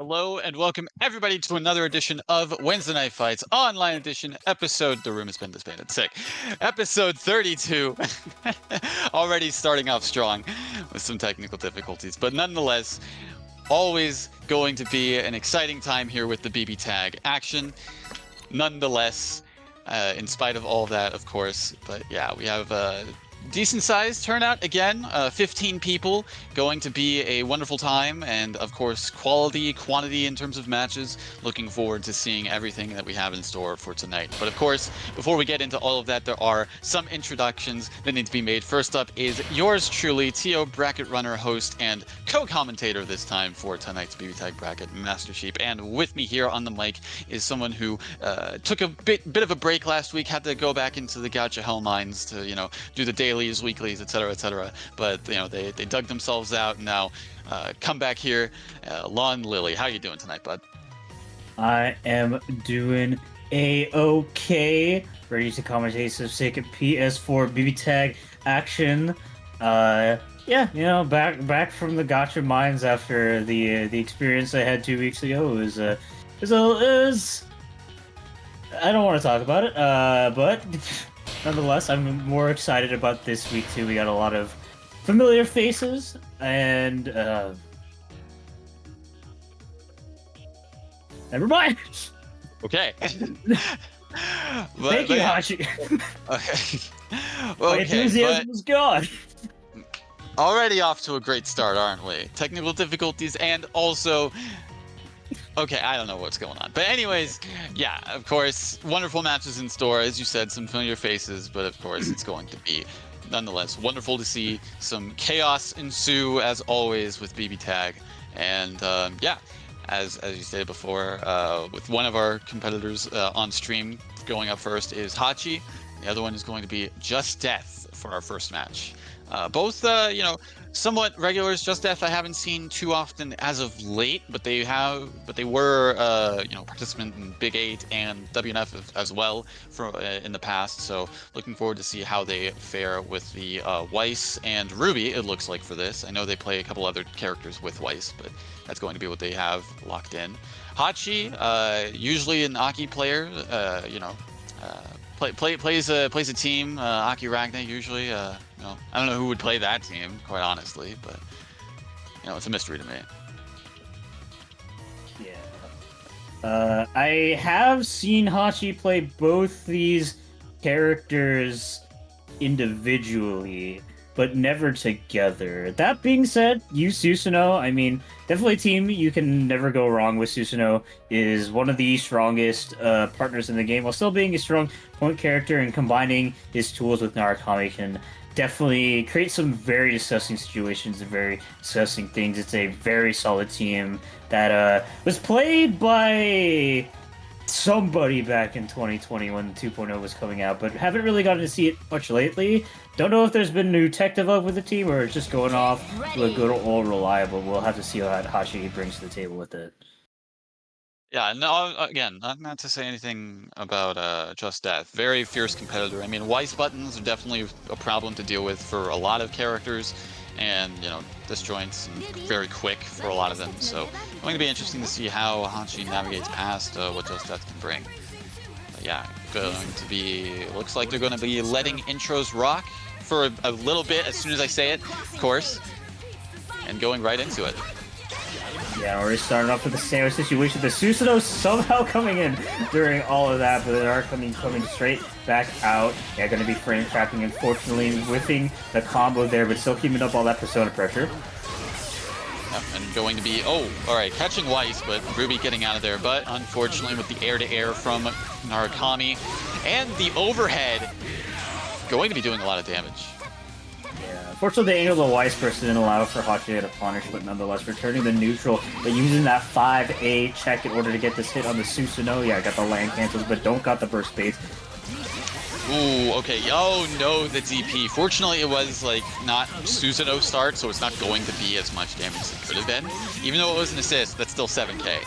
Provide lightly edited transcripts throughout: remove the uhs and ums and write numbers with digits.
Hello and welcome everybody to another edition of Wednesday Night Fights Online Edition episode. The room has been disbanded. Sick. Episode 32. Already starting off strong with some technical difficulties, but nonetheless, always going to be an exciting time here with the BB tag action. Nonetheless, in spite of all of that, of course, but yeah, we have decent sized turnout again, 15 people, going to be a wonderful time, and of course quality, quantity in terms of matches. Looking forward to seeing everything that we have in store for tonight. But of course, before we get into all of that, there are some introductions that need to be made. First up is yours truly, Tio, bracket runner, host, and co-commentator this time for tonight's BB Tag bracket, Master Sheep. And with me here on the mic is someone who took a bit of a break last week, had to go back into the Gacha Hell Mines to, do the dailies, weeklies, etc., etc. But they dug themselves out and now come back here. Lon Lily, how you doing tonight, bud? I am doing a-okay. Ready to commentate some sick PS4 BB tag action. Yeah, back from the Gacha mines after the experience I had 2 weeks ago. It was I don't want to talk about it, but nonetheless, I'm more excited about this week too. We got a lot of familiar faces, and never mind. Okay. Thank you, Hachi. Okay. My enthusiasm was gone. Already off to a great start, aren't we? Technical difficulties and also... Okay, I don't know what's going on. But anyways, yeah, of course, wonderful matches in store. As you said, some familiar faces, but of course it's going to be, nonetheless, wonderful to see some chaos ensue, as always, with BB Tag. And, yeah, as you stated before, with one of our competitors on stream going up first is Hachi. The other one is going to be Just Death for our first match. Both, somewhat regulars. Just Death I haven't seen too often as of late, but they were, participant in Big 8 and WNF as well in the past. So looking forward to see how they fare with the Weiss and Ruby. It looks like for this. I know they play a couple other characters with Weiss, but that's going to be what they have locked in. Hachi, usually an Aki player, plays a team. Aki Ragna usually. I don't know who would play that team, quite honestly, but it's a mystery to me. Yeah. I have seen Hachi play both these characters individually, but never together. That being said, Susanoo, definitely a team you can never go wrong with. Susanoo is one of the strongest partners in the game, while still being a strong point character, and combining his tools with Narukami can definitely create some very disgusting situations and very disgusting things. It's a very solid team that was played by somebody back in 2020 when 2.0 was coming out, but haven't really gotten to see it much lately. Don't know if there's been new tech developed with the team or it's just going off to a good old reliable. We'll have to see what Hachi brings to the table with it. Yeah, no, again, not to say anything about Just Death. Very fierce competitor. Weiss buttons are definitely a problem to deal with for a lot of characters, and, disjoints and very quick for a lot of them. So, going to be interesting to see how Hachi navigates past what Just Death can bring. But yeah, looks like they're going to be letting intros rock for a little bit as soon as I say it, of course, and going right into it. Yeah, already starting off with the sandwich situation. The Susanoo somehow coming in during all of that, but they are coming straight back out. Yeah, going to be frame trapping, unfortunately, whiffing the combo there, but still keeping up all that persona pressure. Yep, and going to be, alright, catching Weiss, but Ruby getting out of there. But unfortunately, with the air-to-air from Narukami and the overhead, going to be doing a lot of damage. Yeah, unfortunately, the angle of the Weiss burst didn't allow for Hachi to punish, but nonetheless, returning the neutral, but using that 5A check in order to get this hit on the Susanoo. Yeah, got the land cancels, but don't got the burst base. Ooh, okay. Oh no, the DP. Fortunately, it was not Susanoo start, so it's not going to be as much damage as it could have been. Even though it was an assist, that's still 7k.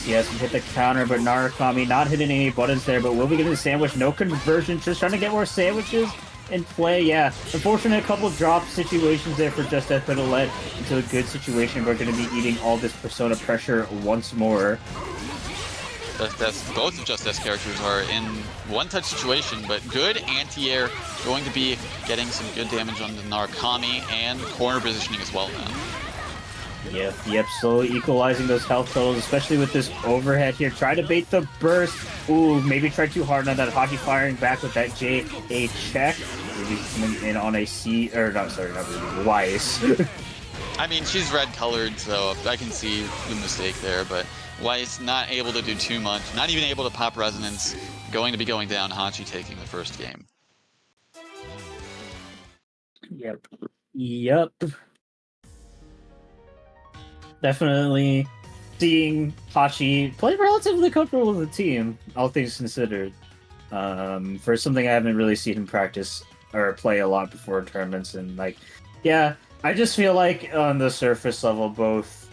Yes, he hit the counter, but Narukami not hitting any buttons there, but will be getting the sandwich. No conversion, just trying to get more sandwiches. in play. Yeah, unfortunate couple drop situations there for Just Death could have led into a good situation. We're going to be eating all this Persona pressure once more. Both of Just Death's characters are in one-touch situation, but good anti-air, going to be getting some good damage on the Narukami and corner positioning as well now. Yep, slowly equalizing those health totals, especially with this overhead here. Try to bait the burst. Ooh, maybe try too hard on that Hachi firing back with that JA check. Maybe coming in on a C, or not, sorry, not really, Weiss. I mean, she's red-colored, so I can see the mistake there, but Weiss not able to do too much, not even able to pop resonance, going to be going down, Hachi taking the first game. Yep. Definitely seeing Hachi play relatively comfortable with the team, all things considered. For something I haven't really seen him practice or play a lot before tournaments, and like, yeah, I just feel like on the surface level, both,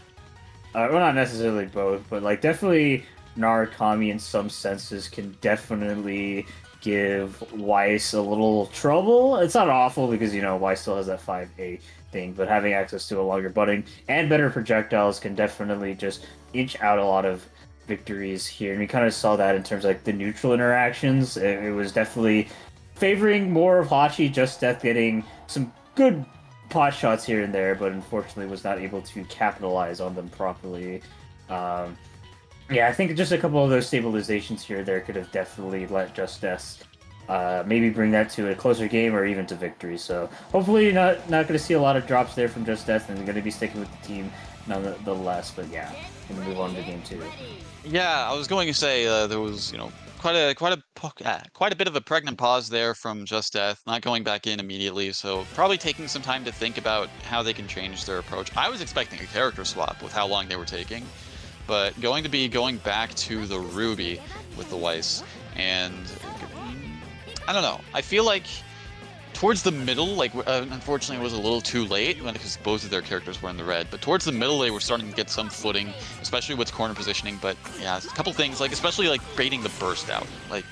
well, not necessarily both, but like definitely Narukami in some senses can definitely give Weiss a little trouble. It's not awful because, you know, Weiss still has that 5A thing, but having access to a longer butting and better projectiles can definitely just inch out a lot of victories here. And we kind of saw that in terms of like the neutral interactions. It was definitely favoring more of Hachi, Just Death getting some good pot shots here and there, but unfortunately was not able to capitalize on them properly. Yeah, I think just a couple of those stabilizations here there could have definitely let Just Death maybe bring that to a closer game or even to victory. So hopefully not going to see a lot of drops there from Just Death, and they're going to be sticking with the team nonetheless. But yeah, going to move on to game 2. Yeah, I was going to say there was, you know, quite a bit of a pregnant pause there from Just Death, not going back in immediately, so probably taking some time to think about how they can change their approach. I was expecting a character swap with how long they were taking, but going to be going back to the Ruby with the Weiss, and I don't know. I feel like towards the middle, like unfortunately it was a little too late because both of their characters were in the red, but towards the middle they were starting to get some footing, especially with corner positioning. But yeah, a couple things, like especially like baiting the burst out, like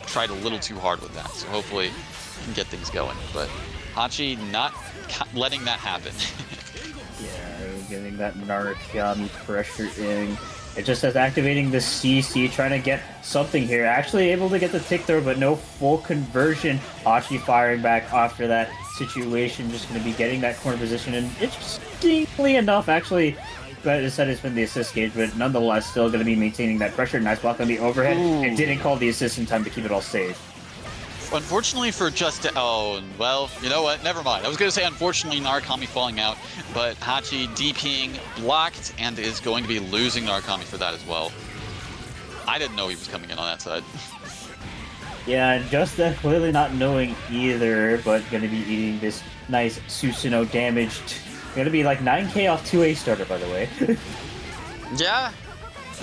tried a little too hard with that, so hopefully we can get things going. But Hachi not letting that happen. Yeah, getting that Narukami pressure in. It just says activating the CC, trying to get something here. Actually able to get the tick throw, but no full conversion. Hachi firing back after that situation, just going to be getting that corner position. And interestingly enough, actually, but it said it's been the assist gauge, but nonetheless, still going to be maintaining that pressure. Nice block on the overhead. Ooh. And didn't call the assist in time to keep it all safe. Unfortunately for oh, well, you know what? Never mind. I was going to say, unfortunately, Narukami falling out, but Hachi DPing blocked and is going to be losing Narukami for that as well. I didn't know he was coming in on that side. Yeah, and Just Death clearly not knowing either, but going to be eating this nice Susanoo damage. Going to be like 9k off 2A starter, by the way. Yeah.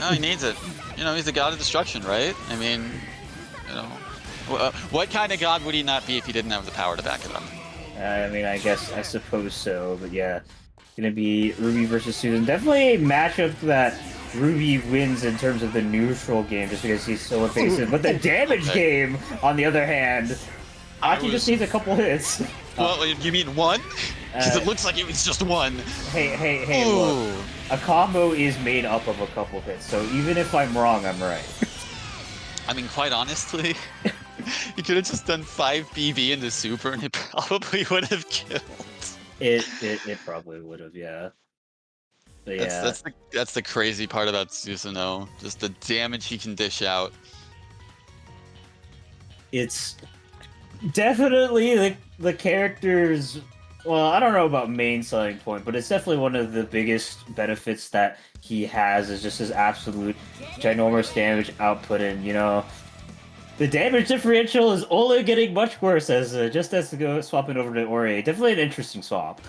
No, he needs it. You know, he's the god of destruction, right? I mean, you know. What kind of god would he not be if he didn't have the power to back it up? I mean, I suppose so, but yeah. Gonna be Ruby versus Susan. Definitely a matchup that Ruby wins in terms of the neutral game, just because he's so evasive. But the damage game, on the other hand, Hachi just needs a couple hits. Well, you mean one? Because it looks like it was just one. Hey, look. A combo is made up of a couple hits, so even if I'm wrong, I'm right. I mean, quite honestly, you could have just done 5 BB into super and it probably would have killed. It probably would have, yeah. But yeah. That's the crazy part about Susanoo. Just the damage he can dish out. It's definitely the character's, well, I don't know about main selling point, but it's definitely one of the biggest benefits that he has is just his absolute ginormous damage output, and, you know, the damage differential is only getting much worse as Just as to go swapping over to Ori. Definitely an interesting swap.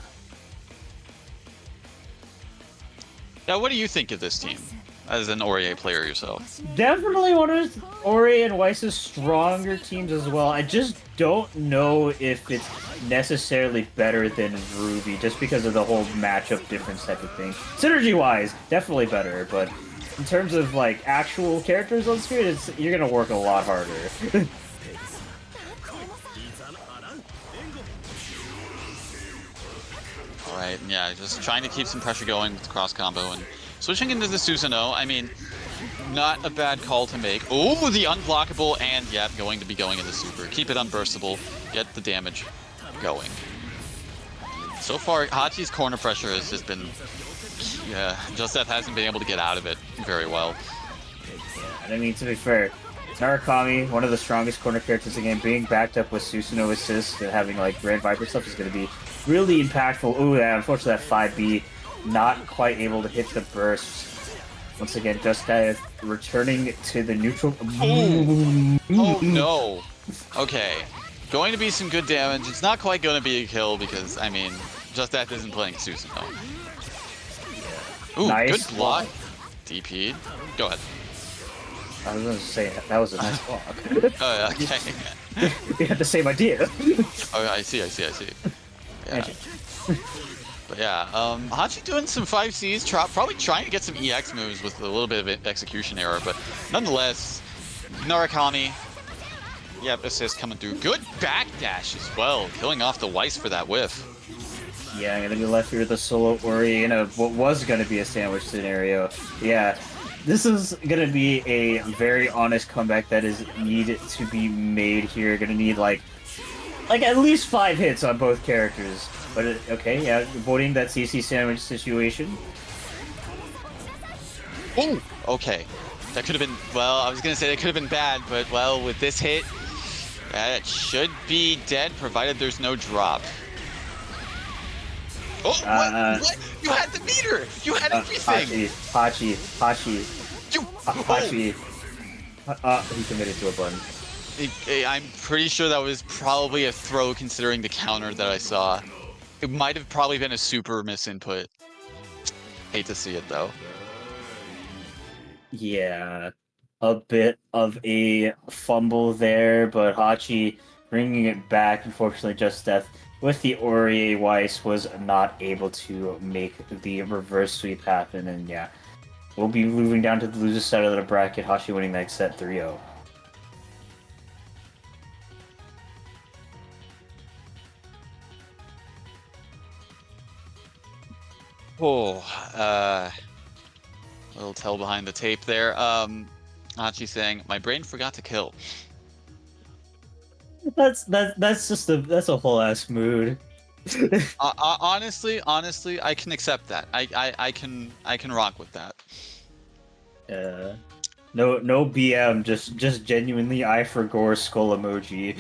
Now, what do you think of this team as an Ori player yourself? Definitely one of Ori and Weiss's stronger teams as well. I just don't know if it's necessarily better than Ruby, just because of the whole matchup difference type of thing. Synergy-wise, definitely better, but in terms of like actual characters on screen, you're gonna work a lot harder. All right, yeah, just trying to keep some pressure going with the cross combo and switching into the Susanoo. I mean, not a bad call to make. Oh, the unblockable, and yeah, going to be going into super. Keep it unburstable, get the damage going. So far, Hachi's corner pressure has just been, yeah, Justeth hasn't been able to get out of it very well. And I mean, to be fair, Narukami, one of the strongest corner characters in the game, being backed up with Susanoo assist and having like Grand Viper stuff is going to be really impactful. Ooh, yeah, unfortunately that 5B not quite able to hit the burst. Once again, Justeth returning to the neutral. Oh no. Okay. Going to be some good damage. It's not quite going to be a kill because, I mean, Justeth isn't playing Susanoo. Ooh, Nice good block. DP. Go ahead. I was going to say, that was a nice block. Oh, okay. We had the same idea. Oh, I see. Yeah. But yeah, Hachi doing some 5Cs, probably trying to get some EX moves with a little bit of execution error, but nonetheless, Narukami, yep, assist coming through. Good backdash as well, killing off the Weiss for that whiff. Yeah, I'm gonna be left here with a solo Ori in what was gonna be a sandwich scenario. Yeah, this is gonna be a very honest comeback that is needed to be made here. Gonna need like at least 5 hits on both characters. But okay, yeah, avoiding that CC sandwich situation. Oh, okay. That could have been, well, I was gonna say that could have been bad, but well, with this hit, it should be dead, provided there's no drop. Oh, what? You had the meter! You had everything! Hachi. You... Hachi. He committed to a button. I'm pretty sure that was probably a throw considering the counter that I saw. It might have probably been a super misinput. Hate to see it though. Yeah, a bit of a fumble there, but Hachi bringing it back. Unfortunately, Justeth with the Ori Weiss was not able to make the reverse sweep happen, and yeah, we'll be moving down to the loser side of the bracket. Hachi winning that set 3-0. Oh, little tell behind the tape there. Hachi saying, "My brain forgot to kill." That's just a whole ass mood. Honestly, I can accept that. I can rock with that. No BM, just genuinely eye for gore skull emoji.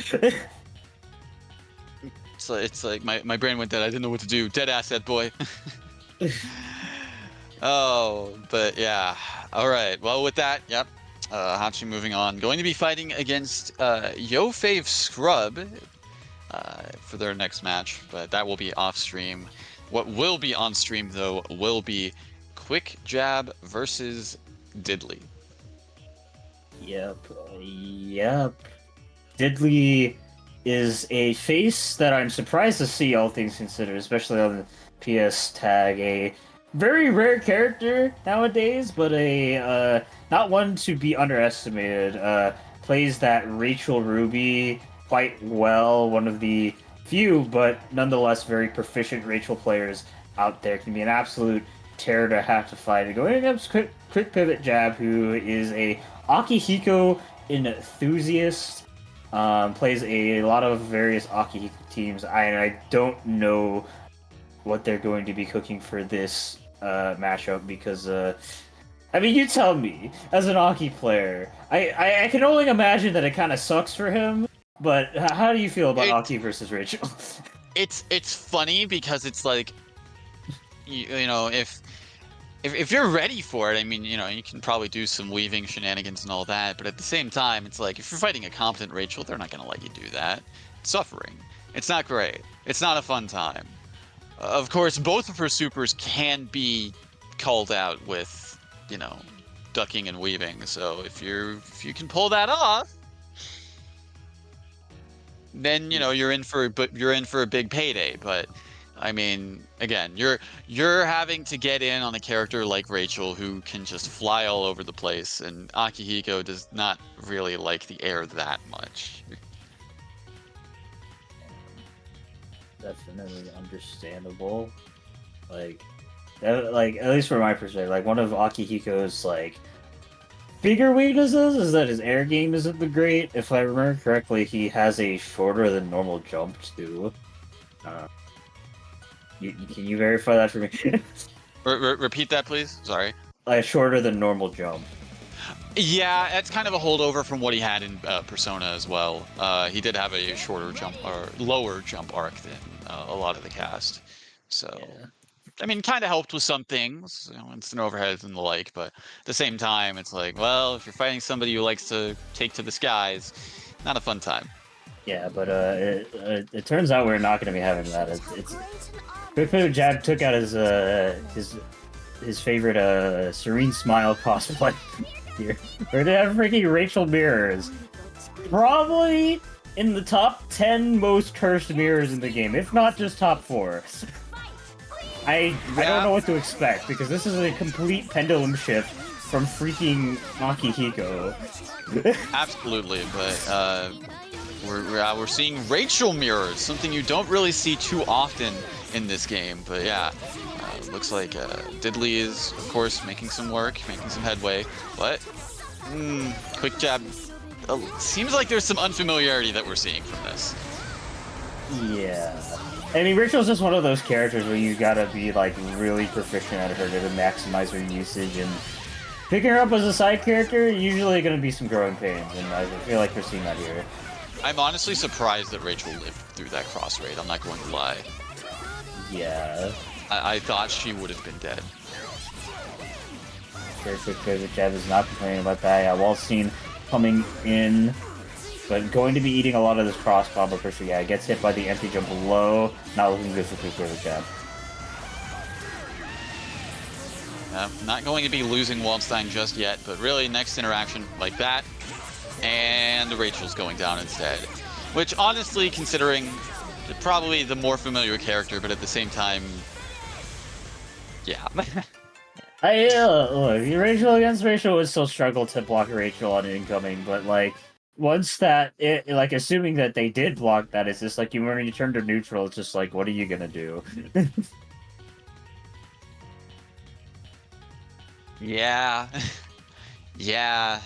It's like my brain went dead. I didn't know what to do. Dead asset boy. Oh, but yeah. All right. Well, with that, yep. Hachi moving on. Going to be fighting against Yofave Scrub for their next match, but that will be off stream. What will be on stream though will be Quick Jab versus Diddley. Yep. Diddley is a face that I'm surprised to see, all things considered, especially on the PS tag. A very rare character nowadays, but a not one to be underestimated. Plays that Rachel Ruby quite well, one of the few, but nonetheless very proficient Rachel players out there. Can be an absolute terror to have to fight. Going against Quick Pivot Jab, who is a Akihiko enthusiast. Plays a lot of various Akihiko teams. I don't know what they're going to be cooking for this matchup because I mean, you tell me as an Aki player. I can only imagine that it kind of sucks for him. But how do you feel about Aki versus Rachel? It's funny because it's like you know if you're ready for it, I mean, you know, you can probably do some weaving shenanigans and all that, but at the same time, it's like, if you're fighting a competent Rachel, they're not going to let you do that. It's suffering. It's not great. It's not a fun time. Of course, both of her supers can be called out with, you know, ducking and weaving, so if you can pull that off, then, you know, you're in for a big payday, but I mean, again, you're having to get in on a character like Rachel who can just fly all over the place, and Akihiko does not really like the air that much. Definitely understandable. Like, like at least from my perspective, like one of Akihiko's like bigger weaknesses is that his air game isn't the great. If I remember correctly, he has a shorter than normal jump too. Uh, can you verify that for me? Repeat that, please. Sorry. A shorter than normal jump. Yeah, that's kind of a holdover from what he had in Persona as well. He did have a shorter jump or lower jump arc than a lot of the cast. So, Yeah. I mean, kind of helped with some things, you know, instant overheads and the like. But at the same time, it's like, well, if you're fighting somebody who likes to take to the skies, not a fun time. Yeah, but it turns out we're not going to be having that. It's Quick Pivot Jab took out his favorite Serene Smile cosplay here. We're gonna have freaking Rachel mirrors. Probably in the top 10 most cursed mirrors in the game, if not just top 4. I don't know what to expect, because this is a complete pendulum shift from freaking Akihiko. Absolutely, but we're seeing Rachel mirrors, something you don't really see too often in this game. But yeah, looks like Diddley is, of course, making some work, making some headway. But quick jab. Seems like there's some unfamiliarity that we're seeing from this. Yeah. I mean, Rachel's just one of those characters where you gotta be, like, really proficient at her to maximize her usage, and picking her up as a side character, usually gonna be some growing pains, and I feel like we're seeing that here. I'm honestly surprised that Rachel lived through that cross raid, I'm not going to lie. Yeah. I thought she would have been dead. Very quick pivot jab is not complaining about that. Yeah, wall scene coming in, but going to be eating a lot of this cross combo for sure. Yeah, gets hit by the empty jump low. Not looking good for quick pivot jab. Not going to be losing Waldstein just yet, but really next interaction like that, and the Rachel's going down instead. Which honestly, considering probably the more familiar character, but at the same time, yeah. Look, Rachel against Rachel would still struggle to block Rachel on incoming, but like once that, like assuming that they did block that, it's just like when you turn to neutral, it's just like, what are you gonna do? Yeah. Yeah.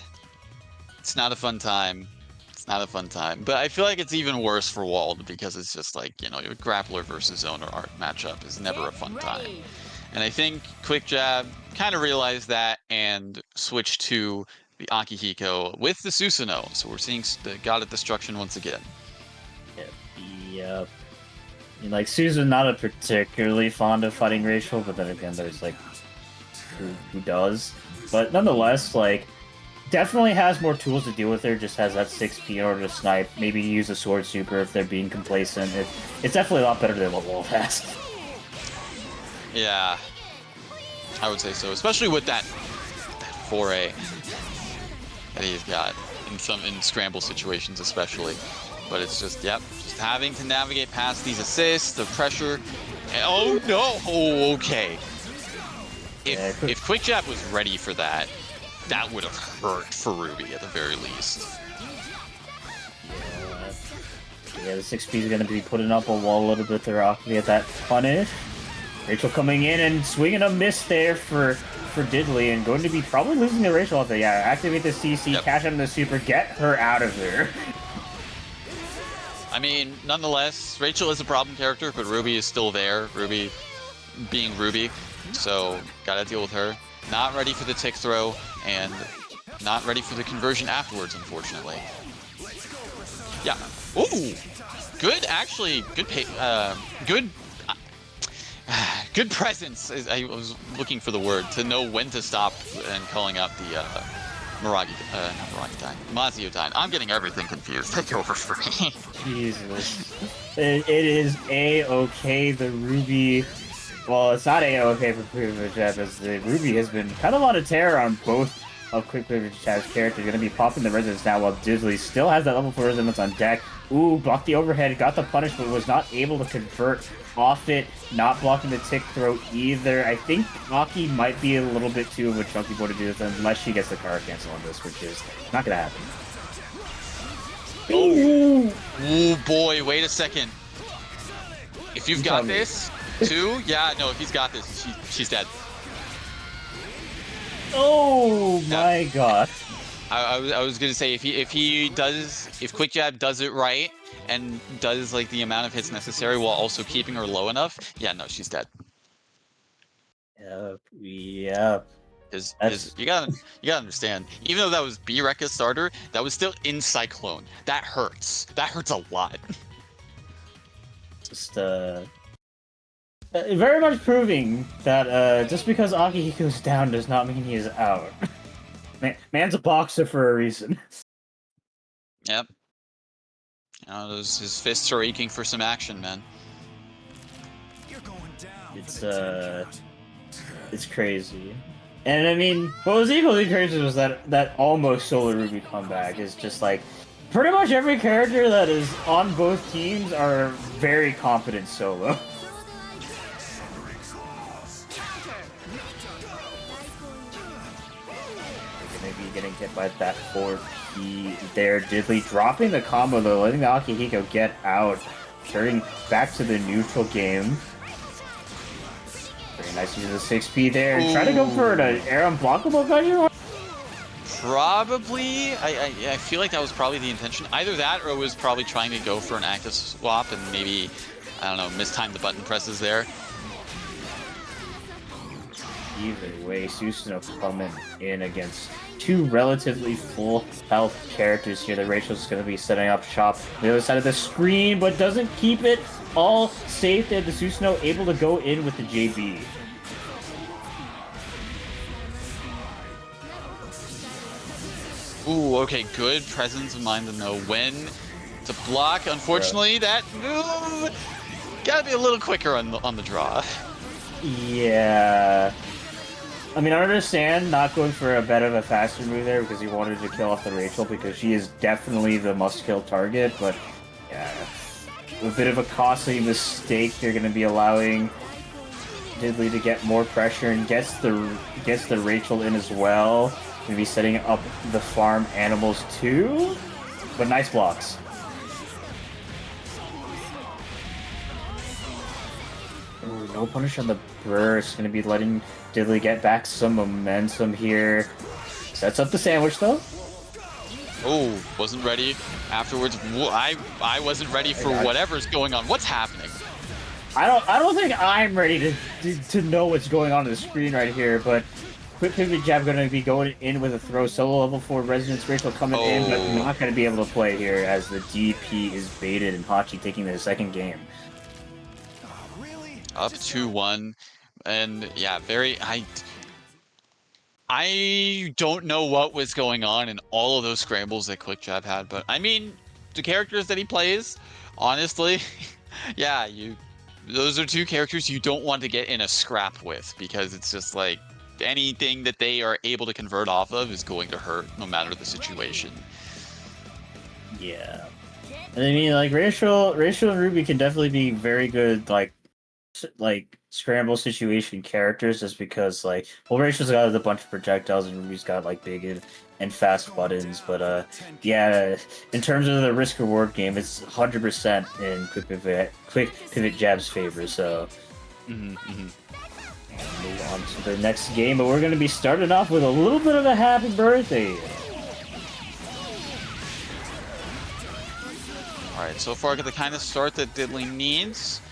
It's not a fun time. It's not a fun time. But I feel like it's even worse for Wald because it's just like, you know, your grappler versus owner art matchup is never a fun time. And I think Quick Jab kind of realized that and switched to the Akihiko with the Susanoo. So we're seeing the God of Destruction once again. Yep. I mean, like, Susan not a particularly fond of fighting Rachel, but then again, there's like who does. But nonetheless, like, definitely has more tools to deal with her, just has that 6P in order to snipe, maybe use a sword super if they're being complacent. It's definitely a lot better than what Wald has. Yeah, I would say so, especially with that foray that he's got in scramble situations, especially. But it's just, yep, just having to navigate past these assists, the pressure. And, oh no! Oh, okay. If Quick Jab was ready for that, that would have hurt for Ruby at the very least. Yeah, the 6P is going to be putting up a wall a little bit there off to get that punish. Rachel coming in and swinging a miss there for Diddley, and going to be probably losing the Rachel off there. Yeah, activate the CC, yep. Cash on the super, get her out of there. I mean, nonetheless, Rachel is a problem character, but Ruby is still there. Ruby being Ruby, so gotta deal with her. Not ready for the tick throw, and not ready for the conversion afterwards, unfortunately. Yeah. Ooh! Good, actually, good good presence. I was looking for the word to know when to stop and calling out the Mazio-Dine. I'm getting everything confused. Take over for me. Jesus. It is A-okay, the Ruby... Well, it's not A-okay for Pivot Jab, as the Ruby has been kind of on a tear on both of Quick Pivot Jab's characters. Going to be popping the resonance now, while Diddley still has that level 4 resonance on deck. Ooh, blocked the overhead, got the punish, but was not able to convert off it. Not blocking the tick throw either. I think Aki might be a little bit too of a chunky boy to do this, unless she gets the car cancel on this, which is not going to happen. Oh boy, wait a second. If you've got this, 2? Yeah, no, he's got this. She's dead. Oh my god. I was gonna say if Quick Jab does it right and does like the amount of hits necessary while also keeping her low enough, yeah, no, she's dead. Yep. Because you gotta understand, even though that was B-Rekka's starter, that was still in Cyclone. That hurts. That hurts a lot. Just very much proving that just because Akihiko's down does not mean he is out. Man's a boxer for a reason. Yep. You know, his fists are aching for some action, man. It's crazy. And I mean, what was equally crazy was that almost Solar Ruby comeback is just like pretty much every character that is on both teams are very competent solo. Maybe getting hit by that 4P there. Diddley dropping the combo though, letting the Akihiko get out. Turning back to the neutral game. Very nice use of the 6P there. Try to go for an air unblockable question. Probably. I feel like that was probably the intention. Either that or it was probably trying to go for an active swap and maybe, I don't know, mistime the button presses there. Either way, Susanoo coming in against two relatively full health characters here that Rachel's going to be setting up shop on the other side of the screen, but doesn't keep it all safe there. The Susanoo able to go in with the JB. Ooh, okay, good presence of mind to know when to block. Unfortunately, that move gotta be a little quicker on the draw. Yeah. I mean, I understand not going for a bit of a faster move there because he wanted to kill off the Rachel because she is definitely the must-kill target, but yeah, a bit of a costly mistake. They're going to be allowing Diddley to get more pressure and gets the Rachel in as well. Going to be setting up the farm animals too, but nice blocks. Ooh, no punish on the burst. Going to be letting Diddley get back some momentum here. Sets up the sandwich though. Oh, wasn't ready. Afterwards, I wasn't ready for whatever's going on. What's happening? I don't think I'm ready to know what's going on the screen right here, but quick pivot jab going to be going in with a throw. Solo level 4 Resonance Rachel coming in, but not going to be able to play here as the DP is baited and Hachi taking the second game. Up 2-1, and yeah, I don't know what was going on in all of those scrambles that Quick Jab had, but I mean, the characters that he plays, honestly, yeah, those are two characters you don't want to get in a scrap with because it's just like anything that they are able to convert off of is going to hurt no matter the situation. Yeah. And I mean, like, Rachel and Ruby can definitely be very good, like scramble situation characters just because, like, well, Rachel's got a bunch of projectiles and Ruby's got, like, big and fast buttons, but, yeah, in terms of the risk-reward game, it's 100% in quick pivot jab's favor, so... Move on to the next game, but we're going to be starting off with a little bit of a happy birthday. Alright, so far got the kind of start that Diddley needs.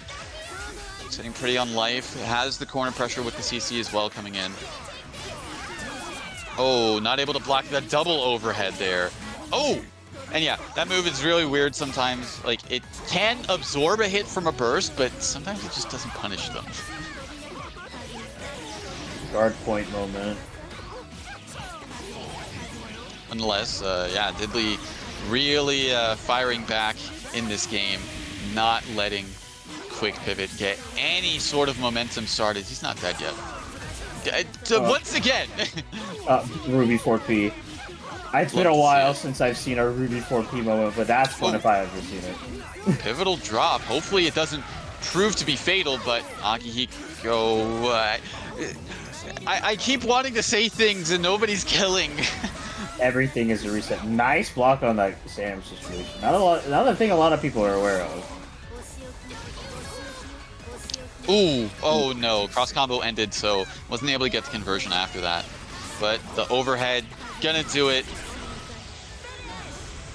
Sitting pretty on life. Has the corner pressure with the CC as well coming in. Oh, not able to block that double overhead there. Oh! And yeah, that move is really weird sometimes. Like, it can absorb a hit from a burst, but sometimes it just doesn't punish them. Guard point moment. Nonetheless, yeah, Diddley really firing back in this game, not letting Quick Pivot get any sort of momentum started. He's not dead yet. Once again! Ruby 4P. It's been a while since I've seen a Ruby 4P moment, but that's fun if I've ever seen it. Pivotal drop. Hopefully it doesn't prove to be fatal, but Akihiko... I keep wanting to say things and nobody's killing. Everything is a reset. Nice block on that Sam situation. Another thing a lot of people are aware of. Ooh, oh no, cross combo ended, so wasn't able to get the conversion after that. But the overhead, gonna do it.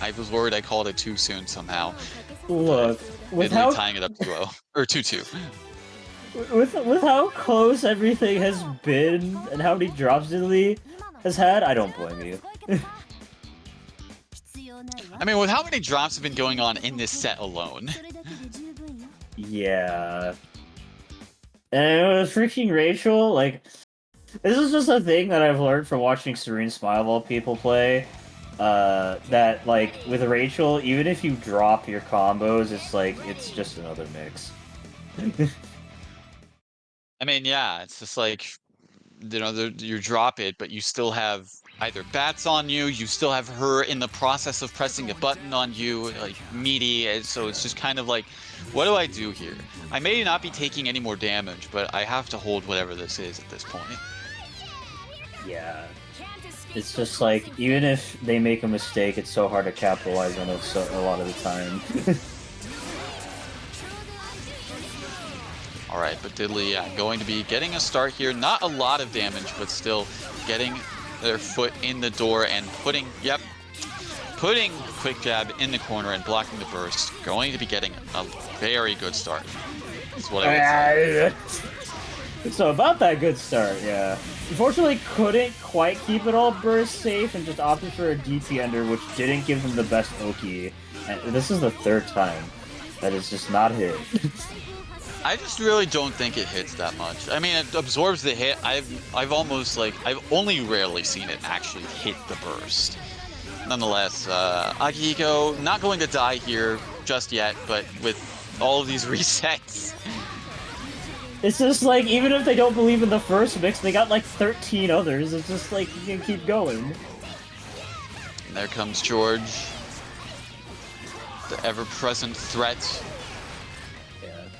I was worried I called it too soon somehow, but Look, with Italy how tying it up 2-0, or 2-2. with how close everything has been and how many drops Italy has had, I don't blame you. I mean, with how many drops have been going on in this set alone? Yeah. And with freaking Rachel, like, this is just a thing that I've learned from watching Serene Smile while people play. That, like, with Rachel, even if you drop your combos, it's like, it's just another mix. I mean, yeah, it's just like, you know, you drop it, but you still have either bats on you, you still have her in the process of pressing a button on you, like meaty, and so it's just kind of like, what do I do here? I may not be taking any more damage, but I have to hold whatever this is at this point. Yeah. It's just like, even if they make a mistake, it's so hard to capitalize on it a lot of the time. All right, but Diddley, yeah, going to be getting a start here. Not a lot of damage, but still getting their foot in the door and putting the quick jab in the corner and blocking the burst. Going to be getting a very good start. That's what I would say. So about that good start, yeah. Unfortunately, couldn't quite keep it all burst safe and just opted for a DP ender, which didn't give him the best Oki. And this is the third time that it's just not hit. I just really don't think it hits that much. I mean, it absorbs the hit. I've only rarely seen it actually hit the burst. Nonetheless, Akihiko not going to die here just yet, but with all of these resets. It's just like, even if they don't believe in the first mix, they got like 13 others. It's just like, you can keep going. And there comes George. The ever-present threat.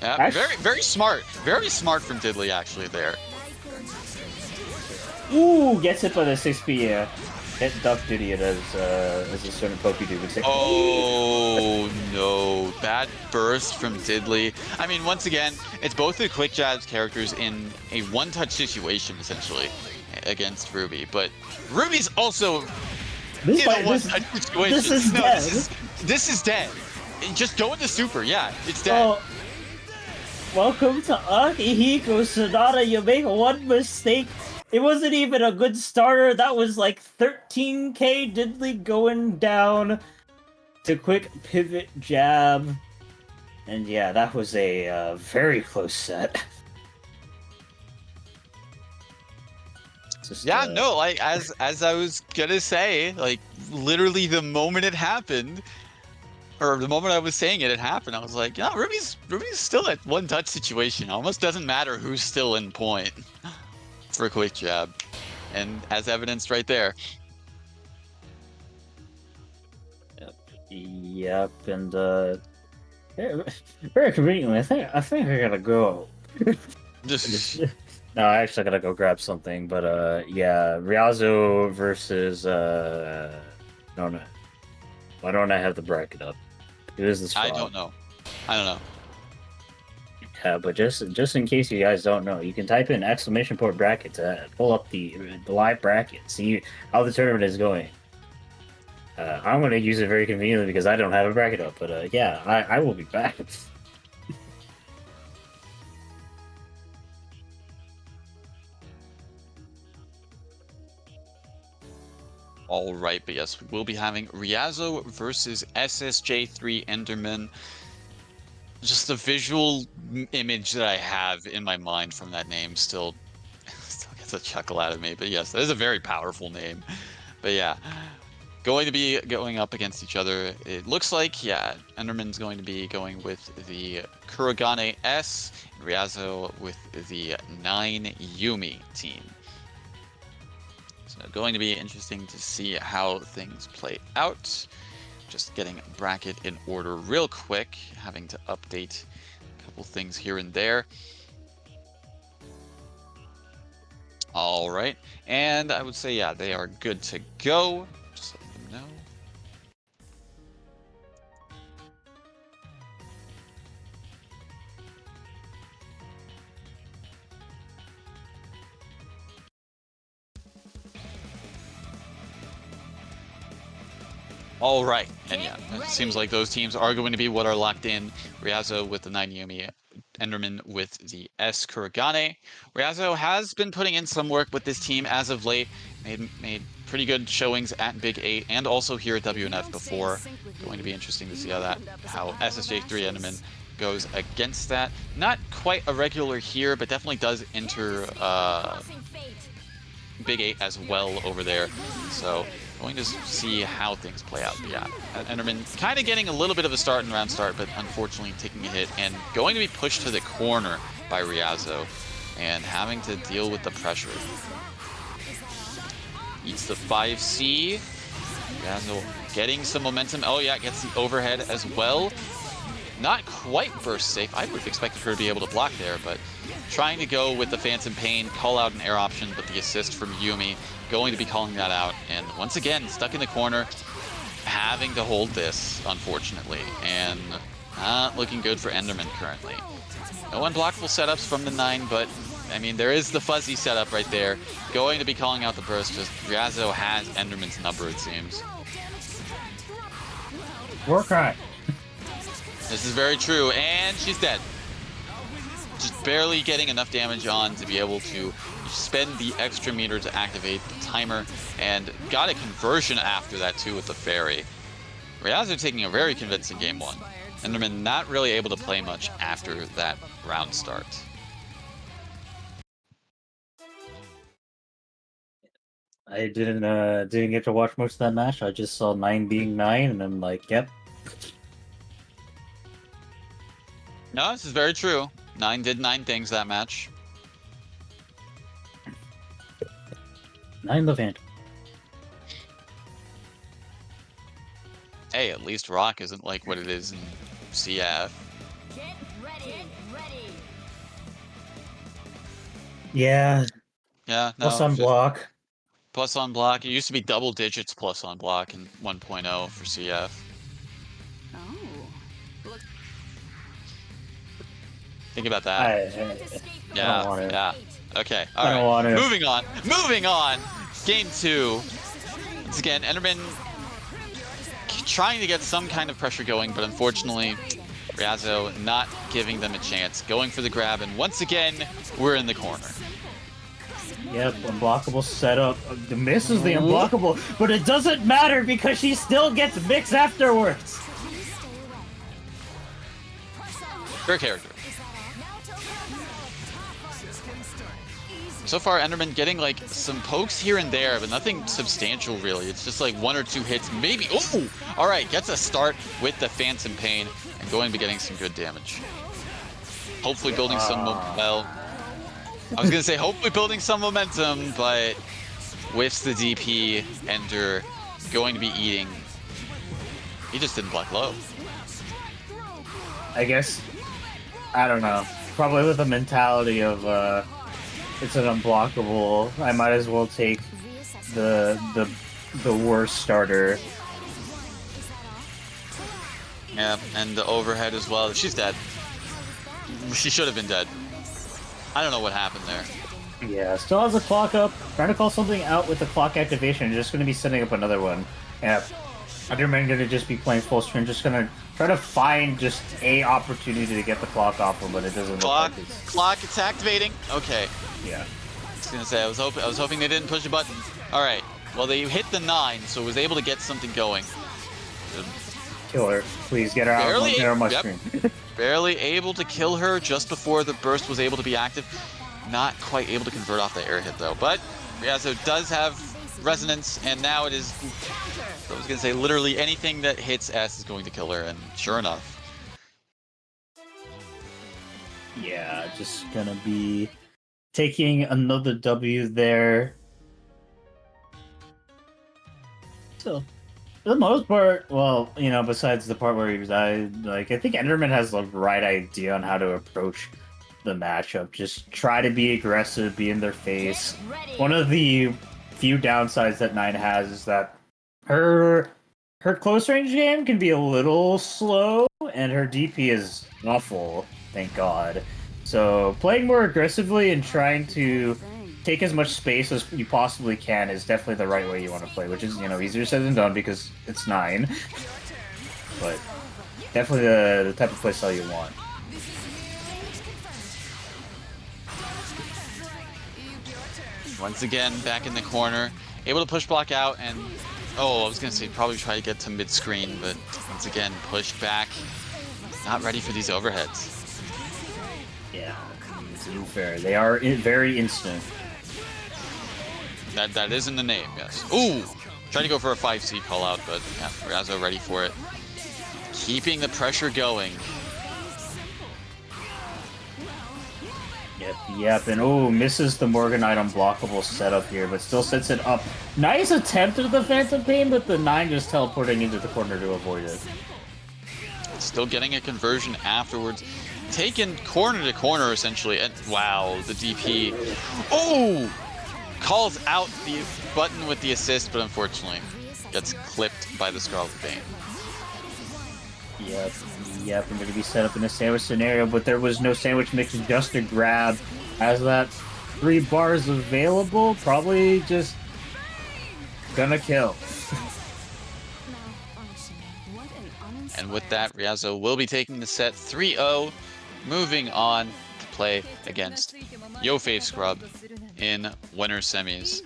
Yeah, Actually, very smart. Very smart from Diddley, actually, there. ooh, gets hit by the 6P, yeah. Hit duck duty it as a certain Poke-Do would say. Oh, no. Bad burst from Diddley. I mean, once again, it's both the quick jabs characters in a one-touch situation, essentially, against Ruby. But Ruby's also in a one-touch situation. This is dead. This is dead. Just go into super. Yeah, it's dead. Oh. Welcome to Akihiko Sonata. You make one mistake. It wasn't even a good starter. That was like 13k Diddley going down to quick pivot jab. And yeah, that was a very close set. Just, yeah, no, like as I was gonna say, like literally the moment it happened, or the moment I was saying it happened, I was like, yeah, Ruby's still at one touch situation. Almost doesn't matter who's still in point for a quick jab, and as evidenced right there. Yep, and very conveniently, I think I gotta go. No, I actually gotta go grab something, but yeah, Ryazo versus no, why don't I have the bracket up? Who is this from? I don't know. Yeah, but just in case you guys don't know, you can type in exclamation point bracket to pull up the live bracket, see how the tournament is going. I'm going to use it very conveniently because I don't have a bracket up, but yeah, I will be back. All right, but yes, we will be having Ryazo versus SSJ3 Enderman. Just the visual image that I have in my mind from that name still gets a chuckle out of me. But yes, that is a very powerful name. But yeah, going to be going up against each other. It looks like, yeah, Enderman's going to be going with the Kurogane S, and Ryazo with the 9 Yumi team. So going to be interesting to see how things play out. Just getting bracket in order real quick, having to update a couple things here and there. All right, and I would say, yeah, they are good to go. Just let them know. All right, and yeah, it seems like those teams are going to be what are locked in. Ryazo with the 9 Yumi, Enderman with the S Kuragane. Ryazo has been putting in some work with this team as of late, made pretty good showings at Big 8 and also here at WNF before. Going to be interesting to see how SSJ3 Enderman goes against that. Not quite a regular here, but definitely does enter Big 8 as well over there. So going to see how things play out. But yeah, Enderman kind of getting a little bit of a start in round start, but unfortunately taking a hit and going to be pushed to the corner by Ryazo and having to deal with the pressure. Eats the 5C. Ryazo getting some momentum. Oh yeah, gets the overhead as well. Not quite burst safe. I would have expected her to be able to block there, but trying to go with the Phantom Pain, call out an air option, but the assist from Yumi going to be calling that out. And once again, stuck in the corner, having to hold this, unfortunately. And not looking good for Enderman currently. No unblockable setups from the 9, but I mean, there is the fuzzy setup right there. Going to be calling out the burst, just Ryazo has Enderman's number, it seems. Warcry. This is very true, and she's dead. Just barely getting enough damage on to be able to spend the extra meter to activate the timer, and got a conversion after that too with the fairy. Ryazo taking a very convincing game 1. Enderman not really able to play much after that round start. I didn't get to watch most of that match. I just saw 9 being 9, and I'm like, yep. No, this is very true. 9 did 9 things that match. 9 the Phantom. Hey, at least Rock isn't like what it is in CF. Get ready. Yeah. Yeah, no. Plus on block. Plus on block. It used to be double digits plus on block in 1.0 for CF. Oh. Think about that. Yeah. Okay. All right. Moving on. Game 2. Once again, Enderman trying to get some kind of pressure going, but unfortunately, Ryazo not giving them a chance. Going for the grab, and once again, we're in the corner. Yep, unblockable setup. The miss is the unblockable, but it doesn't matter because she still gets mixed afterwards. Her character. So far, Enderman getting like some pokes here and there, but nothing substantial really. It's just like 1 or 2 hits, maybe. Oh! All right, gets a start with the Phantom Pain and going to be getting some good damage. Hopefully building some well. I was gonna say hopefully building some momentum, but whiffs the DP. Ender going to be eating. He just didn't block low. I guess, I don't know. Probably with the mentality of it's an unblockable. I might as well take the worst starter. Yeah, and the overhead as well. She's dead. She should have been dead. I don't know what happened there. Yeah, still has the clock up. Trying to call something out with the clock activation. Just going to be setting up another one. Yeah. Enderman going to just be playing full screen. Just going to try to find just a opportunity to get the clock off him, but it doesn't look like it's... Clock, it's activating. Okay. Yeah. I was gonna say I was hoping they didn't push a button. All right. Well, they hit the 9, so was able to get something going. Kill her, please get her out of my screen. Barely able to kill her just before the burst was able to be active. Not quite able to convert off the air hit though. But Ryazo does have resonance, and now it is. I was gonna say literally anything that hits S is going to kill her, and sure enough. Yeah, just gonna be taking another W there. So, for the most part, well, you know, besides the part where he died, like, I think Enderman has the right idea on how to approach the matchup. Just try to be aggressive, be in their face. One of the few downsides that 9 has is that her close range game can be a little slow, and her DP is awful, thank God. So playing more aggressively and trying to take as much space as you possibly can is definitely the right way you want to play, which is, easier said than done because it's 9. But definitely the type of playstyle you want. Once again, back in the corner, able to push block out, and I was gonna say probably try to get to mid screen, but once again pushed back. Not ready for these overheads. Yeah, to be fair, they are very instant. That is in the name, yes. Ooh, trying to go for a 5C call out, but yeah, Razo ready for it. Keeping the pressure going. Yep, and misses the Morganite unblockable setup here, but still sets it up. Nice attempt at the Phantom Pain, but the 9 just teleporting into the corner to avoid it. Still getting a conversion afterwards. Taken corner to corner, essentially, and wow, the DP. Oh! Calls out the button with the assist, but unfortunately gets clipped by the Scarlet Bane. Yep, I'm going to be set up in a sandwich scenario, but there was no sandwich mix, just a grab. Has that 3 bars available, probably just gonna kill. And with that, Riazo will be taking the set 3-0, moving on to play against Yofei Scrub in winner semis.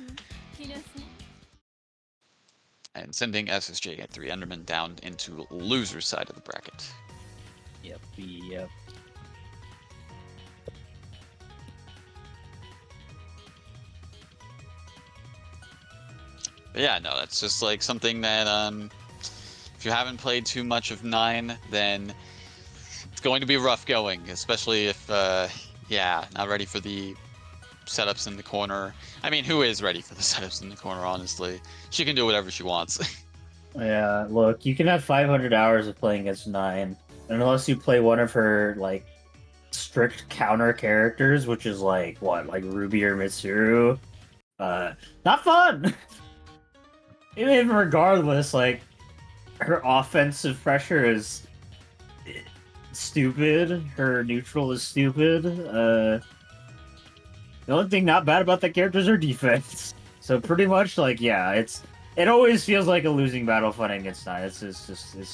And sending SSJ at 3 Enderman down into loser side of the bracket. Yep. But yeah, no, that's just like something that if you haven't played too much of 9, then it's going to be rough going, especially if not ready for the setups in the corner. I mean, who is ready for the setups in the corner, honestly? She can do whatever she wants. Yeah, look, you can have 500 hours of playing against 9, and unless you play one of her, like, strict counter characters, which is, like, what, like Ruby or Mitsuru, not fun! Even regardless, like, her offensive pressure is stupid, her neutral is stupid, the only thing not bad about that character is her defense. So pretty much, like, yeah, it always feels like a losing battle fighting against 9. It's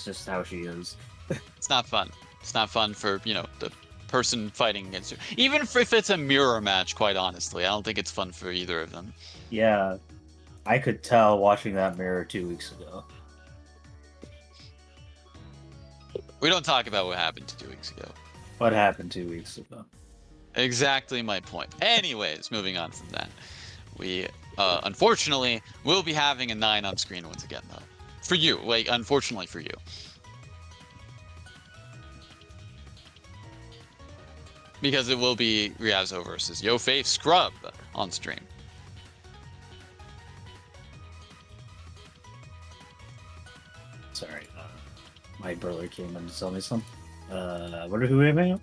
just how she is. It's not fun. It's not fun for, the person fighting against her. Even if it's a mirror match, quite honestly. I don't think it's fun for either of them. Yeah, I could tell watching that mirror 2 weeks ago. We don't talk about what happened 2 weeks ago. What happened 2 weeks ago? Exactly my point. Anyways, moving on from that. We, unfortunately, will be having a 9 on screen once again, though. For you. Like, unfortunately for you. Because it will be Riazo versus Yofei Scrub on stream. Sorry, my brother came in to tell me something. Who am I?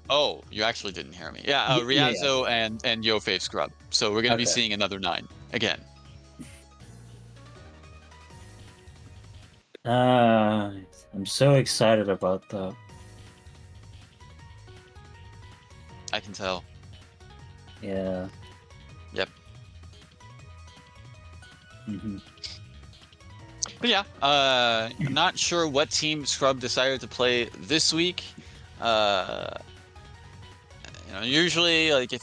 Oh, you actually didn't hear me. Yeah, Riazo and Yofei Scrub. So we're going to be seeing another 9 again. I'm so excited about that. I can tell. Yeah. Yep. Mm-hmm. But yeah, I'm not sure what team Scrub decided to play this week. Usually, like if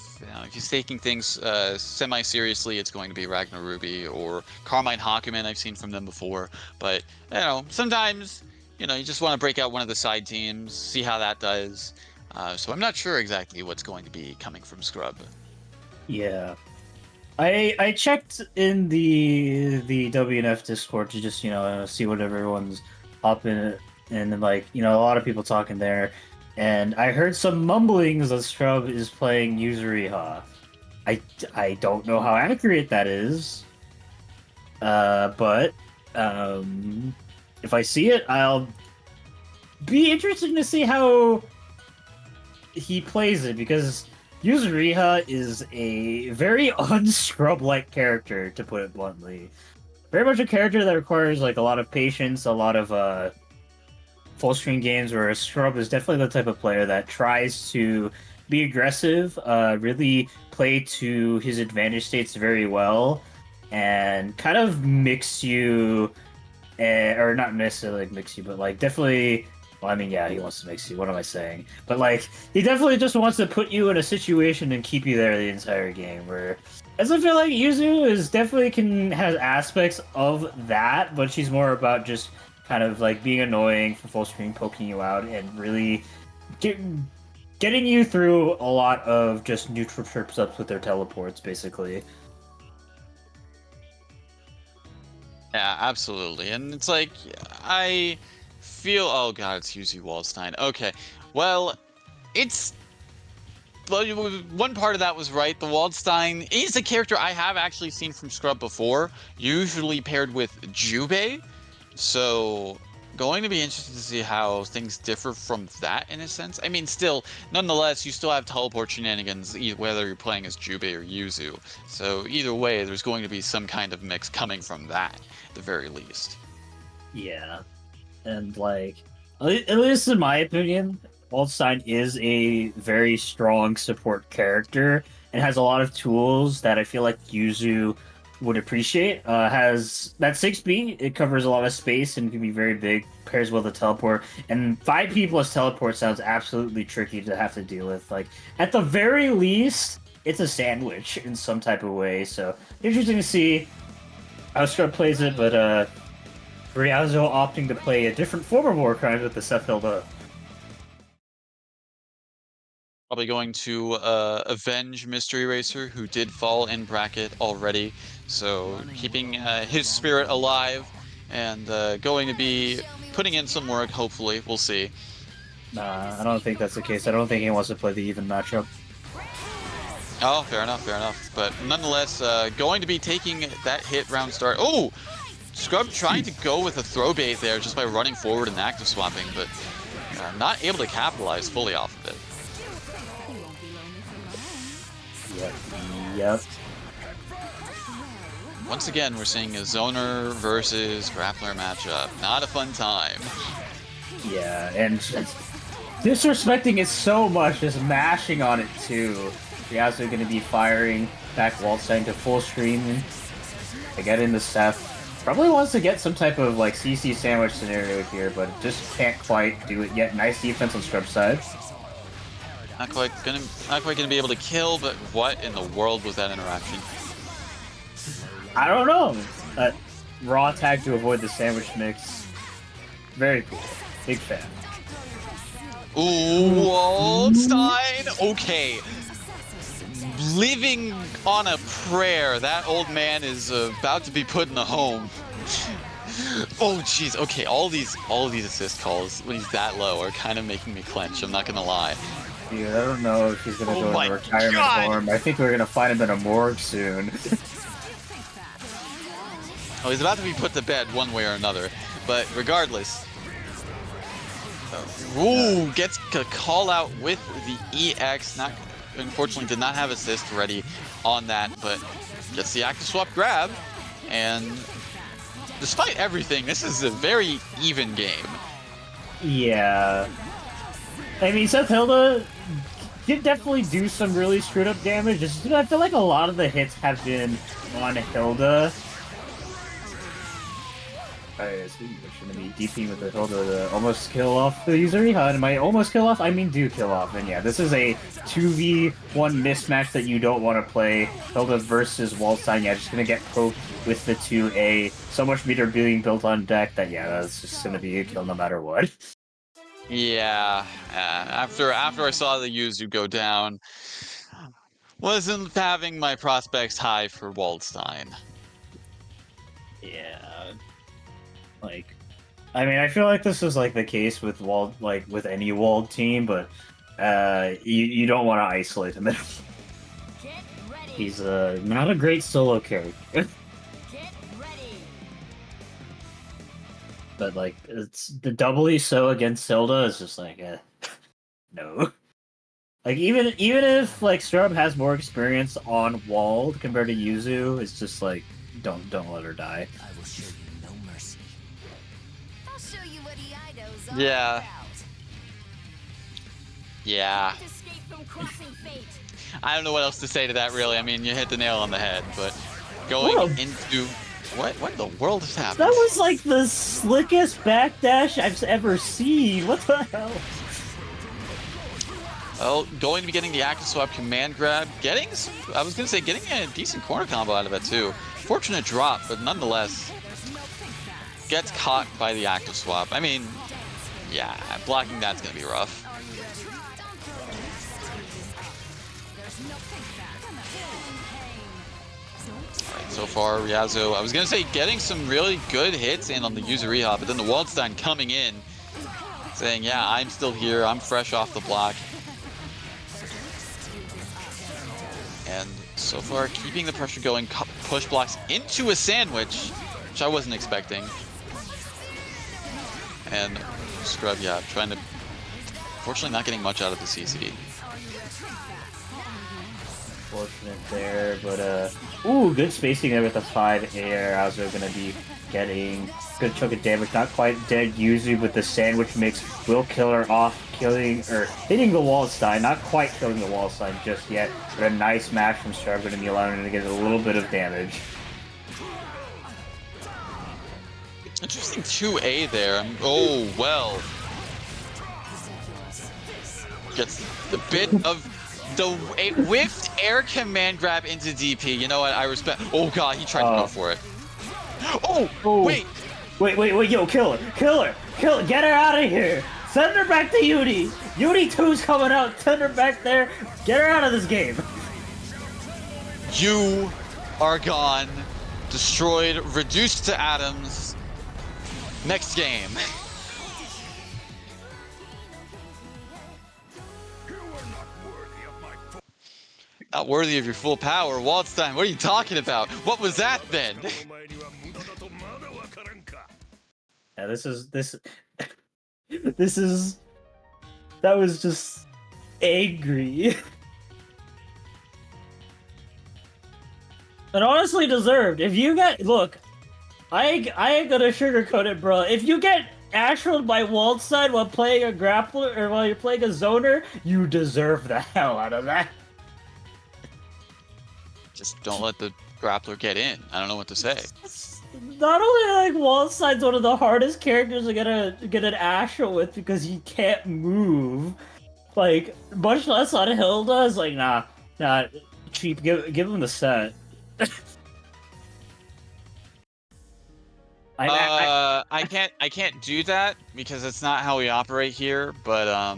he's taking things semi-seriously, it's going to be Ragnar Ruby or Carmine Hakumen. I've seen from them before, but sometimes you just want to break out one of the side teams, see how that does. So I'm not sure exactly what's going to be coming from Scrub. Yeah. I checked in the WNF Discord to just see what everyone's up in it, and like a lot of people talking there, and I heard some mumblings that Scrub is playing Yuzuriha. I don't know how accurate that is, but if I see it, I'll be interested to see how he plays it, because Yuzuriha is a very unscrub-like character, to put it bluntly. Very much a character that requires like a lot of patience, a lot of full screen games, where a Scrub is definitely the type of player that tries to be aggressive, really play to his advantage states very well, and kind of mix you, or not necessarily mix you, but like definitely. Well, I mean, yeah, he wants to mix you. What am I saying? But like, he definitely just wants to put you in a situation and keep you there the entire game. Where, as I feel like Yuzu is definitely has aspects of that, but she's more about just kind of like being annoying for full screen, poking you out, and really get, getting you through a lot of just neutral trips ups with their teleports, basically. Yeah, absolutely. And it's like, I feel. Oh god, it's Yuzi Waldstein. Okay. Well, it's. Well, one part of that was right. The Waldstein is a character I have actually seen from Scrub before, usually paired with Jubei. So, going to be interested to see how things differ from that in a sense. I mean, still, nonetheless, you still have teleport shenanigans, whether you're playing as Jubei or Yuzu. So, either way, there's going to be some kind of mix coming from that, at the very least. Yeah, and like, at least in my opinion, Waldstein is a very strong support character and has a lot of tools that I feel like Yuzu would appreciate. Has that 6B, it covers a lot of space and can be very big, pairs well with a teleport. And 5P plus teleport sounds absolutely tricky to have to deal with. Like, at the very least, it's a sandwich in some type of way. So, interesting to see how Scrub plays it, but Riazo opting to play a different form of Warcry with the Seth Hilda. Probably going to avenge Mystery Racer, who did fall in bracket already. So keeping his spirit alive and going to be putting in some work, hopefully. We'll see. Nah, I don't think that's the case. I don't think he wants to play the even matchup. Oh, fair enough, fair enough. But nonetheless, going to be taking that hit round start. Oh! Scrub trying to go with a throw bait there just by running forward and active swapping, but not able to capitalize fully off of it. Yep. Once again, we're seeing a zoner versus grappler matchup. Not a fun time. Yeah, and just disrespecting it so much, just mashing on it too. Riazo going to be firing back Waldstein to full screen to get into Seth. Probably wants to get some type of like CC sandwich scenario here, but just can't quite do it yet. Nice defense on Scrub's side. Not quite gonna be able to kill, but what in the world was that interaction? I don't know. Raw tag to avoid the sandwich mix. Very cool. Big fan. Ooh, Waldstein. Okay. Living on a prayer. That old man is about to be put in the home. Oh jeez. Okay, all these assist calls when he's that low are kind of making me clench. I'm not gonna lie. Dude, I don't know if he's gonna go my into retirement God. form. I think we're gonna find him in a morgue soon. Oh, he's about to be put to bed one way or another. But regardless. Ooh, gets a call out with the EX. Unfortunately, did not have assist ready on that, but gets the active swap grab. And despite everything, this is a very even game. Yeah. I mean, Seth Hilda did definitely do some really screwed up damage. I feel like a lot of the hits have been on Hilda. I shouldn't be DPing with the Hilda to almost kill off the user. And by almost kill off, I mean do kill off. And yeah, this is a 2v1 mismatch that you don't want to play. Hilda versus Waldstein, yeah, just gonna get poked with the 2A. So much meter being built on deck that, yeah, that's just gonna be a kill no matter what. Yeah, after I saw the Yuzu go down, wasn't having my prospects high for Waldstein. Yeah. Like, I mean, I feel like this is like the case with Wald, like with any Wald team, but you don't want to isolate him. He's not a great solo character. Get ready. But like, it's the doubly so against Zelda is just like, no. Like even if like Strub has more experience on Wald compared to Yuzu, it's just like, don't let her die. I will show you no mercy. I'll show you what Iaido's all Yeah. about. Yeah. Can't escape from crossing fate. I don't know what else to say to that, really. I mean, you hit the nail on the head, but going into... What in the world has happened? That was like the slickest backdash I've ever seen. What the hell? Well, going to be getting the active swap command grab. Getting a decent corner combo out of it, too. Fortunate drop, but nonetheless, gets caught by the active swap. I mean, yeah, blocking that's going to be rough. Alright, so far, Ryazo, I was going to say getting some really good hits in on the Yuzuriha, but then the Waldstein coming in, saying, yeah, I'm still here, I'm fresh off the block. And so far, keeping the pressure going, push blocks into a sandwich, which I wasn't expecting. And Scrub, yeah, trying to... Fortunately, not getting much out of the CC. Fortunate there, but ooh, good spacing there with the 5 air. I was gonna be getting good chunk of damage. Not quite dead Yuzu, but the sandwich mix will kill her off, hitting the Wallstein. Not quite killing the Wallstein just yet, but a nice match from Star gonna be allowing her to get a little bit of damage. Interesting 2A there. Oh, well. Gets the bit of the whiffed air command grab into DP. You know what? I respect. Oh, God, he tried to go for it. Oh, wait. Wait, yo, kill her. Get her out of here. Send her back to Yuri. Yuri 2's coming out. Send her back there. Get her out of this game. You are gone. Destroyed. Reduced to atoms. Next game. Not worthy of your full power. Waldstein, what are you talking about? What was that then? Yeah, that was just angry. And honestly deserved. If you look, I ain't gonna sugarcoat it, bro. If you get astraled by Waldstein while playing a grappler, or while you're playing a zoner, you deserve the hell out of that. Just don't let the grappler get in. I don't know what to say. Not only like Waldstein's one of the hardest characters to get an astral with because he can't move, like much less on Hilda is like nah, cheap. Give him the set. I can't do that because it's not how we operate here. But I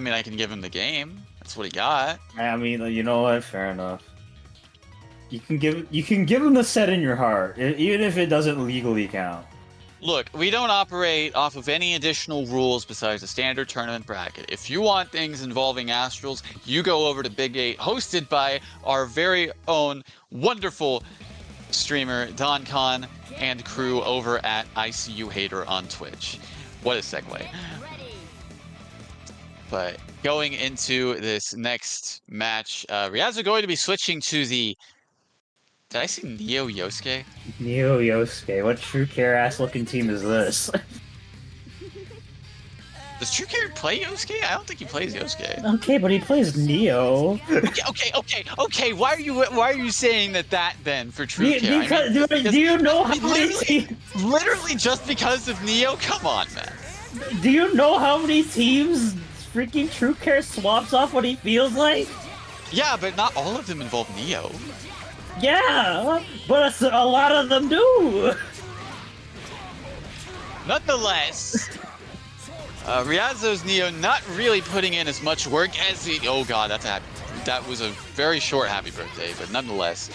mean, I can give him the game. That's what he got. I mean, you know what? Fair enough. You can give him the set in your heart, even if it doesn't legally count. Look, we don't operate off of any additional rules besides a standard tournament bracket. If you want things involving Astrals, you go over to Big 8, hosted by our very own wonderful streamer, Don Khan, and crew over at ICU Hater on Twitch. What a segue. But going into this next match, Ryazo going to be switching to the... Did I see Neo Yosuke? Neo Yosuke, what true care ass looking team is this? Does True Care play Yosuke? I don't think he plays Yosuke. Okay, but he plays Neo. Okay. Why are you saying that then for True Care? Because, do you know how many teams? Literally just because of Neo? Come on, man. Do you know how many teams freaking True Care swaps off what he feels like? Yeah, but not all of them involve Neo. Yeah, but a lot of them do. Nonetheless, Ryazo's Neo not really putting in as much work as he... Oh god, that was a very short happy birthday, but nonetheless,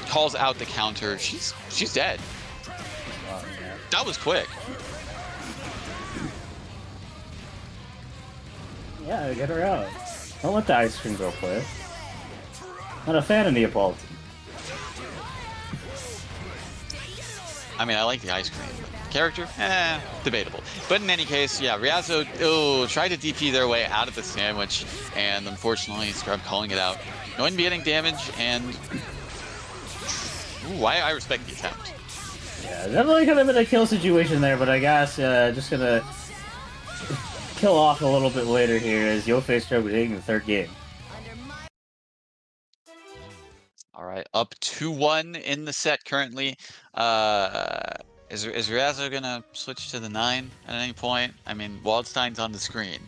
calls out the counter. She's dead. That was quick. Yeah, get her out. Don't let the ice cream go quick. Not a fan of Neapolitan. I mean, I like the ice cream. Character? Debatable. But in any case, yeah, Ryazo tried to DP their way out of the sandwich, and unfortunately, Scrub calling it out. Going to be getting damage, and... Ooh, I respect the attempt. Yeah, definitely could have been a kill situation there, but I guess just gonna kill off a little bit later here as Yo-Face Scrub is taking the third game. Under my All right, up 2-1 in the set currently. Is Riazzo gonna switch to the 9 at any point? I mean, Waldstein's on the screen.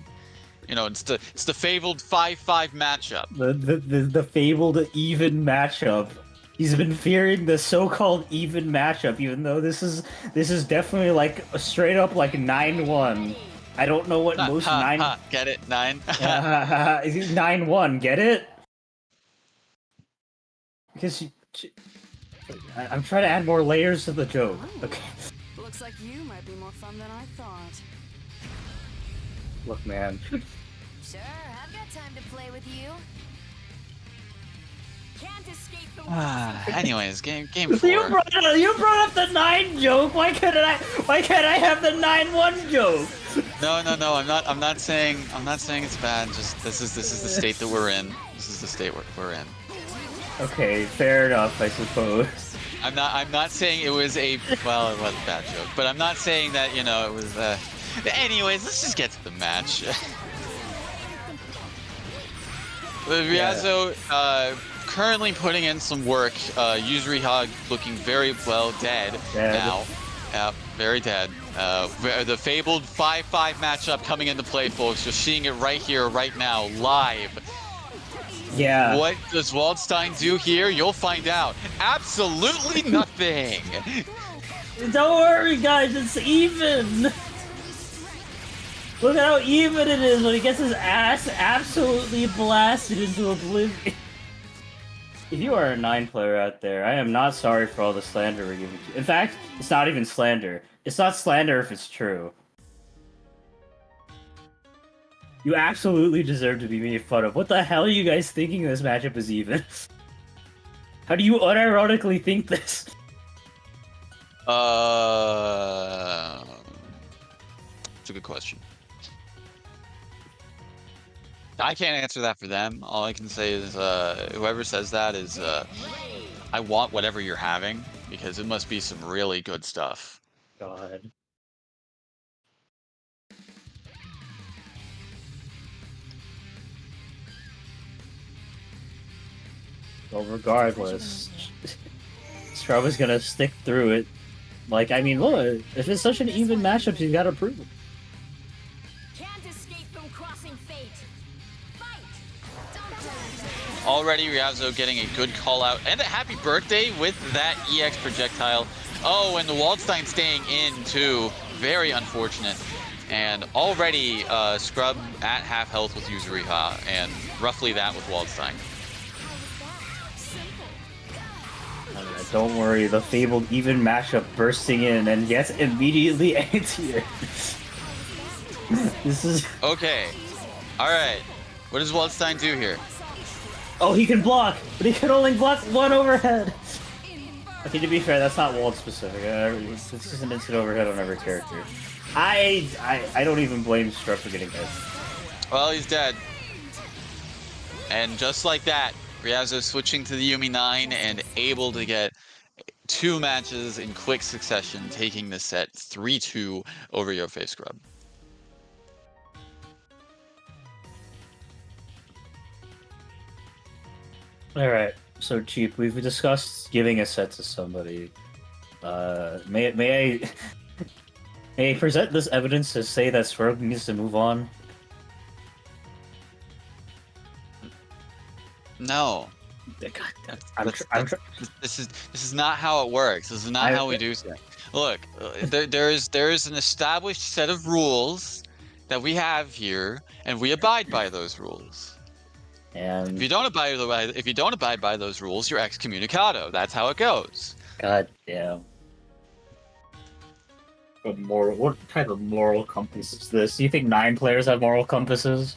You know, it's the fabled 5-5 matchup. The fabled even matchup. He's been fearing the so-called even matchup, even though this is definitely like a straight up like 9-1. I don't know what most 9. Get it? 9. 9-1. Get it? Because I'm trying to add more layers to the joke. Okay. Looks like you might be more fun than I thought. Look, man. Sure, I've got time to play with you. Can't escape the Anyways, game 4. You brought up the 9 joke. Why can't I have the 9-1 joke? No. I'm not saying it's bad. Just this is the state that we're in. This is the state we're in. Okay, fair enough, I suppose. I'm not saying it was a well, it was a bad joke, but I'm not saying that, you know, it was anyways, let's just get to the match. Riazzo currently putting in some work. Yuzuriha looking very well dead now. Very dead. The fabled 5-5 matchup coming into play, folks. You're seeing it right here, right now, live. Yeah. What does Waldstein do here? You'll find out. Absolutely nothing. Don't worry, guys, it's even. Look at how even it is when he gets his ass absolutely blasted into oblivion. If you are a 9 player out there, I am not sorry for all the slander we're giving to you. In fact, it's not even slander. It's not slander if it's true. You absolutely deserve to be made fun of. What the hell are you guys thinking this matchup is even? How do you unironically think this? It's a good question. I can't answer that for them. All I can say is, whoever says that is, I want whatever you're having, because it must be some really good stuff. God. Well, regardless, Scrub is gonna stick through it. Like, I mean, look, if it's such an even matchup, you gotta prove it. Can't escape from crossing fate. Fight! Already Riazzo getting a good call out, and a happy birthday with that EX projectile. Oh, and the Waldstein staying in too. Very unfortunate. And already Scrub at half health with Yuzuriha, and roughly that with Waldstein. Don't worry, the fabled even matchup bursting in and gets immediately anti-air. This is... Okay. Alright. What does Waldstein do here? Oh, he can block, but he can only block one overhead. Okay, to be fair, that's not Wald specific. It's just an instant overhead on every character. I don't even blame Scrub for getting hit. Well, he's dead. And just like that, Riazzo switching to the Yumi 9 and able to get 2 matches in quick succession, taking the set 3-2 over Yo-Face Scrub. Alright, so Cheap, we've discussed giving a set to somebody. May I present this evidence to say that Scrub needs to move on? No. God, This is not how it works. This is not how we do things. Look, there is an established set of rules that we have here, and we abide by those rules. And If you don't abide by those rules, you're excommunicado. That's how it goes. God damn. What type of moral compass is this? Do you think 9 players have moral compasses?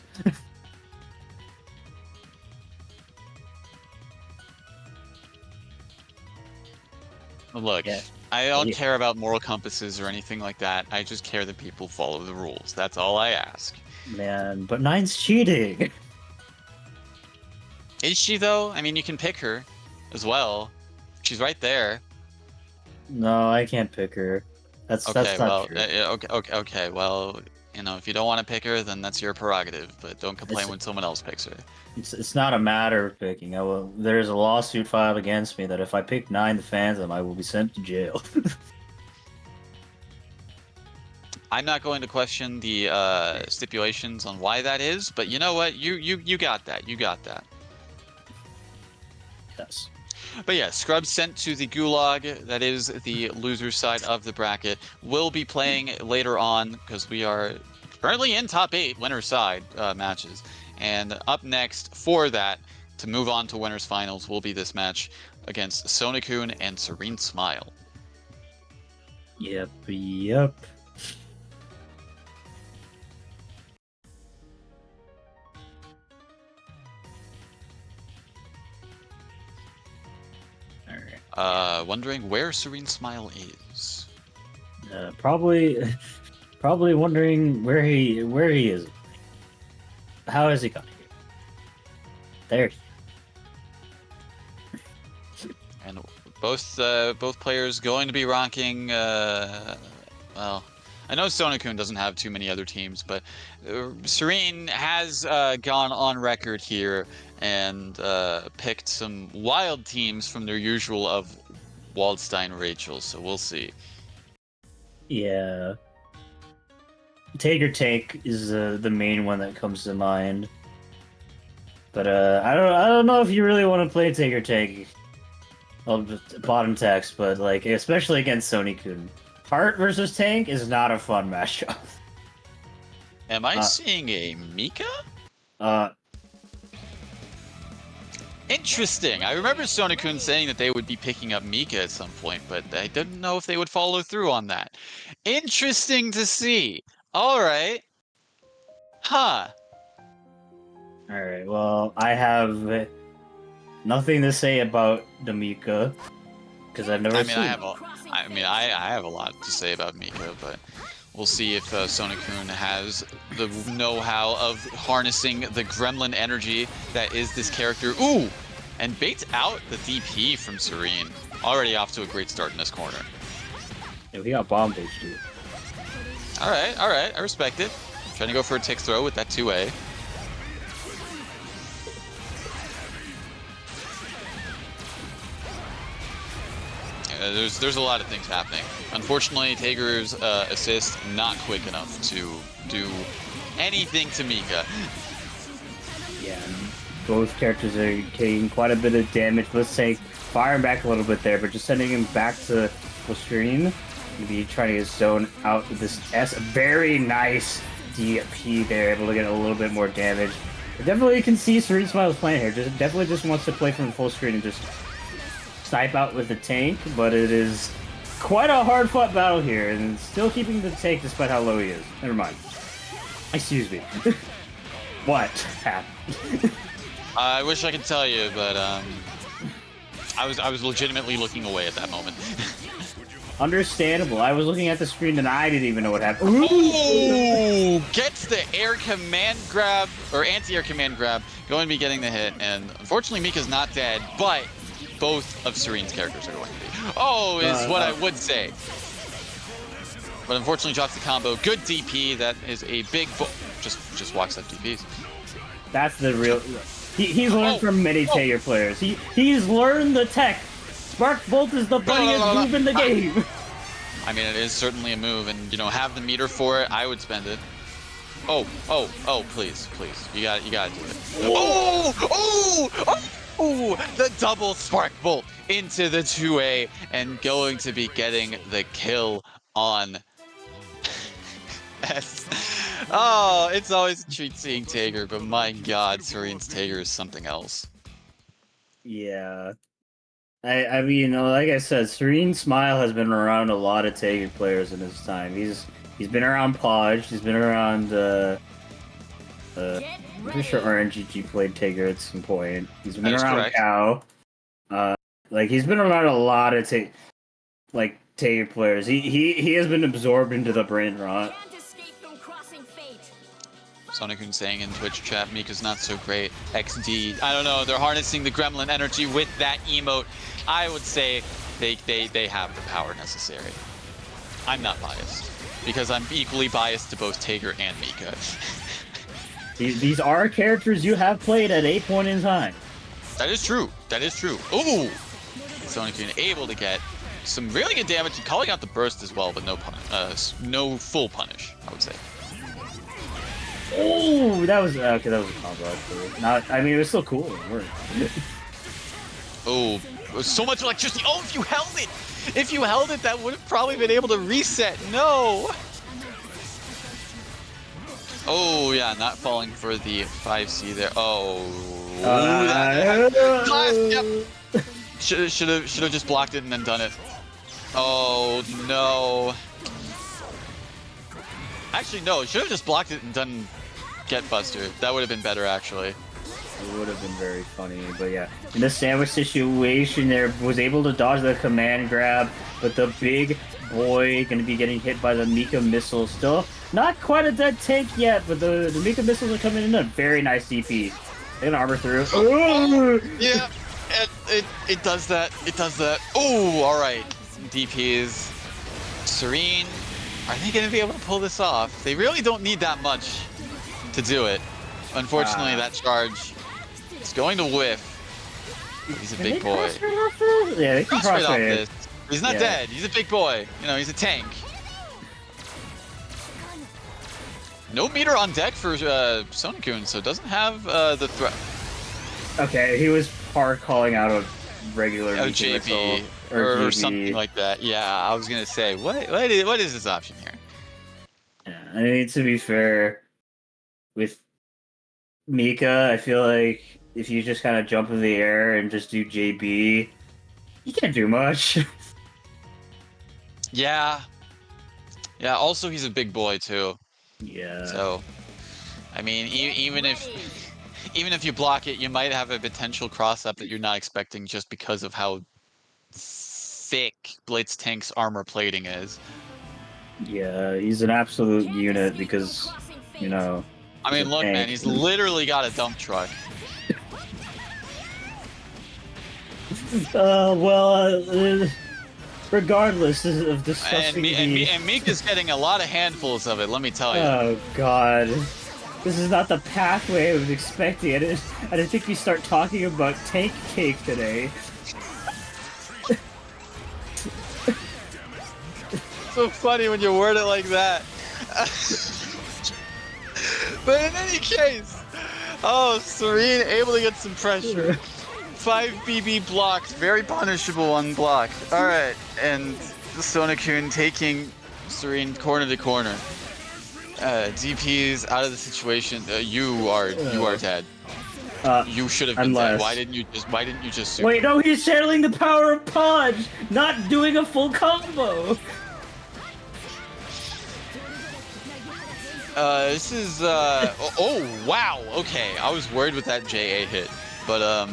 Look, Yeah. I don't Yeah. care about moral compasses or anything like that. I just care that people follow the rules. That's all I ask. Man, but 9's cheating. Is she though? I mean, you can pick her as well. She's right there. No, I can't pick her. That's Okay, not well, true. okay. Well, You know, if you don't want to pick her, then that's your prerogative. But don't complain when someone else picks her. It's not a matter of picking. There's a lawsuit filed against me that if I pick 9 the Phantom, I will be sent to jail. I'm not going to question the stipulations on why that is, but you know what? You got that. You got that. Yes. But yeah, Scrubs sent to the Gulag, that is the loser side of the bracket, will be playing later on because we are currently in top 8 winner side matches. And up next for that, to move on to winners finals, will be this match against Sonokun and Serene Smile. Yep. Alright. Wondering where Serene Smile is. Probably wondering where he is. How has he got here? There. And both players going to be rocking. Well, I know Sonokun doesn't have too many other teams, but Serene has gone on record here and picked some wild teams from their usual of Waldstein Rachel. So we'll see. Yeah. Tager Tank is the main one that comes to mind. But I don't know if you really want to play Tager Tank. Well, bottom text, but like especially against Sonokun. Heart versus Tank is not a fun matchup. Am I seeing a Mika? Interesting. I remember Sonokun saying that they would be picking up Mika at some point, but I didn't know if they would follow through on that. Interesting to see. All right. Huh. All right. Well, I have nothing to say about the Mika because I've never seen. I have a lot to say about Mika, but we'll see if Sonokun has the know-how of harnessing the gremlin energy that is this character. Ooh, and baits out the DP from Serene. Already off to a great start in this corner. Yeah, we got bomb bait too. All right, I respect it. Trying to go for a tick throw with that 2A. There's a lot of things happening. Unfortunately, Tager's assist not quick enough to do anything to Mika. Yeah, both characters are taking quite a bit of damage. Let's say firing back a little bit there, but just sending him back to full screen. Maybe trying to get zone out with this S. Very nice DP there, able to get a little bit more damage. I definitely can see Serene Smile's playing here. Definitely just wants to play from full screen and just snipe out with the tank, but it is quite a hard-fought battle here, and still keeping the tank despite how low he is. Never mind. Excuse me. What happened? I wish I could tell you, but I was legitimately looking away at that moment. Understandable. I was looking at the screen and I didn't even know what happened. Ooh! Gets the air command grab, or anti-air command grab, going to be getting the hit, and unfortunately Mika's not dead, but both of Serene's characters are going to be. Oh, is what I would say. But unfortunately drops the combo. Good DP, that is a big just walks up DPs. That's the real... He's learned from many Tager players. He's learned the tech. Spark Bolt is the funniest move in the game. I mean, it is certainly a move, and you know, have the meter for it. I would spend it. Oh, please, you gotta do it. The double Spark Bolt into the 2A, and going to be getting the kill on S. Oh, it's always a treat seeing Tager, but my God, Serene's Tager is something else. Yeah. I mean, like I said, Serene Smile has been around a lot of Tager players in his time. He's been around Podge. He's been around. I'm pretty sure RNGG played Tager at some point. He's been around Cow. He's been around a lot of Tager players. He has been absorbed into the brain rot. Sonokun saying in Twitch chat, Mika's not so great. XD, I don't know, they're harnessing the gremlin energy with that emote. I would say they have the power necessary. I'm not biased. because I'm equally biased to both Tager and Mika. These are characters you have played at a point in time. That is true. That is true. Ooh! Sonic able to get some really good damage and calling out the burst as well, but no full punish, I would say. Oh, that was okay. That was a combo. Actually. Not. I mean, it was still cool. It worked. Oh, so much electricity. Oh, if you held it, that would have probably been able to reset. No. Oh yeah, not falling for the 5C there. Oh. Yep. Should have just blocked it and then done it. Oh no. Actually, no. Should have just blocked it and done Get Buster. That would have been better, actually. It would have been very funny, but yeah. In the sandwich situation, there was able to dodge the command grab, but the big boy gonna be getting hit by the Mika missile. Still not quite a dead tank yet, but the Mika missiles are coming in a very nice DP. They're gonna armor through. Oh, yeah, it does that. It does that. Oh, all right. DPs. Serene. Are they gonna be able to pull this off? They really don't need that much to do it. Unfortunately, that charge is going to whiff. He's a big boy. Yeah, they can cross off this. He's not dead. He's a big boy. You know, he's a tank. No meter on deck for Sonokun, so doesn't have the threat. Okay, he was hard calling out a regular JP or something like that. Yeah, I was gonna say, what is this option here? Yeah, I mean, to be fair, with Mika, I feel like if you just kind of jump in the air and just do JB, you can't do much. Yeah. Yeah, also he's a big boy too. Yeah. So, I mean, even if you block it, you might have a potential cross-up that you're not expecting just because of how thick Blitz Tank's armor plating is. Yeah, he's an absolute unit because, you know... I mean, look, man, he's literally got a dump truck. Regardless of discussing and Mika's getting a lot of handfuls of it, let me tell you. Oh, God. This is not the pathway I was expecting. I didn't think we start talking about tank cake today. So funny when you word it like that. But in any case, oh, Serene able to get some pressure. 5 BB blocks, very punishable on block. All right, and Sonokun taking Serene corner to corner. DP's out of the situation. You are dead. You should have been dead. Why didn't you just super? Wait, no, he's channeling the power of Podge, not doing a full combo. This is oh wow, okay. I was worried with that JA hit. But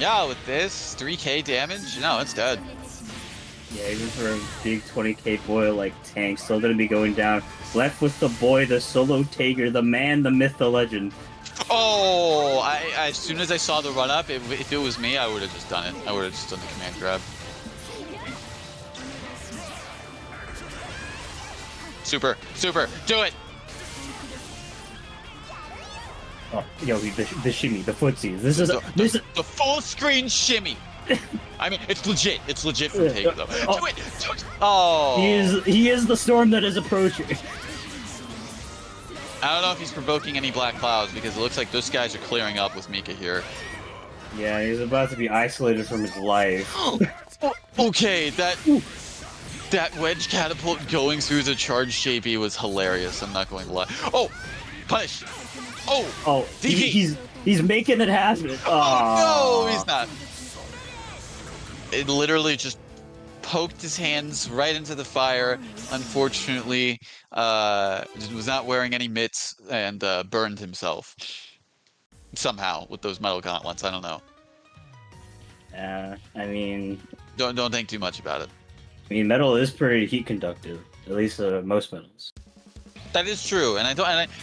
yeah, with this 3k damage, no, it's dead. Yeah, even for a big 20k boy like Tank, still gonna be going down. Left with the boy, the solo Tager, the man, the myth, the legend. Oh, as soon as I saw the run up, if it was me, I would have just done it. I would have just done the command grab. Super, do it! Oh, yo, the shimmy, the footsies. This is the full screen shimmy. I mean, it's legit. It's legit from Tager though. Do it! Oh. He is the storm that is approaching. I don't know if he's provoking any black clouds because it looks like those guys are clearing up with Mika here. Yeah, he's about to be isolated from his life. Okay, that wedge catapult going through the charge JB was hilarious. I'm not going to lie. Oh, punish. Oh, he's making it happen. Oh no, he's not. It literally just poked his hands right into the fire. Unfortunately, was not wearing any mitts and burned himself somehow with those metal gauntlets. I don't know. I mean, don't think too much about it. I mean, metal is pretty heat conductive, at least most metals. That is true, and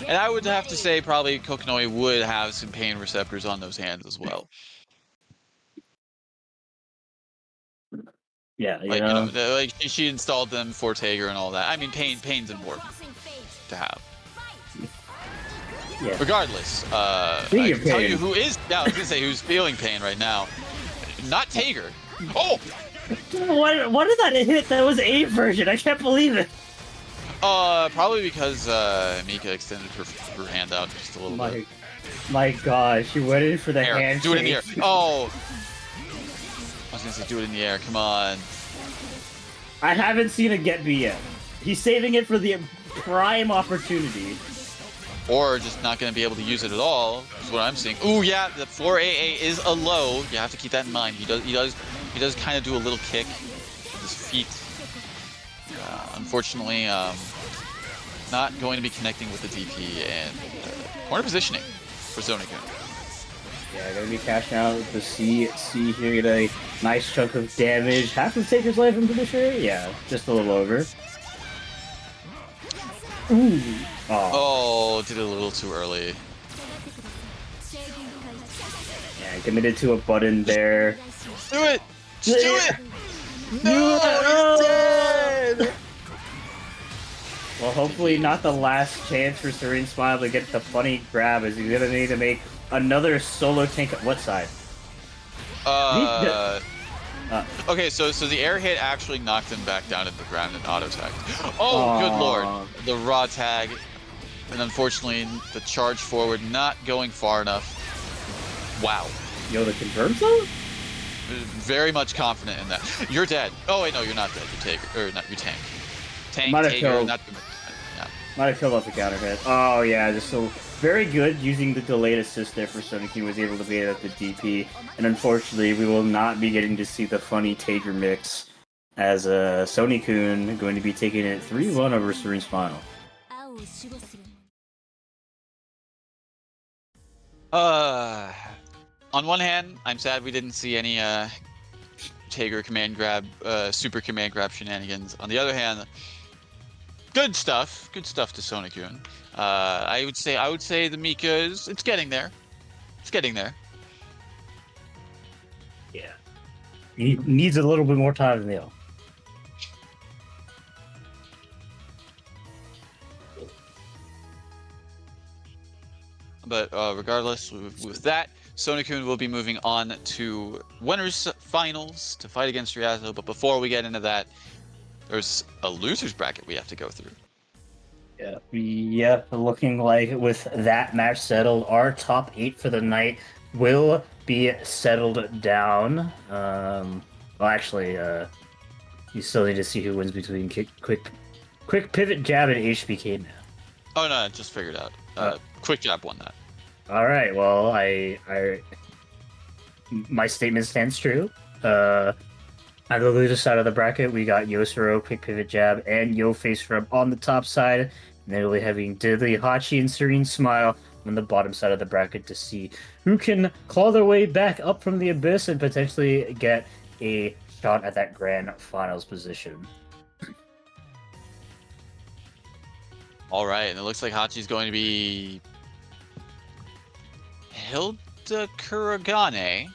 I would have to say probably Kokonoi would have some pain receptors on those hands as well. Yeah, you Like, know. like she installed them for Tager and all that. I mean, pain's important Crossing fate. to have. Fight. Yeah. Regardless, Speaking I of can tell pain. you who is. Yeah, I was gonna say who's feeling pain right now. Not Tager. Oh, What did that hit? That was A version. I can't believe it. probably because Mika extended her hand out just a little bit. My gosh, you went in for the Air. handshake. Do it in the air. Oh, I was gonna say do it in the air. Come on. I haven't seen a get B yet. He's saving it for the prime opportunity. Or just not going to be able to use it at all, is what I'm seeing. Ooh, yeah, the 4AA is a low. You have to keep that in mind. He does kind of do a little kick with his feet. Unfortunately, not going to be connecting with the DP and corner positioning for Zonekun. Yeah, gonna be cashing out the C here, get a nice chunk of damage. Half of Taker's life, I'm pretty sure. Yeah, just a little over. Ooh. Oh, did it a little too early. Yeah, committed to a button there. Do it! Just do it! No, No! he's dead! Well, hopefully not the last chance for Serene Smile to get the funny grab, as he's gonna need to make another solo tank. What side? Okay, so the air hit actually knocked him back down at the ground and auto tagged. Oh, good lord. The raw tag. And unfortunately, the charge forward not going far enough. Wow. Yo, the confirm zone? Very much confident in that. You're dead. Oh, wait, no, you're not dead. You're Taker. Or not, you're Tank. Tank, Might have Taker, killed. not... Yeah. Might have killed off the counter hit. Oh, yeah, just so very good using the delayed assist there for Sonic. He was able to beat at the DP. And unfortunately, we will not be getting to see the funny Taker mix as Sony-kun going to be taking it 3-1 over Serene Smile. On one hand, I'm sad we didn't see any Tager command grab, super command grab shenanigans. On the other hand, good stuff to Sonic-kun. I would say the Mika it's getting there. It's getting there. Yeah. He needs a little bit more time than the L. But regardless, with that, Sonic-kun will be moving on to winners finals to fight against Ryazo. But before we get into that, there's a losers bracket we have to go through. Yeah, looking like with that match settled, our top 8 for the night will be settled down. Well, actually, you still need to see who wins between quick pivot jab and HBK now. Oh no, I just figured out. Quick jab won that. All right, well, my statement stands true. On the loser side of the bracket, we got Yosuro, quick pivot jab, and Yo face rub on the top side. And then we'll be having Diddly, Hachi, and Serene Smile on the bottom side of the bracket to see who can claw their way back up from the abyss and potentially get a shot at that grand finals position. All right, and it looks like Hachi's going to be Hilda Kuragane.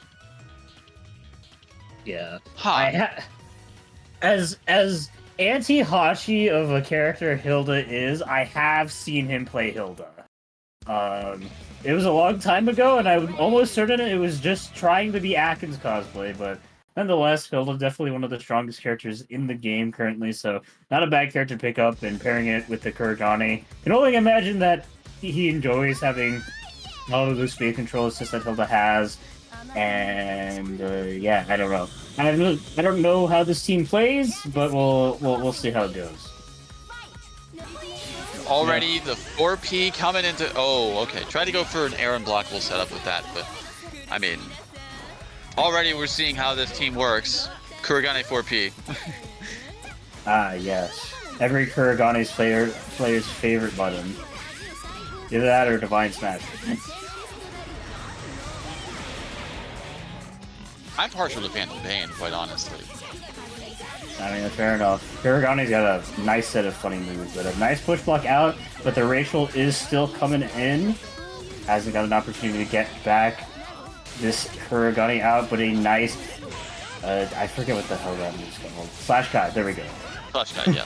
Yeah. Huh. As anti-Hachi of a character Hilda is, I have seen him play Hilda. It was a long time ago, and I'm almost certain it was just trying to be Atkins cosplay, but nonetheless, Hilda definitely one of the strongest characters in the game currently, so not a bad character to pick up, and pairing it with the Kuragane. Can only imagine that he enjoys having all of those speed control assists that Hilda has, and yeah, I don't know. I don't know how this team plays, but we'll see how it goes. Already the 4P coming into... Oh, okay. Try to go for an Aaron blockable setup with that, but I mean, already we're seeing how this team works. Kuragane 4P. Ah, yes. Every Kuragane's player's favorite button. Either that or Divine Smash. I'm partial to Phantom Pain, quite honestly. I mean, fair enough. Kuragane's got a nice set of funny moves, but a nice push block out, but the Rachel is still coming in. Hasn't got an opportunity to get back this Kuragane out, but a nice I forget what the hell that is called. Slash guy. There we go. Flash guy, yeah.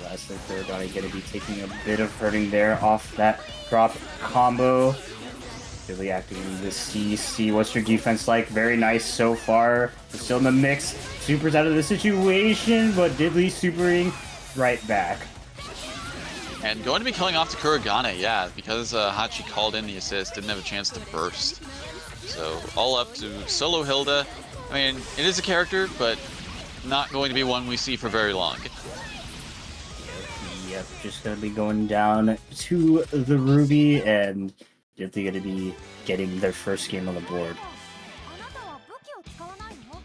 I think they're going to be taking a bit of hurting there off that drop combo. Really activating the CC. What's your defense like? Very nice so far. We're still in the mix. Super's out of the situation, but Diddley supering right back. And going to be killing off to Kuragane, yeah, because Hachi called in the assist, didn't have a chance to burst. So all up to solo Hilda. I mean, it is a character, but not going to be one we see for very long. Yep, just gonna be going down to the Ruby, and they're gonna be getting their first game on the board. あなたは武器を使わないの？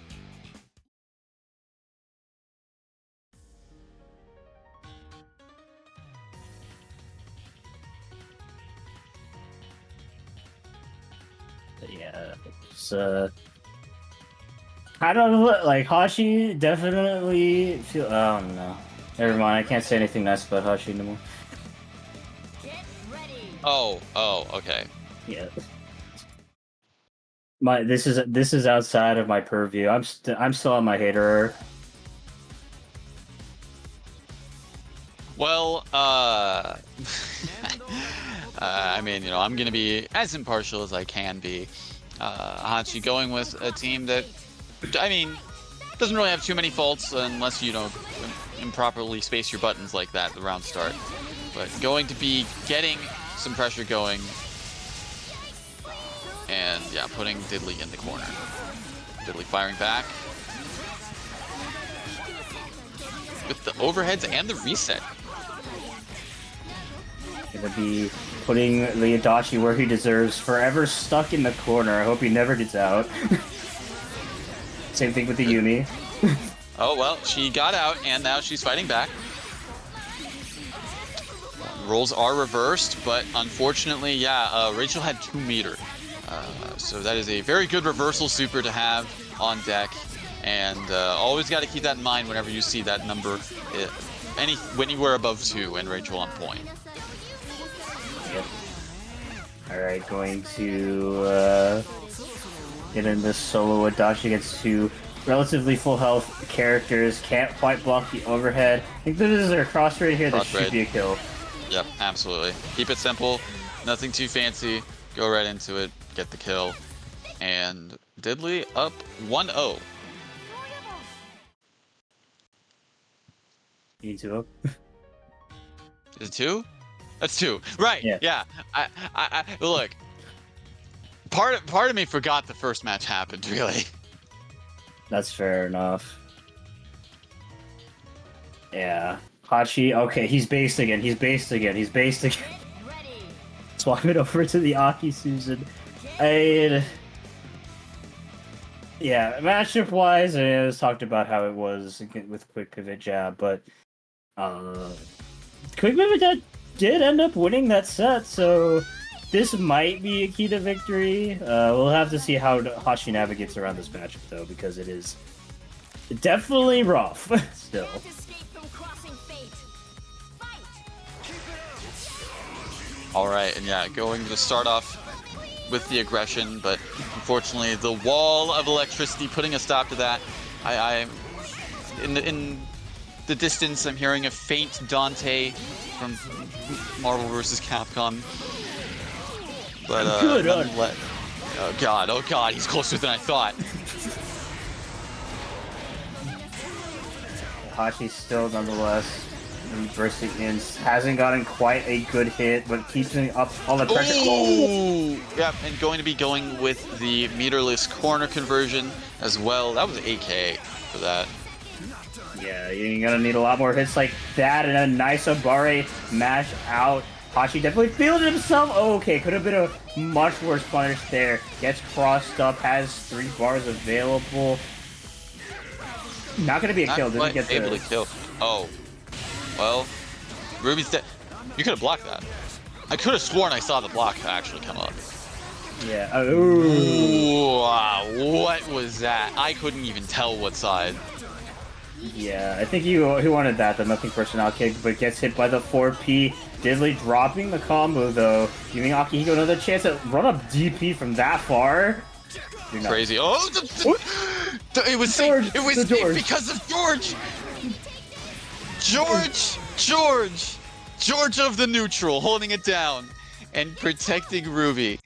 But yeah, it's I don't know, like Hashi definitely feel. Oh no, never mind. I can't say anything nice about Hashi anymore. Get ready. Oh, okay. Yeah. This is outside of my purview. I'm still on my hater. Well, I mean, you know, I'm gonna be as impartial as I can be. Hachi going with a team that, I mean, doesn't really have too many faults unless you know improperly space your buttons like that at the round start. But going to be getting some pressure going, and yeah, putting Diddley in the corner. Diddley firing back with the overheads and the reset. Gonna be putting Leodachi where he deserves, forever stuck in the corner. I hope he never gets out. Same thing with the Yumi. Oh well, she got out and now she's fighting back. Rolls are reversed, but unfortunately, yeah, Rachel had 2 meter. So that is a very good reversal super to have on deck. And always got to keep that in mind whenever you see that number anywhere above 2 and Rachel on point. Yep. Alright, going to get in this solo Adachi against 2 relatively full health characters. Can't quite block the overhead. I think this is their cross raid here. This should be a kill. Yep, absolutely. Keep it simple. Nothing too fancy. Go right into it. Get the kill. And Diddley up 1-0. You need 2 up? Is it 2? That's 2. Right. Yeah. I look. Part of me forgot the first match happened, really. That's fair enough. Yeah. Hachi, okay, he's based again. Swap it over to the Aki Susan. Yeah, matchup wise, I was talked about how it was with Quick Pivot Jab, but Quick Pivot Jab did end up winning that set, so this might be a key to victory. We'll have to see how Hachi navigates around this matchup, though, because it is definitely rough still. Can't escape from crossing fate. Fight. All right, and yeah, going to start off with the aggression, but unfortunately the wall of electricity putting a stop to that. I in the distance, I'm hearing a faint Dante from Marvel vs. Capcom. But oh god, he's closer than I thought. Hachi's still nonetheless bursting in. Hasn't gotten quite a good hit, but keeps up all the pressure. Ooh! Yep, and going to be going with the meterless corner conversion as well. That was 8K for that. Yeah, you're gonna need a lot more hits like that, and a nice Abare mash out. Hachi definitely fielded himself. Oh, okay, could have been a much worse punish there. Gets crossed up, has 3 bars available. Not gonna be a kill. Didn't get able to kill. Oh, well, Ruby's dead. You could have blocked that. I could have sworn I saw the block actually come up. Yeah. Ooh, wow, what was that? I couldn't even tell what side. Yeah, I think he wanted that, the nothing personnel kick, but gets hit by the 4P. Diddley dropping the combo, though, giving Akihiko another chance to run up DP from that far. Crazy. Oh, it was George, safe. It was safe because of George. George of the neutral, holding it down and protecting Ruby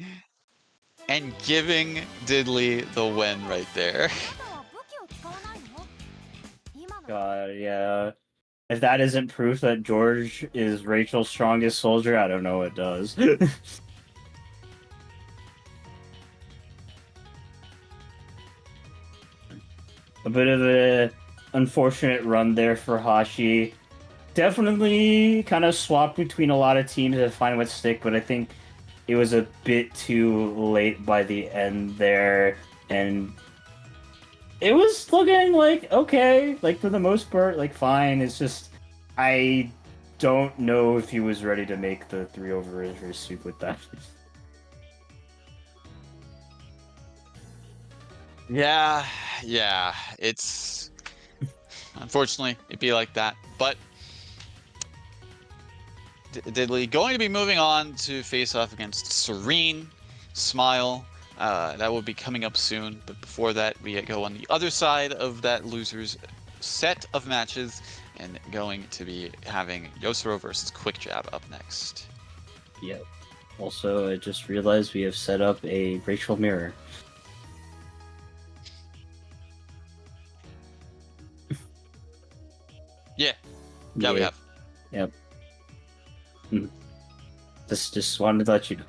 and giving Diddley the win right there. あなたは武器を使わないの？今の God, yeah. If that isn't proof that George is Rachel's strongest soldier, I don't know what does. A bit of an unfortunate run there for Hashi. Definitely kind of swapped between a lot of teams to find what stick, but I think it was a bit too late by the end there, and it was looking like okay, like for the most part, like fine. It's just I don't know if he was ready to make the 3 over his soup with that. Yeah, it's unfortunately it'd be like that, but Diddley going to be moving on to face off against Serene, Smile. That will be coming up soon, but before that, we go on the other side of that losers set of matches, and going to be having Yosuro versus Quick Jab up next. Yep. Also, I just realized we have set up a Rachel mirror. Yeah, we have. Yep. Just wanted to let you know.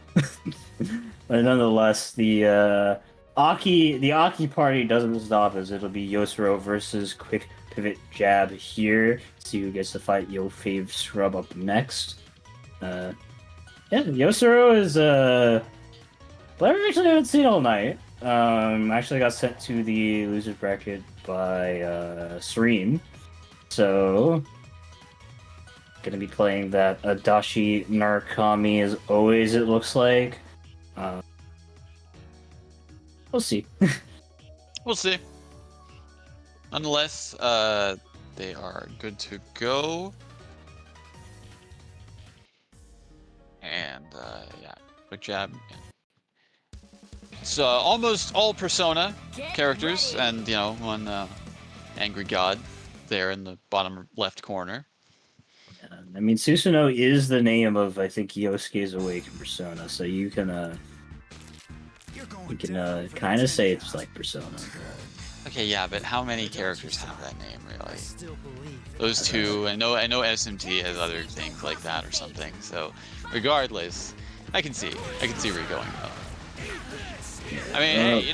But nonetheless, the Aki party doesn't stop us. It'll be Yosuro versus Quick Pivot Jab here. See who gets to fight Yo Fave Scrub up next. Yeah, Yosuro is player I actually haven't seen all night. Actually got sent to the losers bracket by Serene. So gonna be playing that Adachi Narukami as always, it looks like. We'll see. We'll see. Nonetheless, they are good to go. And yeah, Quick Jab. It's almost all Persona characters, and one Angry God there in the bottom left corner. I mean, Susanoo is the name of, I think, Yosuke's Awakened Persona, so you can kind of say it's like Persona. Okay, yeah, but how many characters have that name, really? Those two. I know SMT has other things like that or something. So, regardless, I can see where you're going though. I mean, hey, you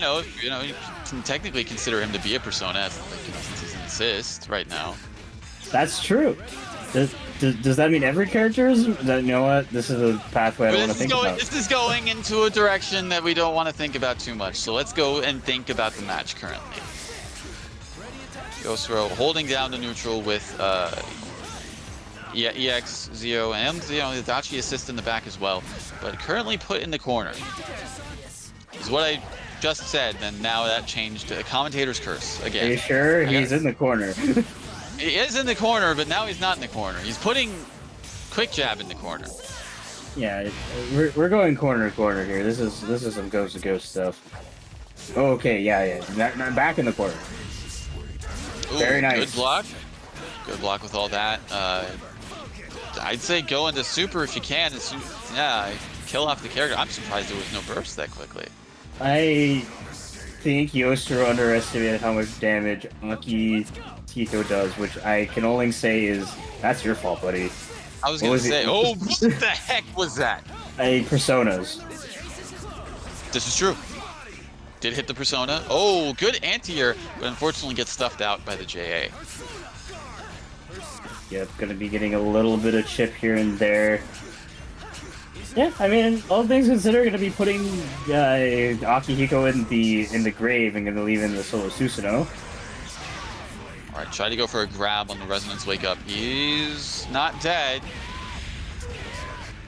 can technically consider him to be a Persona, since he's an assist right now. That's true. Does that mean every character is? You know what? This is a pathway I don't want to think about. This is going into a direction that we don't want to think about too much. So let's go and think about the match currently. Yosuro holding down the neutral with EX, Zio, and the Adachi assist in the back as well. But currently put in the corner. Is what I just said, and now that changed to a commentator's curse again. Are you sure? He's in the corner. He is in the corner, but now he's not in the corner. He's putting Quick Jab in the corner. Yeah, we're going corner to corner here. This is some ghost to ghost stuff. Oh, okay, yeah. Back in the corner. Ooh, very nice. Good block. Good block with all that. I'd say go into super if you can. Kill off the character. I'm surprised there was no burst that quickly. I think Yosuro underestimated how much damage Akihiko does, which I can only say is that's your fault, buddy. I was gonna say, what the heck was that? Personas. This is true. Did hit the Persona. Oh, good anti-air, but unfortunately gets stuffed out by the JA. Yep, gonna be getting a little bit of chip here and there. Yeah, I mean, all things considered, gonna be putting Akihiko in the grave and gonna leave in the solo Susanoo. All right, try to go for a grab on the Resonance Wake Up. He's not dead.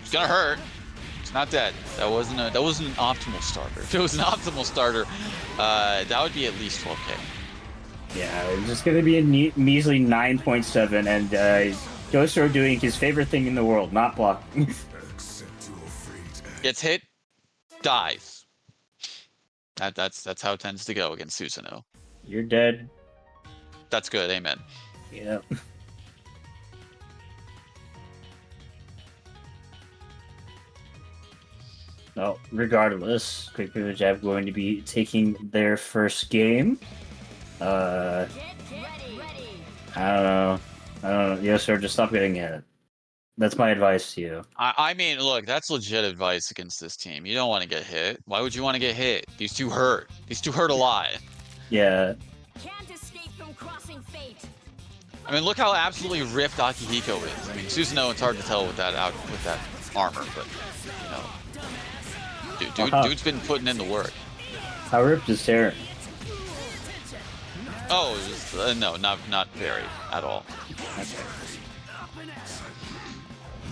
It's gonna hurt. It's not dead. That wasn't an optimal starter. If it was an optimal starter, that would be at least 12k. Yeah, it's just gonna be a measly 9.7, and Yosro doing his favorite thing in the world, not blocking. Gets hit, dies. That's how it tends to go against Susanoo. You're dead. That's good, amen. Yeah. Well, regardless, Quick Pivot Jab going to be taking their first game. I don't know. Yes, sir, just stop getting hit. That's my advice to you. I mean, look, that's legit advice against this team. You don't want to get hit. Why would you want to get hit? These two hurt. These two hurt a lot. Yeah. Can't escape from crossing fate. I mean, look how absolutely ripped Akihiko is. I mean, Susanoo, it's hard to tell with that armor, but you know, dude's been putting in the work. How ripped is Terran? Oh, no, not very at all. Okay.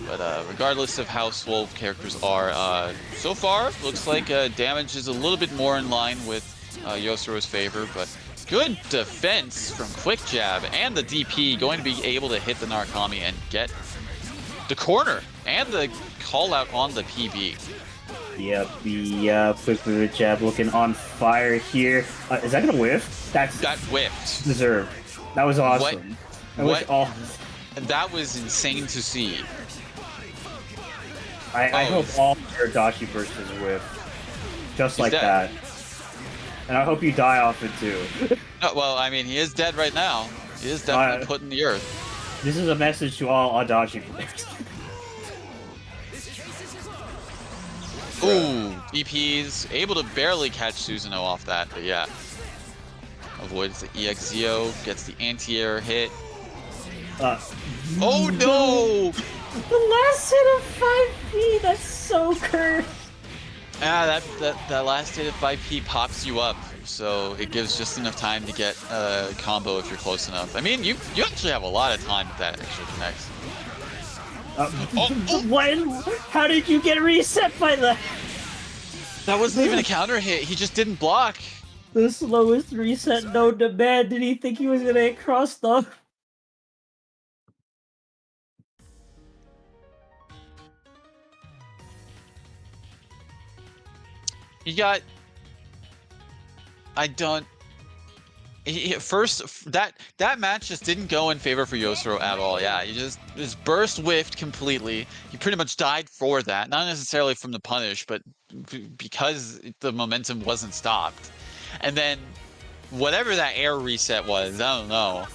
But regardless of how swole characters are, so far looks like damage is a little bit more in line with Yosoro's favor, but good defense from Quick Jab and the DP going to be able to hit the Narukami and get the corner and the call out on the PB. Yep, the Quick Pivot Jab looking on fire here. Is that gonna whiff? That whiffed. Deserved. That was awesome. That was insane to see. I hope all your Dashi bursts whiff. Just like that. And I hope you die off it too. No, well, I mean, he is dead right now. He is definitely put in the earth. This is a message to all Adachi players. Ooh, DP's able to barely catch Susanoo off that, but yeah. Avoids the EXZO, gets the anti-air hit. Oh no! The last hit of 5P, that's so cursed. Ah, that last hit of 5P pops you up, so it gives just enough time to get a combo if you're close enough. I mean, you actually have a lot of time with that extra connect. When? How did you get reset by that? That wasn't even a counter hit. He just didn't block. The slowest reset known to man. Did he think he was gonna hit cross though? You got. First, that match just didn't go in favor for Yosoro at all. Yeah, his burst whiffed completely. He pretty much died for that, not necessarily from the punish, but because the momentum wasn't stopped. And then, whatever that air reset was, I don't know.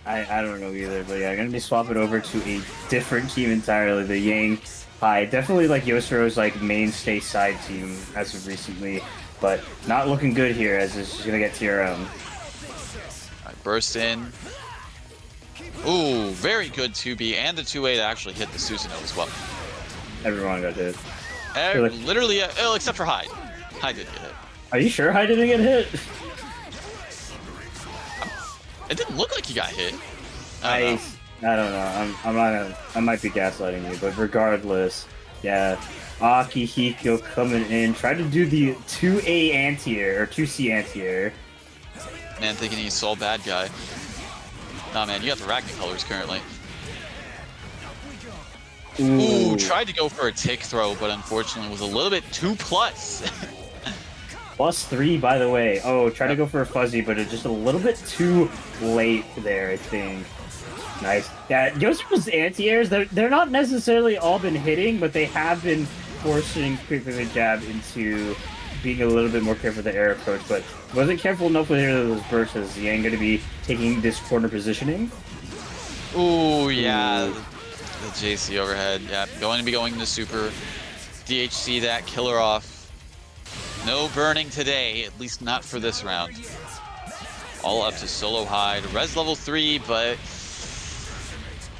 I don't know either, but yeah, I'm gonna be swapping over to a different team entirely. The Yang High, definitely like Yosoro's like mainstay side team as of recently. But not looking good here as it's just gonna get to your own. Alright, burst in. Ooh, very good 2B and the 2A to actually hit the Susanoo as well. Everyone got hit. Literally, except for Hyde. Hyde did get hit. Are you sure Hyde didn't get hit? It didn't look like he got hit. I don't know. I'm not gonna. I might be gaslighting you, but regardless, yeah. Akihiko coming in, trying to do the 2A anti-air, or 2C anti-air. Man, thinking he's so bad guy. Nah, man, you got the Ragnar colors currently. Ooh, tried to go for a tick throw, but unfortunately was a little bit too plus. +3, by the way. Oh, try to go for a fuzzy, but it's just a little bit too late there, I think. Nice. Yeah, Yosoro's anti-airs, they're not necessarily all been hitting, but they have been forcing Quick Pivot Jab into being a little bit more careful with the air approach, but wasn't careful enough with either of those bursts as Yang going to be taking this corner positioning. Ooh, yeah. The JC overhead. Yeah, going to be going to super. DHC that, killer off. No burning today, at least not for this round. All up to solo Hyde. Res level 3, but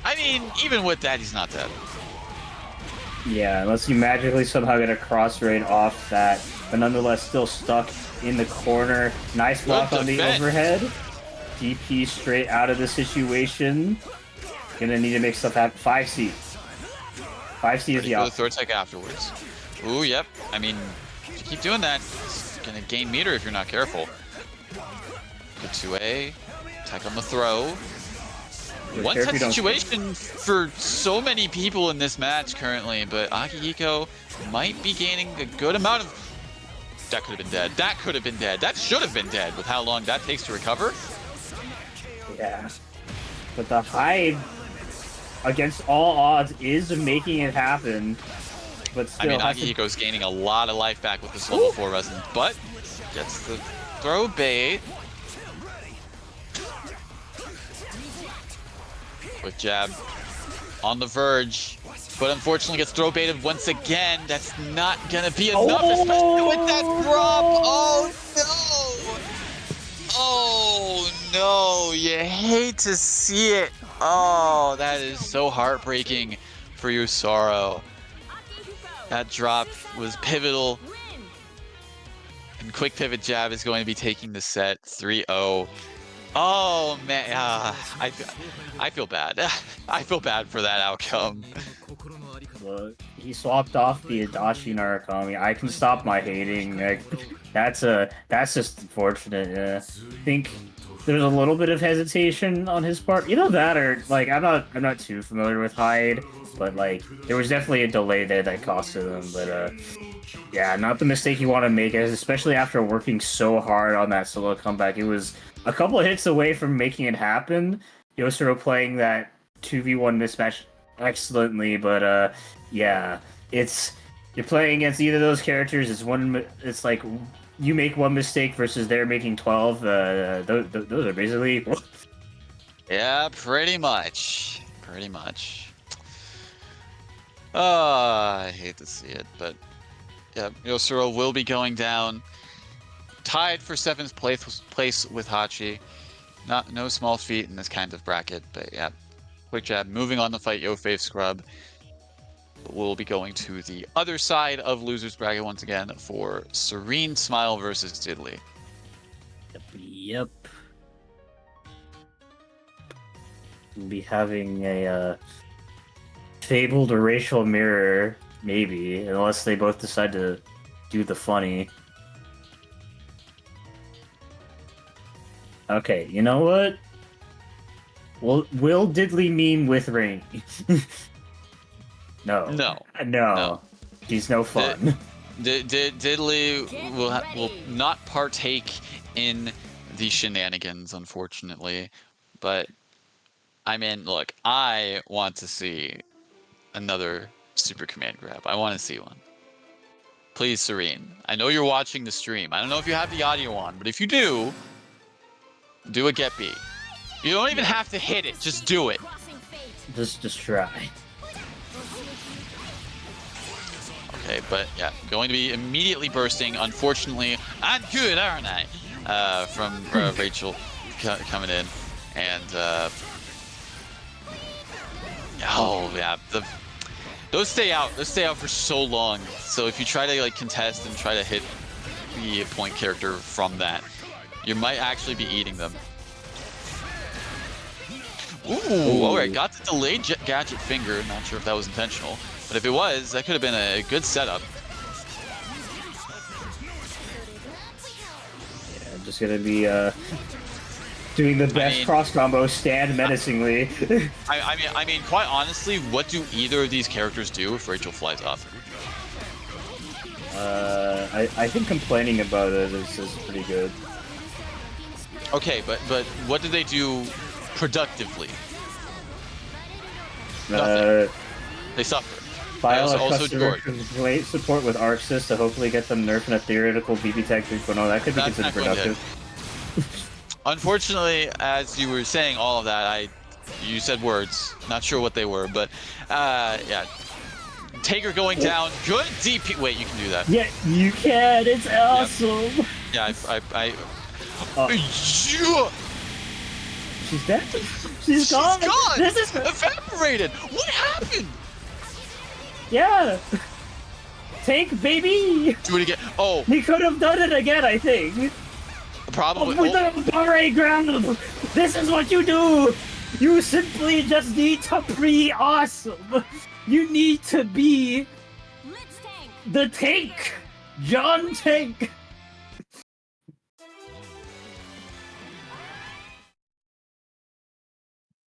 I mean, even with that, he's not dead. Yeah, unless you magically somehow get a cross raid off that, but nonetheless still stuck in the corner. Nice block on the overhead. DP straight out of the situation. Gonna need to make stuff happen. 5C. 5C is the option. Throw tech afterwards. Ooh, yep. I mean, if you keep doing that, it's gonna gain meter if you're not careful. The 2A. Attack on the throw. One Careful touch you don't- situation for so many people in this match currently, but Akihiko might be gaining a good amount of... That could have been dead. That could have been dead. That should have been dead with how long that takes to recover. Yeah. But the Hyde, against all odds, is making it happen. But still, I mean, has to- Akihiko's gaining a lot of life back with this level 4 resonance, but gets the throw bait. Quick jab on the verge, but unfortunately gets throw baited once again. That's not gonna be enough, especially with that drop. Oh no! Oh no! You hate to see it. Oh, that is so heartbreaking for Yusaro. That drop was pivotal. And quick pivot jab is going to be taking the set 3-0. Oh man, I feel bad. I feel bad for that outcome. Look, he swapped off the Adachi Narakami. I can stop my hating. Like, that's just unfortunate. Yeah. I think there's a little bit of hesitation on his part. You know that, or like I'm not too familiar with Hyde, but like there was definitely a delay there that costed him. But yeah, not the mistake you want to make, especially after working so hard on that solo comeback. It was a couple of hits away from making it happen. Yosuro playing that 2v1 mismatch excellently, but yeah, you're playing against either of those characters. It's like you make one mistake versus they're making 12. Those are basically equal. Yeah, pretty much. Pretty much. I hate to see it, but yeah, Yosuro will be going down. Tied for 7th place with Hachi. No small feat in this kind of bracket, but yeah. Quick jab, moving on to fight Yofave Scrub. We'll be going to the other side of losers bracket once again for Serene Smile versus Diddley. Yep. We'll be having a fabled racial mirror, maybe, unless they both decide to do the funny. Okay, you know what? Will Diddley meme with Rain? No. She's no fun. Diddley will not partake in the shenanigans, unfortunately. But, I mean, look, I want to see another Super Command grab. I want to see one. Please, Serene. I know you're watching the stream. I don't know if you have the audio on, but if you do a get beat. You don't even have to hit it, just do it. Just try. Okay, but yeah, going to be immediately bursting. Unfortunately, I'm good, aren't I? From Rachel coming in, and oh yeah, those stay out. Those stay out for so long. So if you try to like contest and try to hit the point character from that, you might actually be eating them. Ooh, alright, got the delayed gadget finger. Not sure if that was intentional, but if it was, that could have been a good setup. Yeah, I'm just gonna be doing the best cross combo, stand menacingly. I mean, quite honestly, what do either of these characters do if Rachel flies off? I think complaining about it is pretty good. Okay, but what do they do productively? They suffer. File a Also customer George. complaint support with ArcSys to hopefully get them nerfed in a theoretical BBTAG 3.0. That could be That's considered not going to hit. productive. Unfortunately, as you were saying all of that, you said words. Not sure what they were, but yeah. Taker going down. Good DP. Wait, you can do that. Yeah, you can. It's awesome. Yeah, She's dead. She's gone. This is evaporated. What happened? Yeah. Tank, baby. Do it again. Oh, He could have done it again, I think. probably. With the barre ground. This is what you do. You simply just need to be awesome. You need to be Let's tank. the tank. John Tank.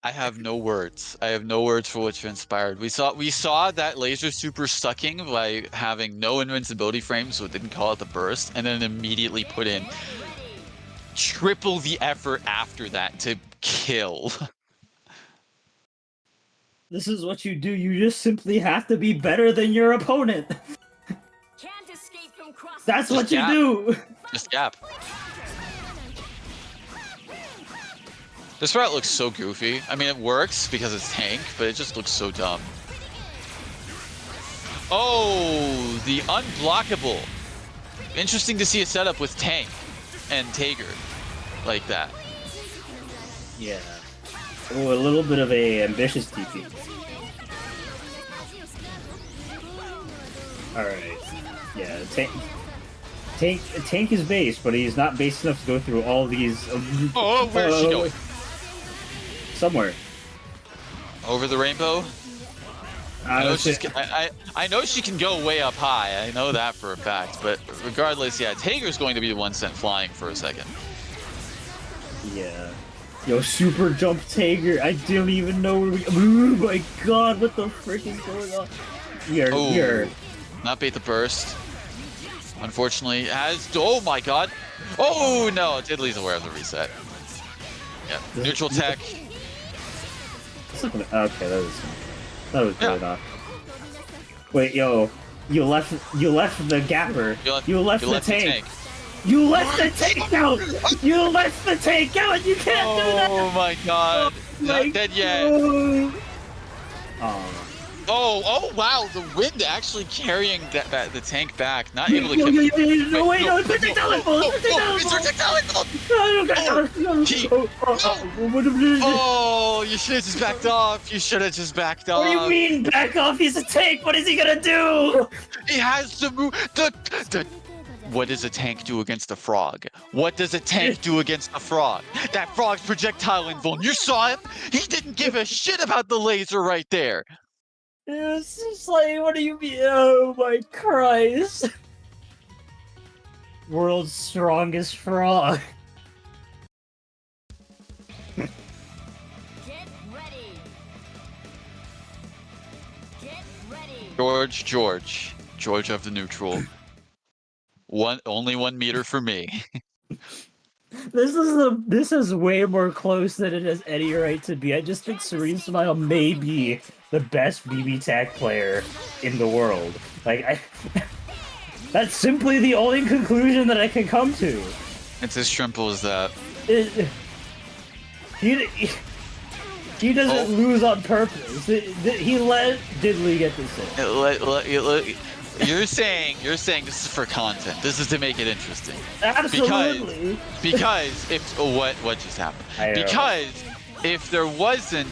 I have no words. I have no words for what transpired. We saw that laser super sucking by having no invincibility frames, so it didn't call it the burst, and then immediately put in triple the effort after that to kill. This is what you do. You just simply have to be better than your opponent. Can't escape from cross. That's Just what you gap. do. Just gap. This route looks so goofy. I mean, it works because it's tank, but it just looks so dumb. Oh, the unblockable. Interesting to see a setup with tank and Tager like that. Yeah. Oh, a little bit of a ambitious TP. Alright. Yeah, tank is base, but he's not base enough to go through all these... Oh, where's she going? Somewhere. Over the rainbow? I know she can go way up high. I know that for a fact. But regardless, yeah, Tager's going to be the one sent flying for a second. Yeah. Yo, super jump Tager. I didn't even know where we... Oh my god, what the frick is going on? We are... Not bait the burst. Unfortunately, has... Oh my god. Oh no, Diddley's aware of the reset. Yeah, neutral tech. Okay, that was good enough. Wait, yo, you left the gapper. You left the tank. You left the tank out. You left the tank out. You can't do that. Oh my god, not dead yet. Oh wow, the wind actually carrying the tank back, not able to. No, it's projectile involved. It's projectile involved. Oh, you should have just backed off. You should have just backed off. What do you mean back off? He's a tank. What is he gonna do? He has to move. What does a tank do against a frog? What does a tank do against a frog? That frog's projectile invuln. You saw him? He didn't give a shit about the laser right there. It's just like, what do you mean? Oh my Christ. World's strongest frog. Get ready. Get ready. George of the neutral. Only 1 meter for me. This is way more close than it has any right to be. I just think Serene Smile may be the best BBTAG player in the world. Like, that's simply the only conclusion that I can come to. It's as simple as that. He doesn't lose on purpose. He let Diddley get this in. You're saying this is for content. This is to make it interesting. Absolutely. Because if what just happened? Because if there wasn't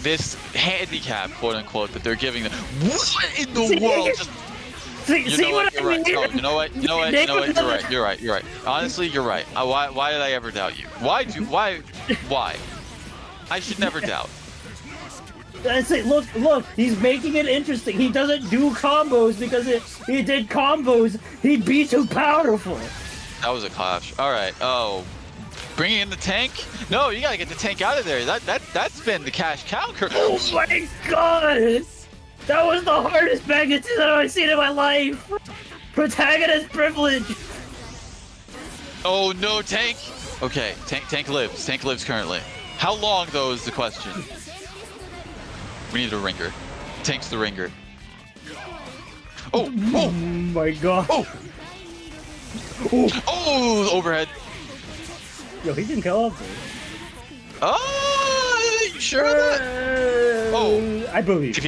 this handicap, quote unquote, that they're giving them, what in the world? You know what? You're right. Honestly, you're right. Why did I ever doubt you? Why? I should never doubt. That's it. Look, he's making it interesting. He doesn't do combos because if he did combos, he'd be too powerful. That was a clash. All right. Oh, bringing in the tank? No, you gotta get the tank out of there. That's been the cash cow curve. Oh my god! That was the hardest magnitude that I've seen in my life. Protagonist privilege. Oh no, tank. Okay, tank lives. Tank lives currently. How long though is the question? We need a ringer. Tank's the ringer. Oh my god. Oh, overhead. Yo, he can go up there. Oh, you sure of that? I believe.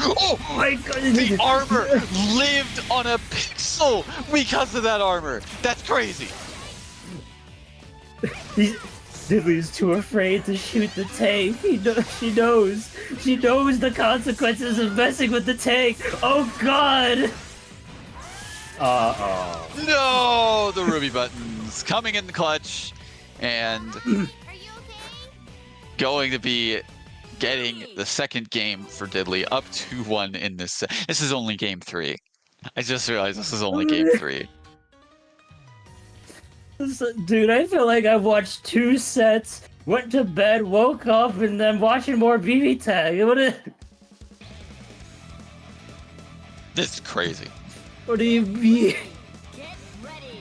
Oh my god. The armor lived on a pixel because of that armor. That's crazy. Diddley's too afraid to shoot the tank. She knows the consequences of messing with the tank. Oh god! No, the ruby buttons coming in the clutch, and going to be getting the second game for Diddley, up 2-1 in this set. This is only game 3. I just realized this is only game 3. Dude, I feel like I've watched 2 sets went to bed, woke up, and then watching more BB tag. This is crazy. What do you mean? Get ready.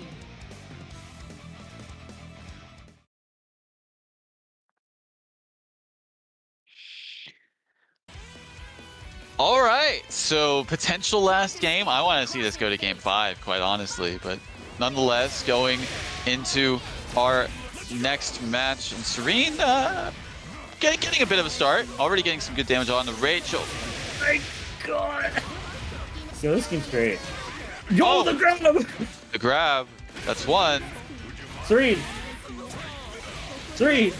All right, so potential last game. I want to see this go to game 5, quite honestly, but nonetheless, going into our next match, and Serene getting a bit of a start, already getting some good damage on the Rachel. My God. Yo, this game's great. Yo, Oh. the grab! The grab, that's one. Serene!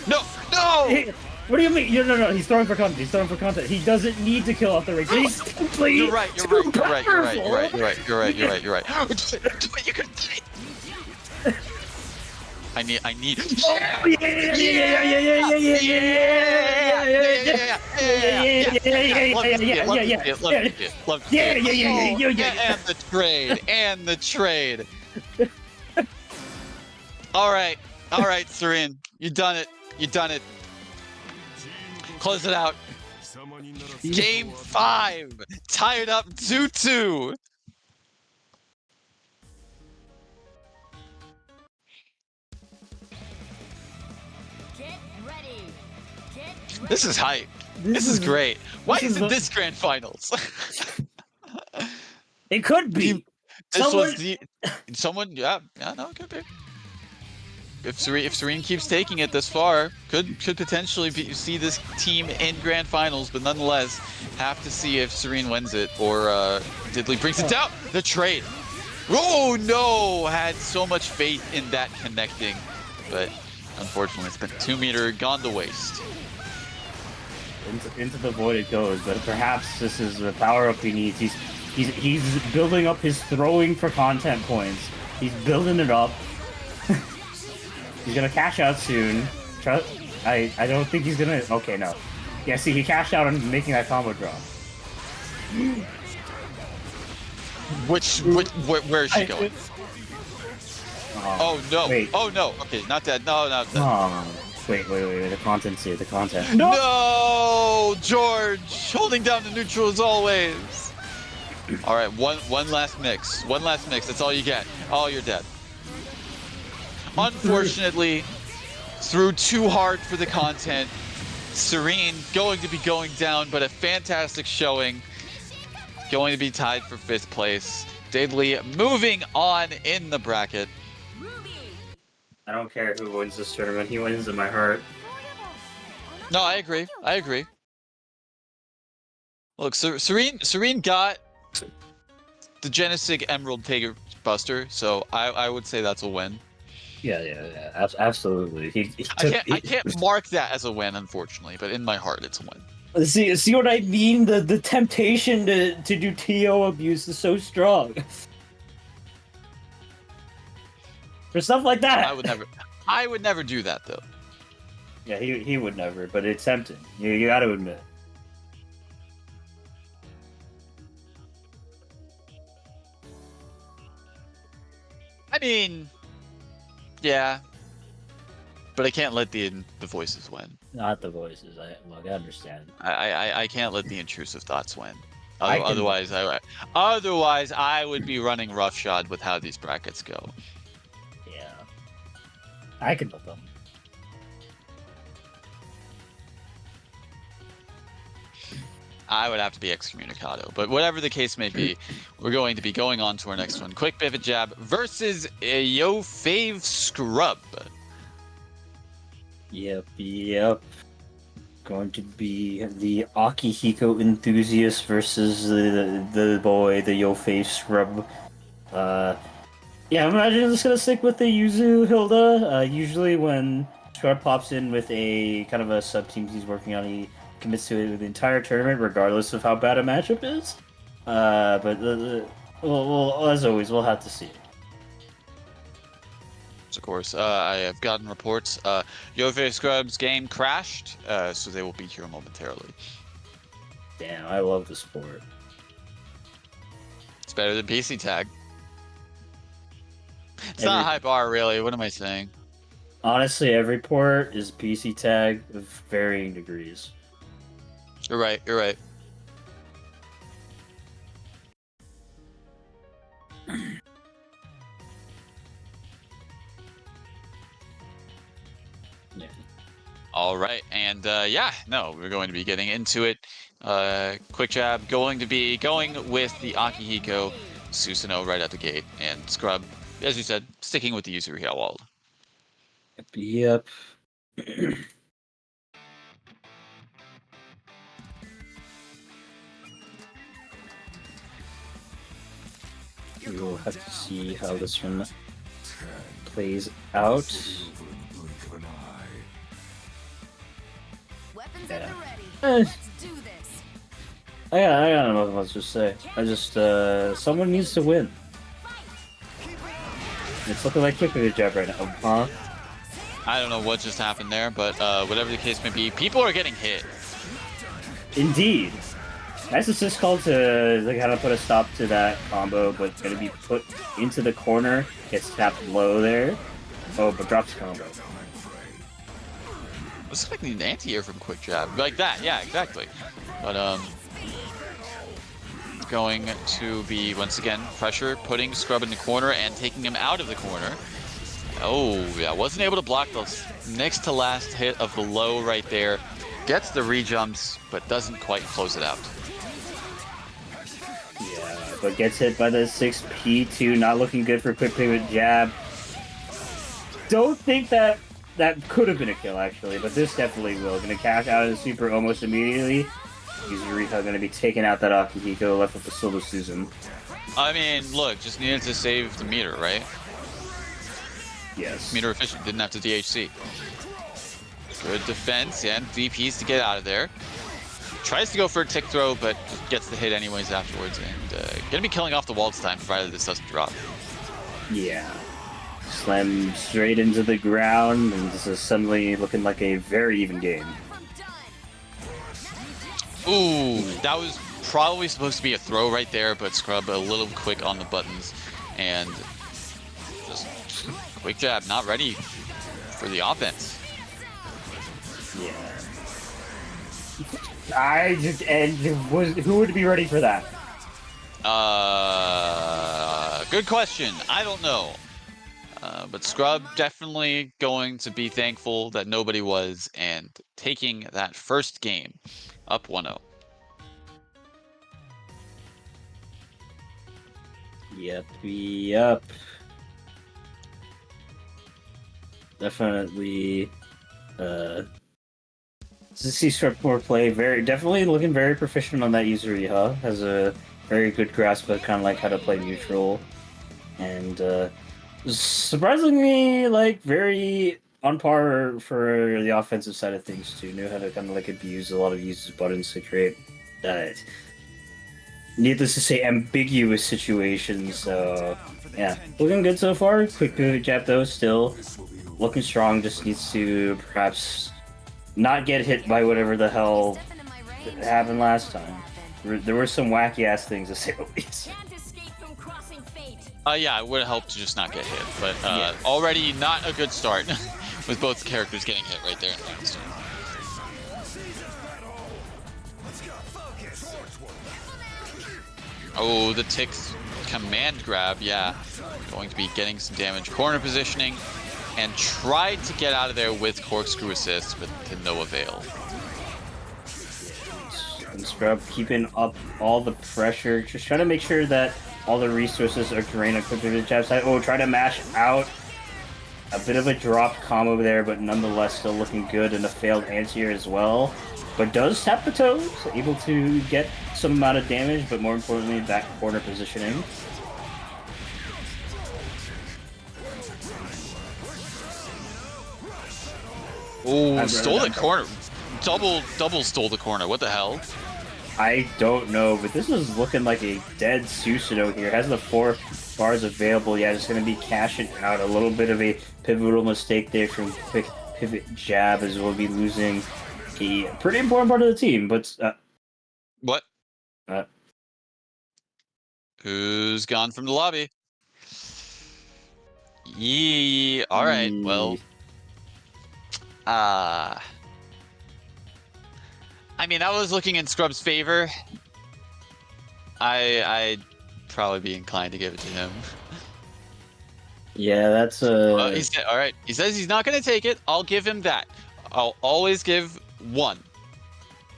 No, no! Hey, what do you mean? No, he's throwing for content. He's throwing for content. He doesn't need to kill off the Rachel. He's simply You're right. too powerful. You're right. You can do it. I need. Oh, yeah. And the trade. All right, Serene, you done it. Close it out. Game 5, tied up 2-2. Get ready. Get ready. This is hype. This is great. Why this is isn't this grand finals? It could be. This was someone. Yeah, no, it could be. If Serene keeps taking it this far, could potentially see this team in grand finals, but nonetheless, have to see if Serene wins it or Diddley brings it down. The trade. Oh no! Had so much faith in that connecting, but unfortunately, it's been 2 meter gone to waste. Into the void it goes, but perhaps this is the power up he needs. He's building up his throwing for content points. He's building it up. He's gonna cash out soon. I don't think he's gonna. Okay, no. Yeah, see, he cashed out on making that combo drop. Where is she going? Oh no! Wait. Oh no! Okay, not that. No. Wait. The content's here. The content. No, George, holding down the neutral as always. All right, one last mix. That's all you get. Oh, you're dead. Unfortunately, threw too hard for the content. Serene going to be going down, but a fantastic showing. Going to be tied for 5th place. Diddley moving on in the bracket. Ruby. I don't care who wins this tournament. He wins in my heart. No, I agree. Look, Serene got the Genesig Emerald Taker Buster, so I would say that's a win. Yeah. Absolutely. I can't mark that as a win, unfortunately, but in my heart, it's a win. See what I mean? The temptation to do TO abuse is so strong. For stuff like that. I would never do that though. Yeah, he would never, but it's tempting. You gotta admit. I mean, yeah, but I can't let the voices win. Not the voices. I understand. I can't let the intrusive thoughts win. I can- Otherwise, I would be running roughshod with how these brackets go. Yeah. I can let them. I would have to be excommunicado, but whatever the case may be, we're going to be going on to our next one. Quick Pivot Jab versus Yo Fave Scrub. Yep. Going to be the Akihiko enthusiast versus the boy, the Yo Face Scrub. Yeah, I'm just gonna stick with the Yuzu Hilda. Usually when Scrub pops in with a kind of a sub team he's working on, he commits to it the entire tournament, regardless of how bad a matchup is. But well, as always, we'll have to see. Of course, I have gotten reports. Yove Scrub's game crashed, so they will be here momentarily. Damn, I love the sport. It's better than PC Tag. It's not a high bar, really. What am I saying? Honestly, every port is PC tag of varying degrees. You're right. You're right. Yeah. All right, and yeah, no, we're going to be getting into it. Quick jab, going to be going with the Akihiko Susanoo right at the gate, and Scrub, as you said, sticking with the Yuzuri wall. Yep. We will have to see how this one plays out. Weapons Yeah. at the ready. Eh. Let's do this. I got nothing else to say. I just, someone needs to win. It's looking like quick with a jab right now, huh? I don't know what just happened there, but whatever the case may be, people are getting hit. Indeed. Nice assist call to like how to put a stop to that combo, but gonna be put into the corner. Gets tapped low there. Oh, but drops combo. I was expecting an anti-air from quick jab like that. Yeah, exactly. But going to be once again pressure, putting Scrub in the corner and taking him out of the corner. Oh yeah, wasn't able to block the next to last hit of the low right there. Gets the rejumps, but doesn't quite close it out. Yeah, but gets hit by the 6P2. Not looking good for quick pivot jab. Don't think that could have been a kill actually, but this definitely will. Gonna cash out of the super almost immediately. Yuzurika gonna be taking out that Akihiko, left with the solo Susan. I mean, look, just needed to save the meter, right? Yes. Meter efficient, didn't have to DHC. Good defense and DPs to get out of there. Tries to go for a tick throw, but gets the hit anyways afterwards. And gonna be killing off the wall this time, provided this doesn't drop. Yeah. Slam straight into the ground, and this is suddenly looking like a very even game. Ooh, that was probably supposed to be a throw right there, but Scrub a little quick on the buttons. And just quick jab, not ready for the offense. Yeah. Who would be ready for that? Good question. I don't know. But Scrub definitely going to be thankful that nobody was and taking that first game up 1-0. Yep. Definitely. To see Strepmore play, definitely looking very proficient on that Yuzuriha. Has a very good grasp of kind of like how to play neutral, and surprisingly like very on par for the offensive side of things too. Knew how to kind of like abuse a lot of uses buttons to create that. Needless to say, ambiguous situations. So yeah, looking good so far. Quick pivot jab though, still looking strong. Just needs to perhaps not get hit by whatever the hell happened last time. There were some wacky ass things to say the least. Yeah, it would have helped to just not get hit, but already not a good start with both characters getting hit right there in round two. Oh, the Tick's command grab, yeah. Going to be getting some damage. Corner positioning, and tried to get out of there with corkscrew assist, but to no avail. And Scrub keeping up all the pressure, just trying to make sure that all the resources are drained on the jab side. Oh, try to mash out. A bit of a drop combo there, but nonetheless still looking good, and a failed anti-air as well. But does tap the toes, able to get some amount of damage, but more importantly, back corner positioning. Oh, stole the corner. Double stole the corner. What the hell? I don't know, but this is looking like a dead Susanoo here. Has the 4 bars available. Yeah, just going to be cashing out. A little bit of a pivotal mistake there from quick pivot jab, as we'll be losing a pretty important part of the team. But What? Who's gone from the lobby? Yee. All right. Well, I mean, I was looking in Scrub's favor. I'd probably be inclined to give it to him. Yeah, that's He said, all right. He says he's not going to take it. I'll give him that. I'll always give one.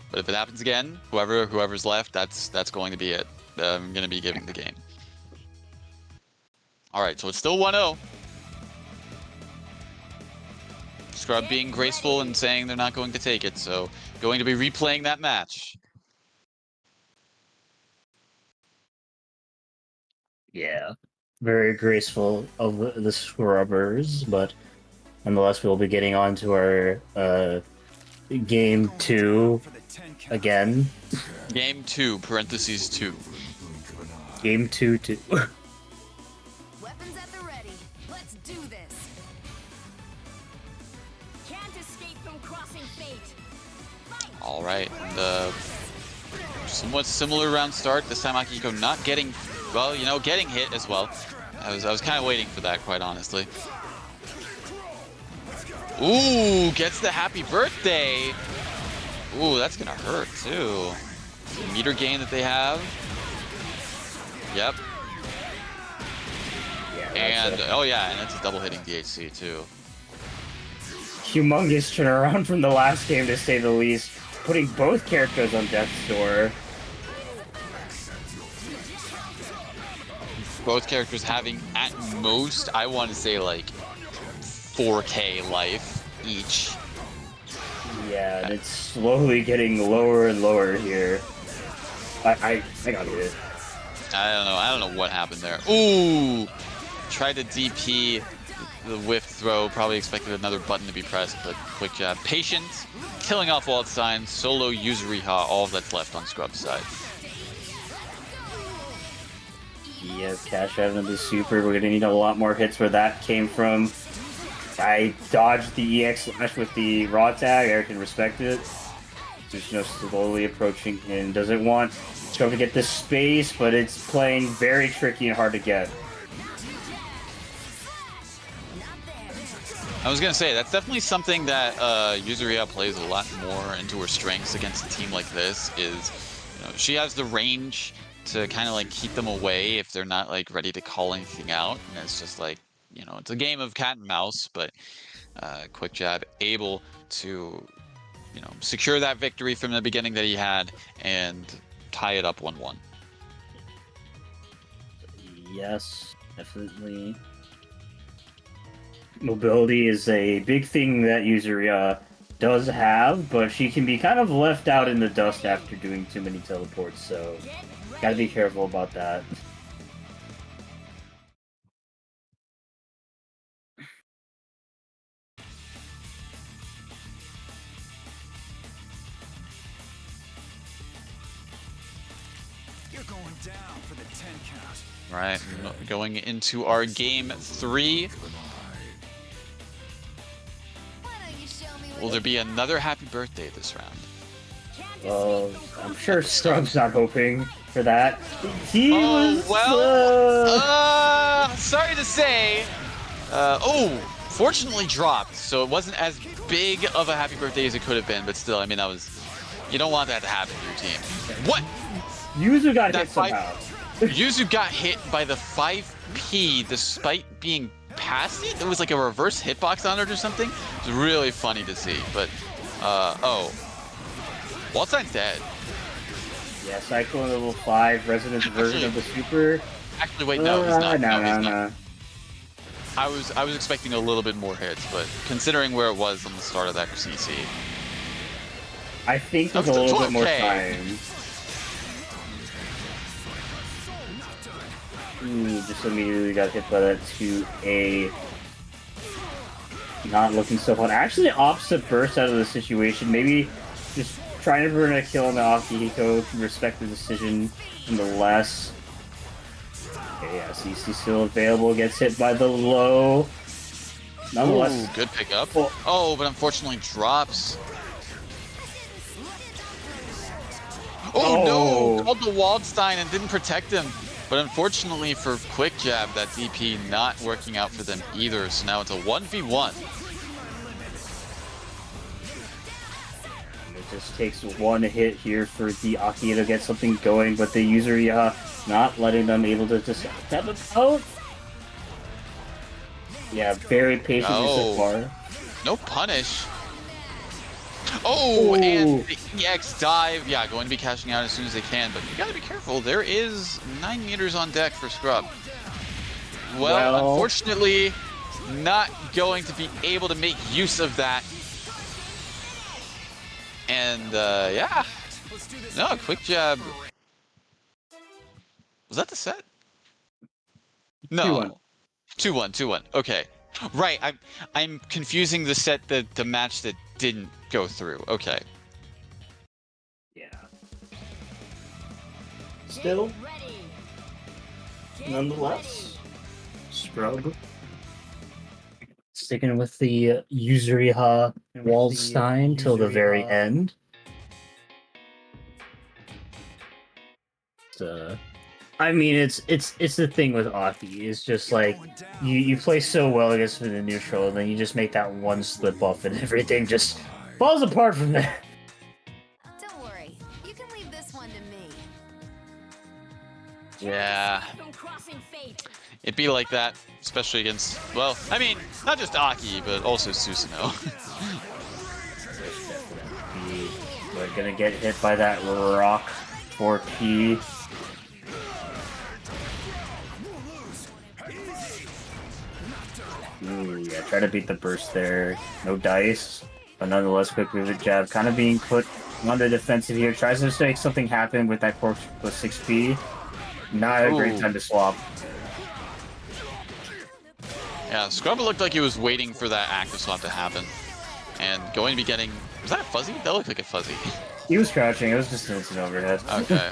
But if it happens again, whoever's left, that's going to be it. I'm going to be giving the game. All right, so it's still 1-0. Scrub being graceful and saying they're not going to take it, so going to be replaying that match. yeah, very graceful of the Scrubbers, but nonetheless, we'll be getting on to our game 2 again. Game 2, parentheses 2. Game 2-2. Weapons at the ready. Let's do this. Can't escape from crossing fate. Fight. All right, and somewhat similar round start. This time Akihiko not getting, well, you know, getting hit as well. I was kind of waiting for that, quite honestly. Ooh, gets the happy birthday. Ooh, that's gonna hurt too. The meter gain that they have. Yep. Yeah, And oh yeah, and it's a double hitting DHC too. humongous turnaround from the last game, to say the least. Putting both characters on death's door. Both characters having at most, I want to say like 4K life each. Yeah, and it's slowly getting lower and lower here. I got it. I don't know what happened there. Ooh, tried to DP the whiff throw. Probably expected another button to be pressed, but quick jab. Patience, killing off Waldstein, solo Yuzuriha, all that's left on Scrub's side. Yeah, cash out into the super. We're gonna need a lot more hits where that came from. I dodged the EX slash with the raw tag. Eric can respect it. Just, you know, slowly approaching him. Doesn't want Scrub to get this space, but it's playing very tricky and hard to get. I was gonna say that's definitely something that Yuzuriha plays a lot more into her strengths against a team like this. Is, you know, she has the range to kind of like keep them away if they're not like ready to call anything out, and it's just like, you know, it's a game of cat and mouse. But quick jab able to, you know, secure that victory from the beginning that he had and tie it up 1-1. Yes, definitely. Mobility is a big thing that Yuzuriha does have, but she can be kind of left out in the dust after doing too many teleports, so gotta be careful about that. You're going down for the 10 count. Right, going into our game 3. Why don't you show me what Will there be another happy birthday this round? Can't Well, escape I'm sure Scrub's not hoping for that. He was, Sorry to say. Fortunately dropped, so it wasn't as big of a happy birthday as it could have been, but still, I mean, that was, you don't want that to happen to your team. What? Yuzu got That hit somehow. Yuzu got hit by the 5P despite being past it? There was like a reverse hitbox on it or something. It was really funny to see, but, Waldstein's dead. Yeah, Cyclone level 5, Resonance version of the super. Actually, wait, no, he's not. No, he's not. no. I was expecting a little bit more hits, but considering where it was on the start of that CC. I think That there's a was little bit more 12K. time. Ooh, just immediately got hit by that 2A. Not looking so fun. Actually, opposite burst out of the situation. Maybe just trying to burn a kill on the Akihiko. Respect the decision nonetheless. Okay, yeah, CC still available. Gets hit by the low. Nonetheless. Ooh, good pickup. Well- Oh, but unfortunately drops. Oh, no! Called the Waldstein and didn't protect him. But unfortunately for quick jab, that DP not working out for them either. So now it's a 1v1. just takes one hit here for the Aki to get something going, but the user not letting them able to just have it out. Yeah, very patiently so far. No punish. Oh, and the EX dive. Yeah, going to be cashing out as soon as they can, but you gotta be careful. There is 9 meters on deck for Scrub. Well, unfortunately, not going to be able to make use of that. And, yeah. No, quick jab. Was that the set? No. 2-1. 2-1. Okay. Right, I'm confusing the set, the match that didn't go through. Okay. Yeah. Still, nonetheless, Scrub sticking with the Yuzuriha Waldstein till the very end. I mean, it's the thing with Aki. It's just like you play so well against the neutral, and then you just make that one slip off, and everything just falls apart from there. Don't worry, you can leave this one to me. Yeah. It'd be like that, especially against, well, I mean, not just Aki, but also Susanoo. We're gonna get hit by that rock 4P. Ooh, yeah, try to beat the burst there. No dice, but nonetheless, quick pivot jab. Kind of being put on the defensive here. Tries to make something happen with that corpse plus 6P. Not a great time to swap. Yeah, Scrub looked like he was waiting for that active swap to happen. And going to be getting... Was that a fuzzy? That looked like a fuzzy. He was crouching. It was just an instant overhead. Okay.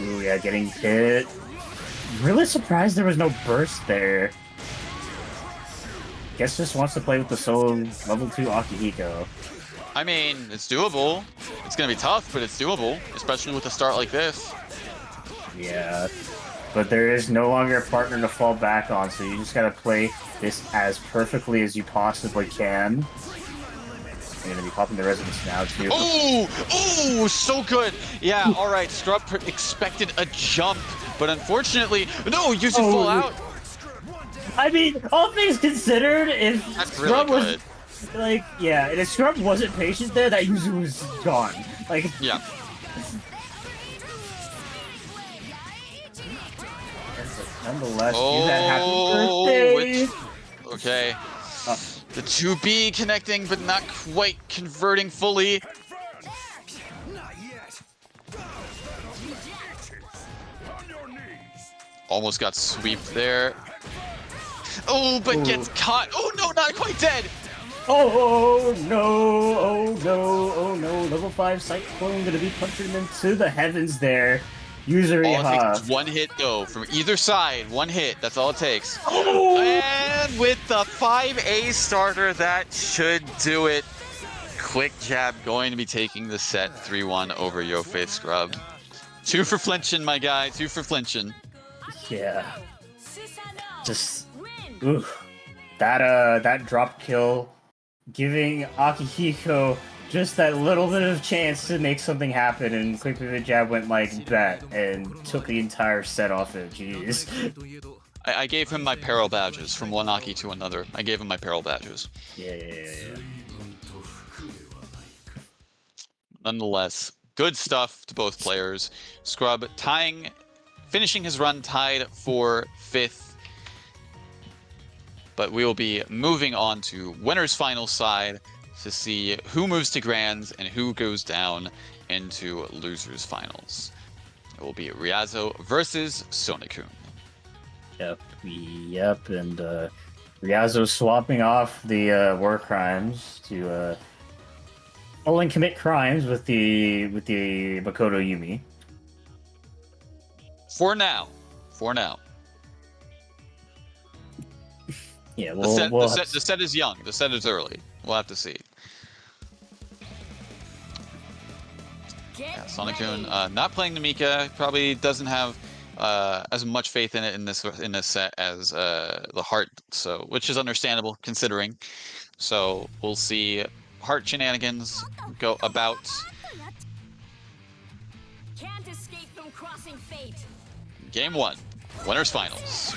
Ooh, yeah, getting hit. Really surprised there was no burst there. Guess just wants to play with the solo level 2 Akihiko. I mean, it's doable. It's going to be tough, but it's doable, especially with a start like this. Yeah, but there is no longer a partner to fall back on, so you just gotta play this as perfectly as you possibly can. I'm gonna be popping the residence now, too. Oh! Oh! So good! Yeah, alright, Scrub expected a jump, but unfortunately... No! Use it full out! I mean, all things considered, if That's Scrub really good. was... Like, yeah, and if Scrub wasn't patient there, that user was gone. Like... Yeah. Nonetheless, you had happy birthday! Okay. The 2B connecting, but not quite converting fully. Almost got sweeped there. Oh, but gets caught. Oh no, not quite dead. Oh no, oh no, oh no. Level 5 Cyclone gonna be punching him into the heavens there. User All it takes is one hit though, from either side. One hit, that's all it takes. Oh! And with the 5A starter, that should do it. Quick jab going to be taking the set 3-1 over Yo Faith Scrub. 2 for flinching, my guy. 2 for flinching. Yeah. Just that drop kill, giving Akihiko just that little bit of chance to make something happen, and quick pivot jab went like that and took the entire set off it. Jeez. I gave him my peril badges from one Aki to another. I gave him my peril badges. Yeah. Nonetheless, good stuff to both players. Scrub finishing his run tied for 5th. But we will be moving on to winners final side to see who moves to grands and who goes down into losers finals. It will be Ryazo versus Sonokun. Yep, and Ryazo swapping off the war crimes to only commit crimes with the Makoto Yumi. For now. Yeah, the set is young. The set is early. We'll have to see. Yeah, Sonokun not playing Namika, probably doesn't have as much faith in it in this set as the Heart, so which is understandable considering. So we'll see Heart shenanigans go about. Can't escape from crossing fate. Game 1, winners finals.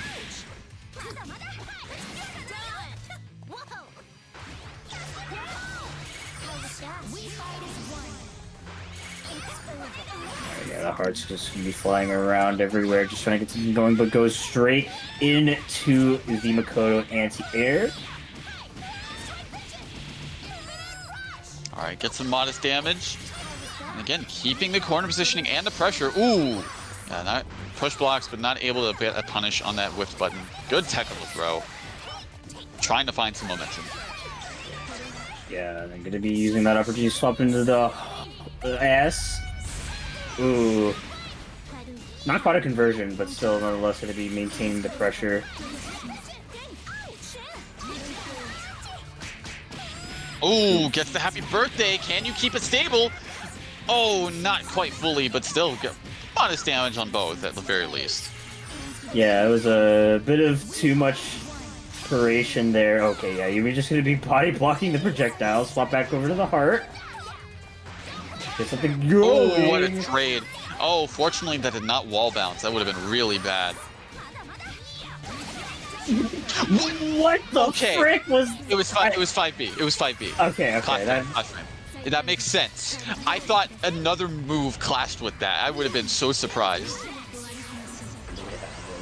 Yeah, the Heart's just gonna be flying around everywhere, just trying to get something going, but goes straight into the Makoto anti-air. All right, get some modest damage. And again, keeping the corner positioning and the pressure. Ooh, yeah, not push blocks, but not able to get a punish on that whiff button. Good technical throw. Trying to find some momentum. Yeah, I'm gonna be using that opportunity to swap into the S. Ooh. Not quite a conversion, but still nonetheless gonna be maintaining the pressure. Ooh, gets the happy birthday. Can you keep it stable? Oh, not quite fully, but still modest damage on both at the very least. Yeah, it was a bit of too much duration there. Okay, yeah, you're just gonna be body blocking the projectile. Swap back over to the Heart. Get something going. Oh, what a trade. Oh, fortunately that did not wall bounce. That would have been really bad. What the frick was? It was 5B. It was 5B. Okay, That makes sense. I thought another move clashed with that. I would have been so surprised.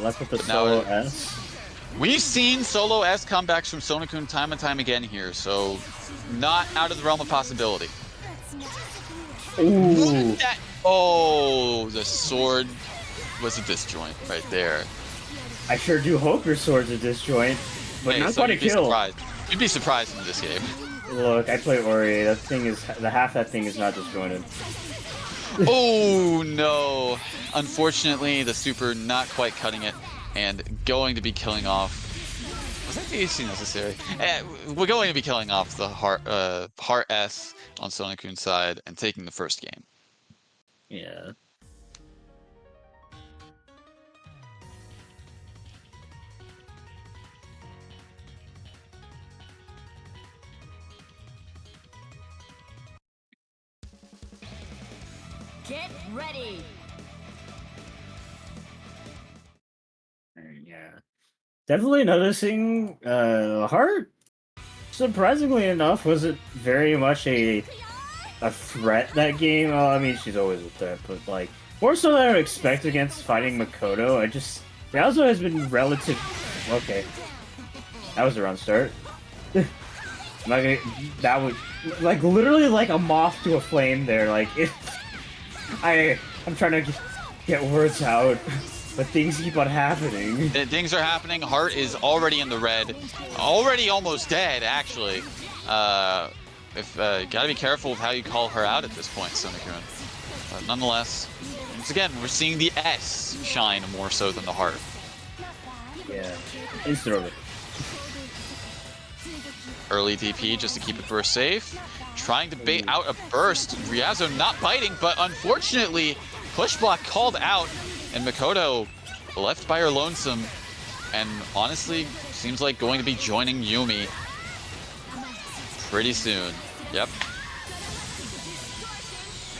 Left with the But solo now S. We've seen solo S comebacks from Sonokun time and time again here, so not out of the realm of possibility. Ooh. Oh, the sword was a disjoint right there. I sure do hope your sword's a disjoint, but Hey, not so quite a you'd be kill. surprised. You'd be surprised in this game. Look, I play Ori. That thing is the half that thing is not disjointed. Oh no! Unfortunately, the super not quite cutting it and going to be killing off. Was that DHC necessary? We're going to be killing off the Heart S on Sonokun's side and taking the first game. Yeah. Get ready. Yeah. Definitely noticing Heart, surprisingly enough, wasn't very much a threat that game. Well, I mean, she's always a threat, but like more so than I would expect against fighting Makoto. Ryuzo has been relative. Okay, that was the wrong start. I'm not gonna. That would like literally like a moth to a flame there. Like it. I'm trying to get words out. But things keep on happening. Things are happening. Heart is already in the red. Already almost dead, actually. Gotta be careful with how you call her out at this point, Sonokun. But nonetheless, once again, we're seeing the S shine more so than the Heart. Yeah. Instant. Early DP just to keep it burst safe. Trying to bait out a burst. Ryuzo not biting, but unfortunately, push block called out. And Makoto left by her lonesome, and honestly, seems like going to be joining Yumi pretty soon. Yep.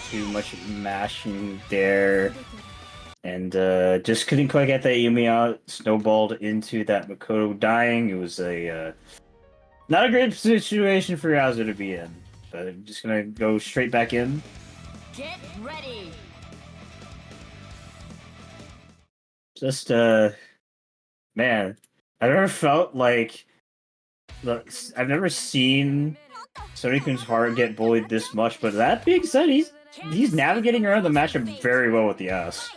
Too much mashing there. And just couldn't quite get that Yumi out. Snowballed into that Makoto dying. It was a not a great situation for Ryuzo to be in. But I'm just gonna go straight back in. Get ready. Just man, I never felt like I've never seen Sonokun's Heart get bullied this much, but that being said, he's navigating around the matchup very well with the S.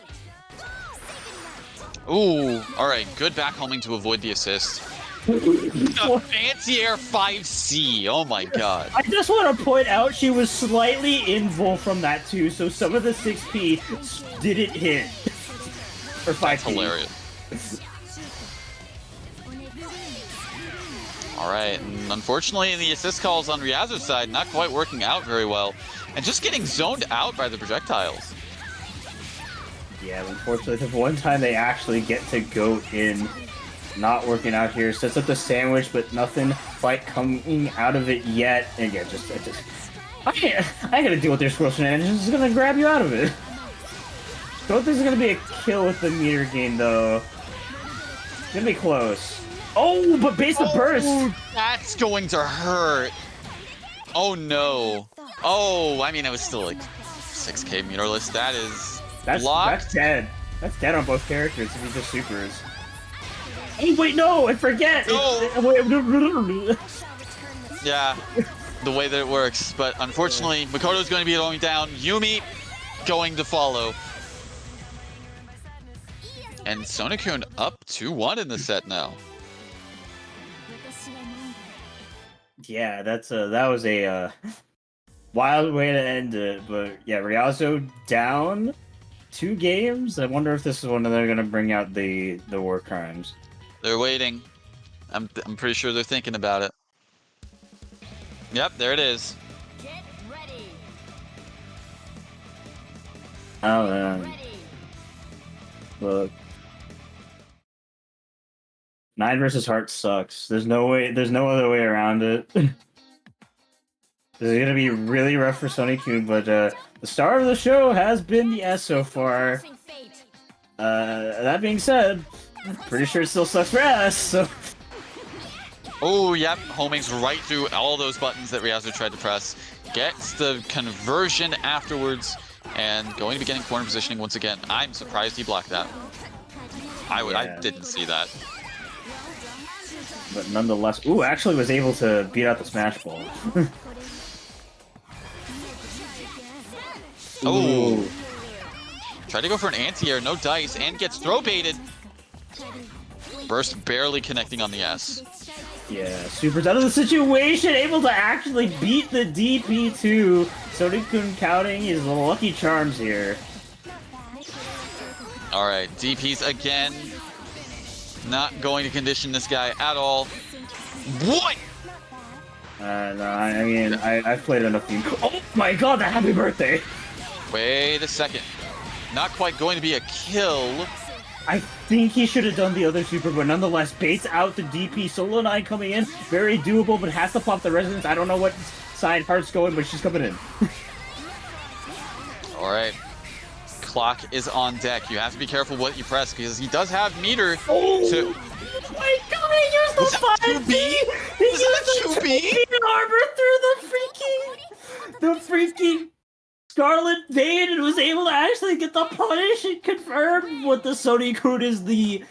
Ooh, alright, good back homing to avoid the assist. Anti-air 5C, oh my god. I just want to point out she was slightly invul from that too, so some of the 6P didn't hit. Or 5P. That's hilarious. Alright, and unfortunately the assist calls on Ryuzo's side not quite working out very well. And just getting zoned out by the projectiles. Yeah, unfortunately, the one time they actually get to go in, not working out here, sets up the sandwich, but nothing quite coming out of it yet. And yeah, I gotta deal with their squirrel shenanigans. Just gonna grab you out of it. Don't think it's gonna be a kill with the meter gain though. It's gonna be close. Oh, but base the burst. That's going to hurt. Oh no. Oh, I mean, it was still like 6k meterless. That is blocked. That's dead. That's dead on both characters if he just supers. Oh wait, no, I forget. No. Yeah, the way that it works. But unfortunately, Makoto's going to be going down. Yumi going to follow. And Sonokun up 2-1 in the set now. Yeah, that was a wild way to end it. But yeah, Ryazo down 2 games. I wonder if this is when they're gonna bring out the war crimes. They're waiting. I'm pretty sure they're thinking about it. Yep, there it is. Get ready. Oh man. Look. 9 versus Heart sucks. There's no other way around it. This is gonna be really rough for Sonokun, but the star of the show has been the S so far. That being said, I'm pretty sure it still sucks for S, so... Oh, yep, homing's right through all those buttons that Ryazo tried to press. Gets the conversion afterwards, and going to be getting corner positioning once again. I'm surprised he blocked that. I didn't see that. But nonetheless, ooh, actually was able to beat out the Smash Ball. Oh, tried to go for an anti-air, no dice, and gets throw baited. Burst barely connecting on the S. Yeah, Super's out of the situation, able to actually beat the DP2. Sonokun counting his lucky charms here. All right, DP's again. Not going to condition this guy at all. What? No, I mean, I've played enough games. Oh my god, that happy birthday! Wait a second. Not quite going to be a kill. I think he should have done the other super, but nonetheless, baits out the DP. Solo 9 coming in, very doable, but has to pop the resonance. I don't know what side Heart's going, but she's coming in. All right. Clock is on deck. You have to be careful what you press because he does have meter to... Oh my god, he used the 5B! He used the armor through the freaking Scarlet Vein and was able to actually get the punish and confirm what the Sonokun is the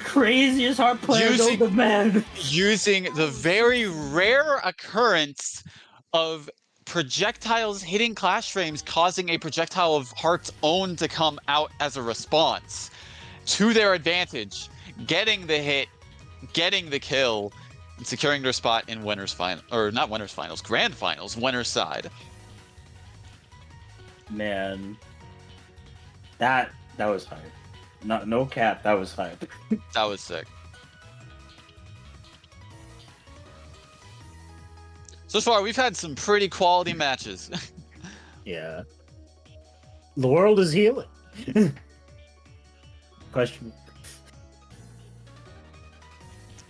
craziest Heart player known to man. Using the very rare occurrence of projectiles hitting clash frames, causing a projectile of Heart's own to come out as a response to their advantage, getting the hit, getting the kill, and securing their spot in winners final, or not winners finals, grand finals, winner's side. Man, that was hype. No cap, that was hype. That was sick. So far, we've had some pretty quality matches. Yeah. The world is healing. Question.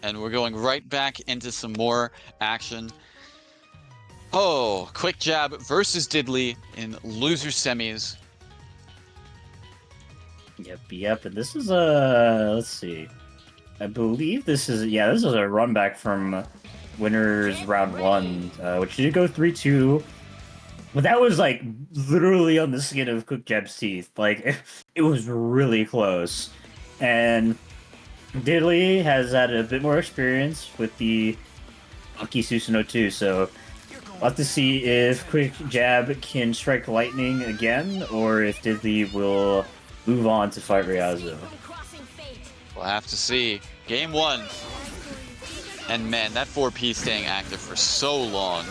And we're going right back into some more action. Oh, Quick Jab versus Diddley in loser semis. Yep. And this is let's see. I believe this is a run back from winners round 1, which did go 3-2. But that was like literally on the skin of Quick Jab's teeth. Like it was really close. And Diddley has had a bit more experience with the Aki Susanoo too, so we'll have to see if Quick Jab can strike lightning again, or if Diddley will move on to fight Ryazo. We'll have to see. Game 1. And man, that 4P staying active for so long.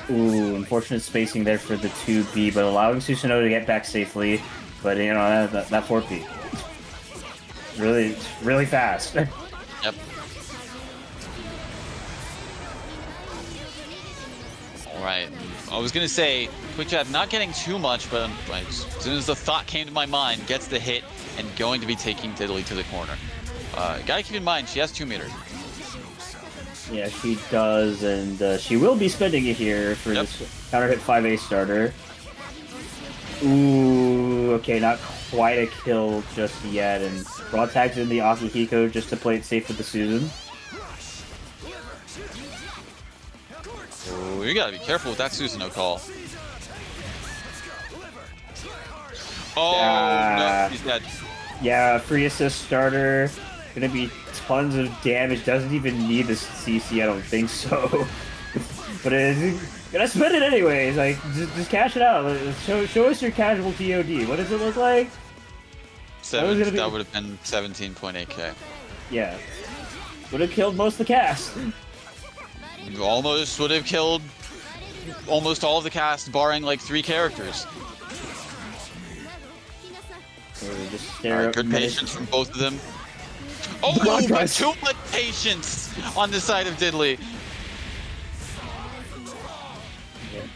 Ooh, unfortunate spacing there for the 2B, but allowing Susanoo to get back safely. But you know, that 4P. Really fast. Yep. right. I was gonna say, quick jab not getting too much, but as soon as the thought came to my mind, gets the hit and going to be taking Diddley to the corner. Gotta keep in mind, she has 2 meters. Yeah, she does, and she will be spending it here for this counter hit 5A starter. Ooh, okay, not quite a kill just yet, and Raw tags in the Akihiko just to play it safe with the Susan. Ooh, you gotta be careful with that Susanoo call. Oh, no, he's dead. Yeah, free assist starter. Gonna be tons of damage. Doesn't even need the CC, I don't think so. But it's gonna spend it anyways. Like, just cash it out. Show us your casual TOD. What does it look like? That would have been 17.8k. Yeah. Would have killed most of the cast. Almost would have killed almost all of the cast, barring like 3 characters. Just stare Good patience from both of them. Oh, but too much patience on the side of Diddley.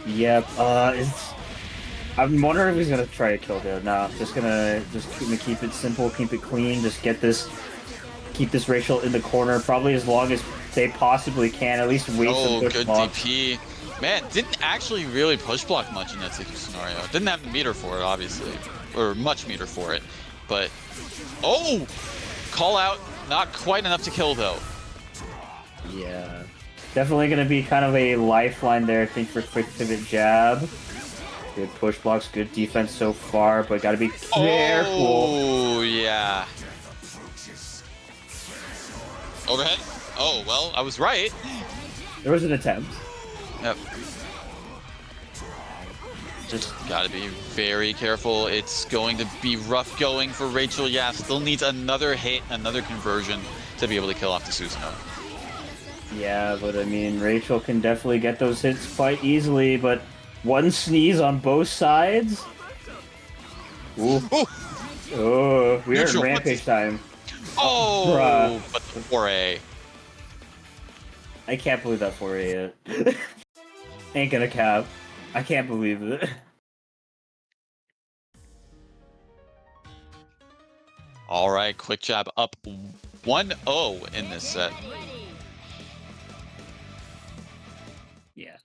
Yep. I'm wondering if he's gonna try to kill her. No, just gonna keep it simple, keep it clean. Just keep this Rachel in the corner, probably as long as they possibly can. At least wait some push good block. DP. Man, didn't actually really push block much in that scenario. Didn't have the meter for it, obviously, or much meter for it. But call out, not quite enough to kill though. Yeah, definitely gonna be kind of a lifeline there. I think for quick pivot jab. Good push blocks, good defense so far, but gotta be careful. Oh yeah. Overhead. Oh well, I was right. There was an attempt. Yep. Just gotta be very careful. It's going to be rough going for Rachel. Yeah, still needs another hit, another conversion to be able to kill off the Susanoo. Yeah, but I mean, Rachel can definitely get those hits quite easily, but one sneeze on both sides. Ooh. Ooh. Oh, we are in Neutral, rampage time. Oh, bruh. but the 4A. I can't believe that 4A yet. Ain't gonna cap. I can't believe it. All right, quick jab up 1-0 in this set. Yeah.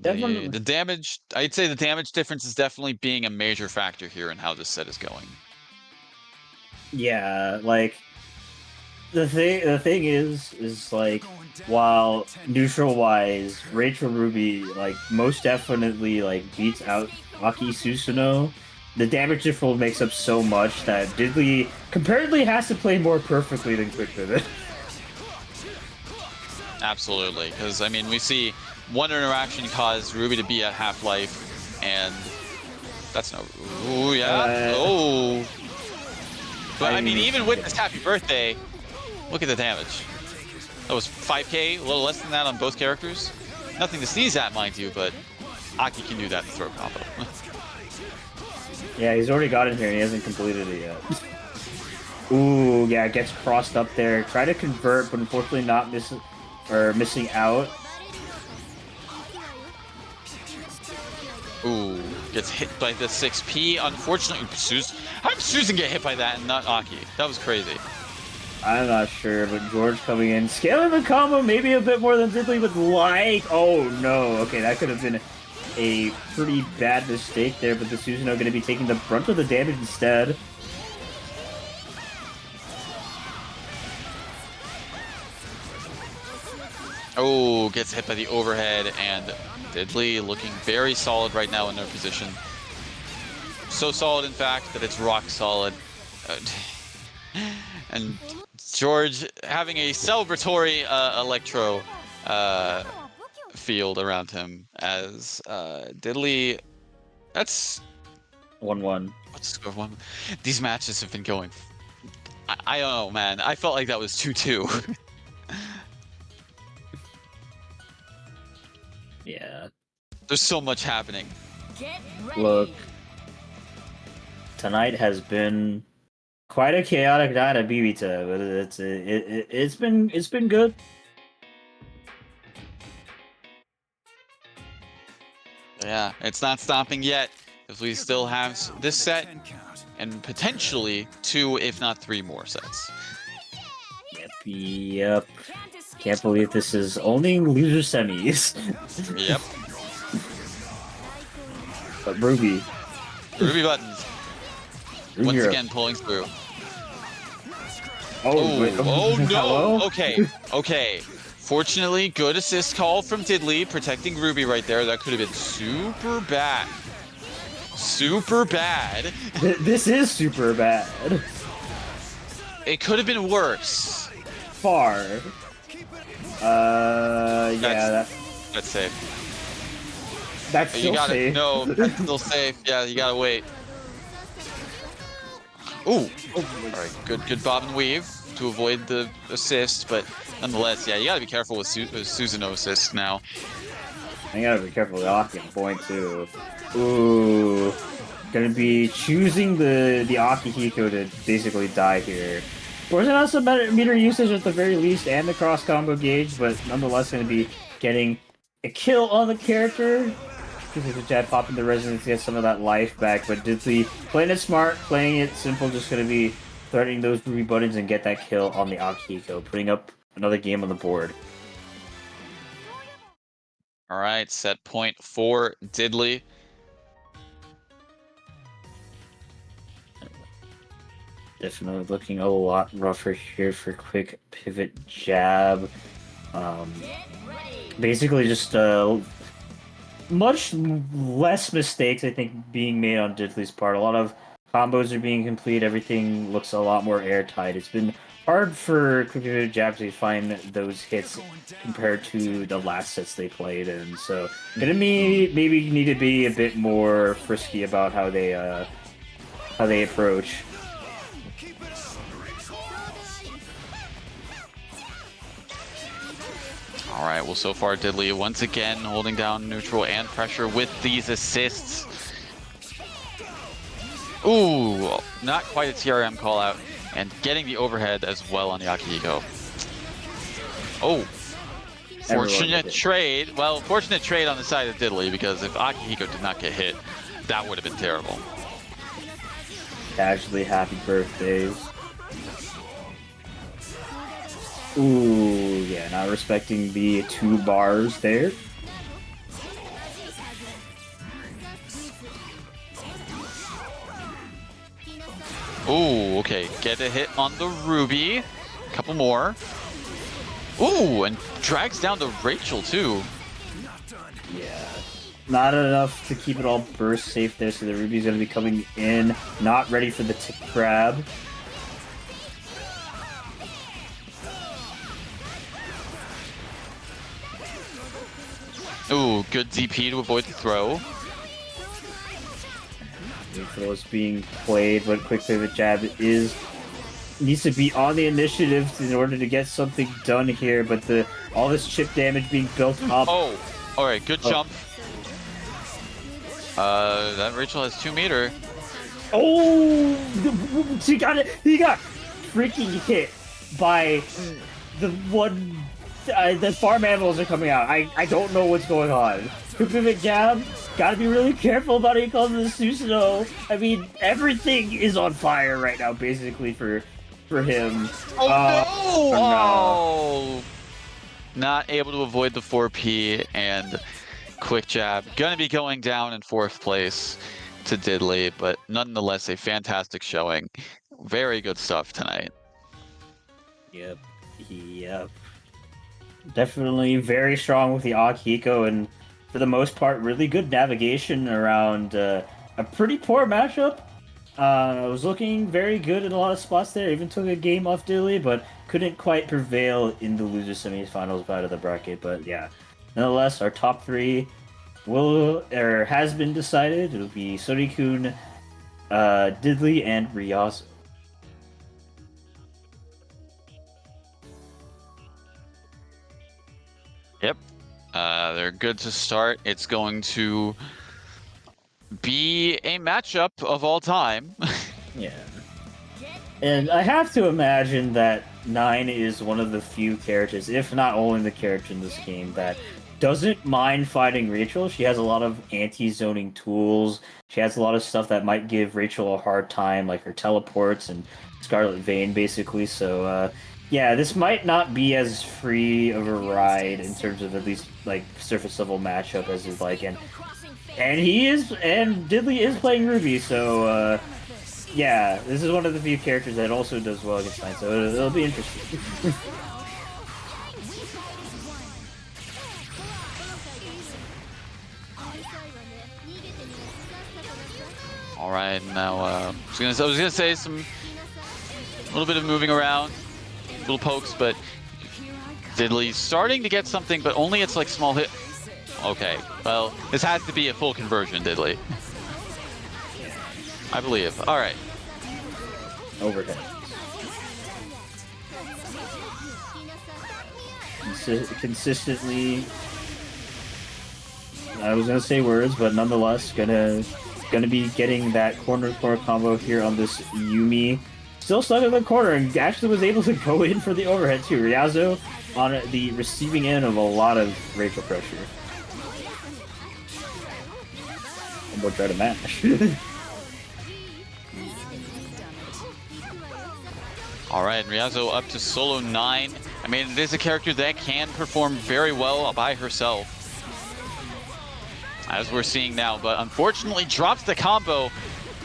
The damage, I'd say the damage difference is definitely being a major factor here in how this set is going. Yeah, like the thing is like, while neutral wise, Rachel Ruby like most definitely like beats out Aki Susanoo. The damage differential makes up so much that Diddley comparatively has to play more perfectly than Quick Pivot. Absolutely, because I mean we see one interaction cause Ruby to be at half life, and that's no. Ooh yeah. But I mean, even with this happy birthday, look at the damage. That was 5k, a little less than that on both characters. Nothing to sneeze at, mind you, but Aki can do that in throw combo. Yeah, he's already got in here and he hasn't completed it yet. Ooh, yeah, gets crossed up there. Try to convert, but unfortunately not missing out. Ooh, gets hit by the 6P. Unfortunately, how did Susan get hit by that and not Aki? That was crazy. I'm not sure, but George coming in, scaling the combo maybe a bit more than Diddley would like. Oh no, okay, that could have been a pretty bad mistake there, but the Susanoo going to be taking the brunt of the damage instead. Oh, gets hit by the overhead, and Diddley looking very solid right now in their position. So solid, in fact, that it's rock solid. And George having a celebratory electro field around him as Diddley. That's 1-1. What's the score? 1. These matches have been going. I don't know, man. I felt like that was 2-2. Yeah. There's so much happening. Look, tonight has been quite a chaotic night at BBTAG, but it's been good. Yeah, it's not stopping yet. If we still have this set and potentially 2, if not 3 more sets. Yep. Can't believe this is only loser semis. Yep. But Ruby. Ruby buttons. Ruby Once hero. again pulling through. Oh, wait, Oh no! hello? Okay, okay. Fortunately, good assist call from Diddley, protecting Ruby right there. That could have been super bad. Super bad. This is super bad. It could have been worse. Far. Yeah, That's safe. that's You still gotta safe. no, that's still safe. Yeah, you gotta wait. Ooh. All right, good bob and weave to avoid the assist, but nonetheless, yeah, you gotta be careful with Susanoo assist now. I gotta be careful with Aki on point too. Ooh, gonna be choosing the Akihiko to basically die here. Forcing out some meter usage at the very least, and the cross combo gauge, but nonetheless gonna be getting a kill on the character. The jab popping the resonance to get some of that life back, but Diddley playing it smart, playing it simple, just gonna be threatening those Ruby buttons and get that kill on the Akihiko, putting up another game on the board. All right, set point for Diddley. Definitely looking a lot rougher here for quick pivot jab. Basically just much less mistakes, I think, being made on Diddley's part. A lot of combos are being complete. Everything looks a lot more airtight. It's been hard for quick pivot jab to find those hits compared to the last sets they played in. So gonna be maybe need to be a bit more frisky about how they approach. All right, well, so far, Diddley once again holding down neutral and pressure with these assists. Ooh, not quite a TRM call out, and getting the overhead as well on the Akihiko. Oh, fortunate trade. Well, fortunate trade on the side of Diddley, because if Akihiko did not get hit, that would have been terrible. Casually happy birthdays. Ooh, yeah, not respecting the 2 bars there. Ooh, okay, get a hit on the Ruby. Couple more. Ooh, and drags down the Rachel too. Yeah, not enough to keep it all burst safe there, so the Ruby's gonna be coming in, not ready for the tick grab. Ooh, good DP to avoid the throw. Neutral is being played, but quick pivot jab needs to be on the initiative in order to get something done here, but all this chip damage being built up. Oh, all right, good jump. That Rachel has 2 meter. Oh, he got it. He got freaking hit by the one. The farm animals are coming out. I don't know what's going on. Quick pivot jab. Gotta be really careful about it calls the Susanoo. I mean, everything is on fire right now, basically for him. Oh no! No. Oh, not able to avoid the 4P and quick jab. Gonna be going down in 4th place to Diddley, but nonetheless a fantastic showing. Very good stuff tonight. Yep. Definitely very strong with the Akihiko, and for the most part, really good navigation around a pretty poor matchup. Was looking very good in a lot of spots there. Even took a game off Diddley, but couldn't quite prevail in the loser semifinals out of the bracket. But yeah, nonetheless, our top 3 has been decided. It'll be Sorikun, Diddley, and Ryazu. Yep. They're good to start. It's going to be a matchup of all time. Yeah. And I have to imagine that 9 is one of the few characters, if not only the character in this game, that doesn't mind fighting Rachel. She has a lot of anti-zoning tools. She has a lot of stuff that might give Rachel a hard time, like her teleports and Scarlet Vein, basically. So, yeah, this might not be as free of a ride in terms of at least like surface level matchup as you'd like, and Diddley is playing Ruby, so yeah, this is one of the few characters that also does well against Knight, so it'll be interesting. All right, now I was gonna say a little bit of moving around, little pokes, but Diddley's starting to get something, but only it's like small hit. Okay, well, this has to be a full conversion, Diddley. I believe. All right. Overhead. Consistently. I was gonna say words, but nonetheless, gonna be getting that corner combo here on this Yumi. Still stuck in the corner and actually was able to go in for the overhead too. Ryazo on the receiving end of a lot of Rachel pressure. And we'll try to match. All right, Ryazo up to solo 9. I mean, it is a character that can perform very well by herself, as we're seeing now, but unfortunately drops the combo,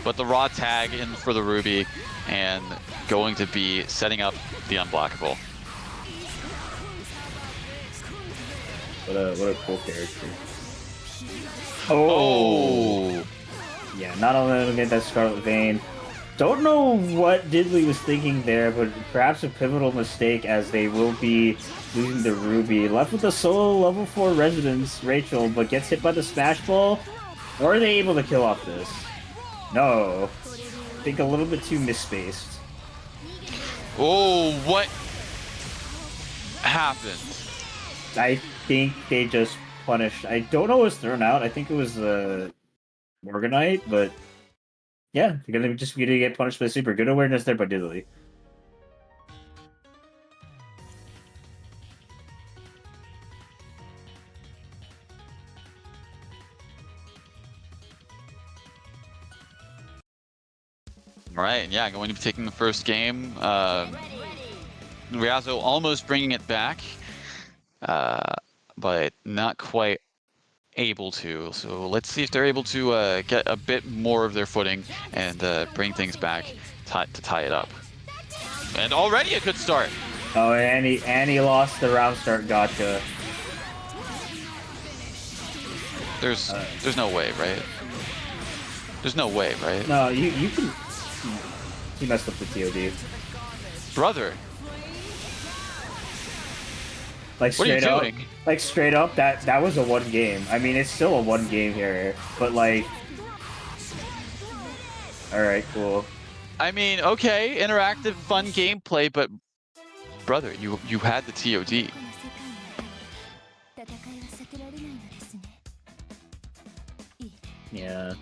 but the raw tag in for the Ruby, and going to be setting up the unblockable. What a cool character. Oh! Yeah, not only did we get that Scarlet Vein. Don't know what Diddley was thinking there, but perhaps a pivotal mistake as they will be losing the Ruby. Left with a solo level 4 Residence, Rachel, but gets hit by the Smash Ball. Or are they able to kill off this? No. I think a little bit too misspaced. Oh, what happened? I think they just punished. I don't know what was thrown out. I think it was the Morganite, but yeah, you're gonna get punished by super. Good awareness there by Diddley. All right, yeah, going to be taking the first game. Ryazo almost bringing it back, but not quite able to. So let's see if they're able to get a bit more of their footing and bring things back to tie it up. And already a good start. Oh, and he lost the round start. Gotcha. There's no way, right? There's no way, right? No, you can. He messed up the TOD. Brother. Like What are you straight up, doing? like straight up, that was a 1 game. I mean, it's still a 1 game here, but like, all right, cool. I mean, okay, interactive, fun gameplay, but brother, you had the TOD. Yeah.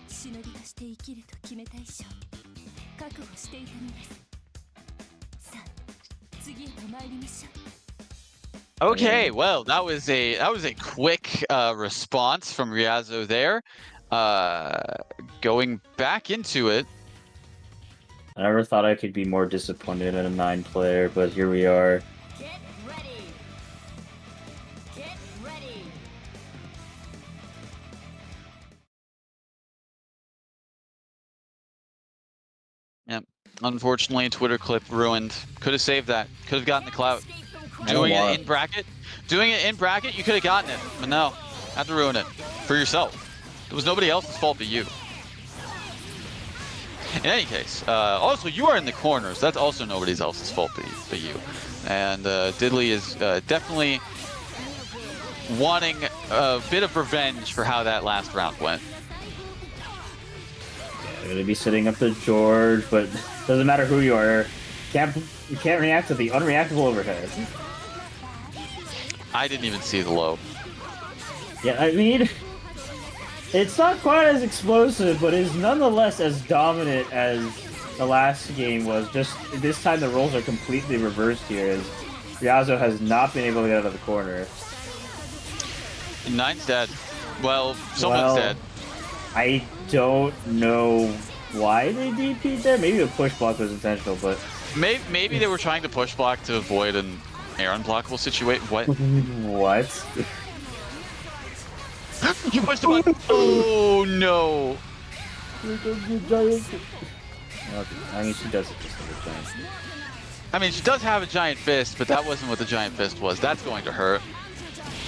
Okay, well, that was a quick response from Ryazo there. Going back into it. I never thought I could be more disappointed in a 9-player, but here we are. Get ready. Get ready. Yep. Unfortunately, Twitter clip ruined. Could have saved that. Could have gotten the clout. Doing it in bracket. Doing it in bracket, you could have gotten it. But no, had to ruin it for yourself. It was nobody else's fault but you. In any case, also you are in the corners. That's also nobody else's fault but you. And Diddley is definitely wanting a bit of revenge for how that last round went. Yeah, gonna be sitting up to George, but doesn't matter who you are. You can't react to the unreactable overhead. I didn't even see the low. Yeah, I mean, it's not quite as explosive, but is nonetheless as dominant as the last game was. Just this time the roles are completely reversed here, as Ryazo has not been able to get out of the corner. Nine's dead. Well, someone's Well, dead. I don't know why they DP'd there. Maybe the push block was intentional, but Maybe they were trying to push block to avoid an air unblockable situation. What? what? You pushed the button. Oh no. Okay, I mean, she does it just like a giant. I mean, she does have a giant fist, but that wasn't what the giant fist was. That's going to hurt.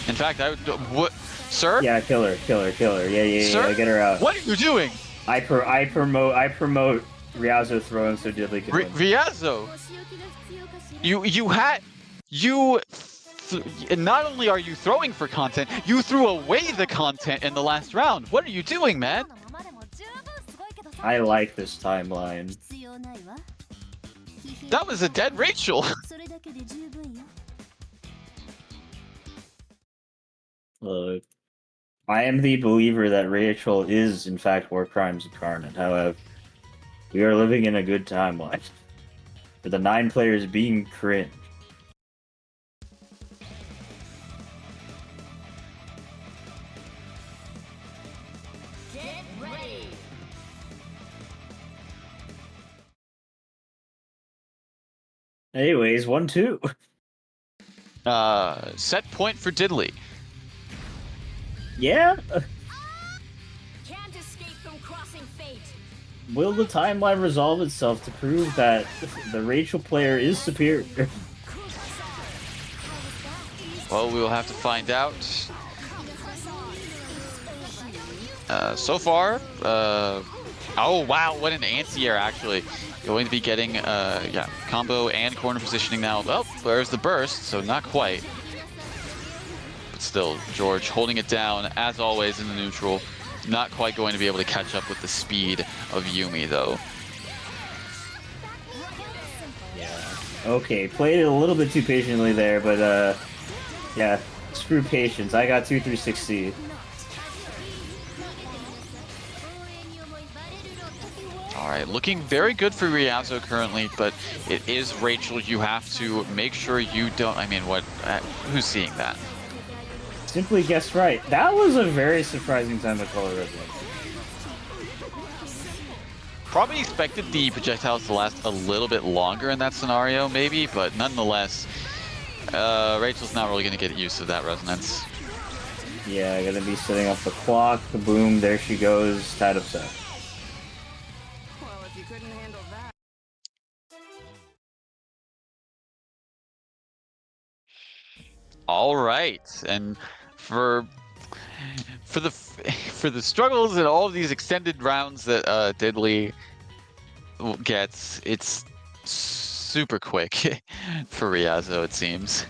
In fact, I would. What, sir? Yeah, kill her. Yeah, Sir? get her out. What are you doing? I promote Ryazo throwing so Diddley can win. Riazzo, not only are you throwing for content, you threw away the content in the last round. What are you doing, man? のままでも十分すごいけどさ I like this timeline. 必要ないわ That was a dead Rachel. それだけで十分よ Look, I am the believer that Rachel is, in fact, war crimes incarnate. However, we are living in a good timeline. For the 9 players being cringe. Get ready. Anyways, 1-2. Set point for Diddley. Yeah? Can't escape from crossing fate. Will the timeline resolve itself to prove that the Rachel player is superior? Well, we will have to find out. So far, oh wow, what an anti-air actually. Going to be getting, yeah, combo and corner positioning now. Oh, there's the burst, so not quite. But still, George holding it down, as always, in the neutral. Not quite going to be able to catch up with the speed of Yumi, though. Okay, played it a little bit too patiently there, but, yeah, screw patience. I got 2-3-6C. Alright, looking very good for Riazzo currently, but it is Rachel. You have to make sure you don't... I mean, what? Who's seeing that? Simply guessed right. That was a very surprising time to color red one. Probably expected the projectiles to last a little bit longer in that scenario, maybe, but nonetheless, Rachel's not really going to get used to that resonance. Yeah, gonna be setting up the clock. Boom, there she goes. Tied up set. Well, if you couldn't handle that. All right, and for the struggles and all of these extended rounds that Diddley gets, it's super quick for Riazzo, it seems.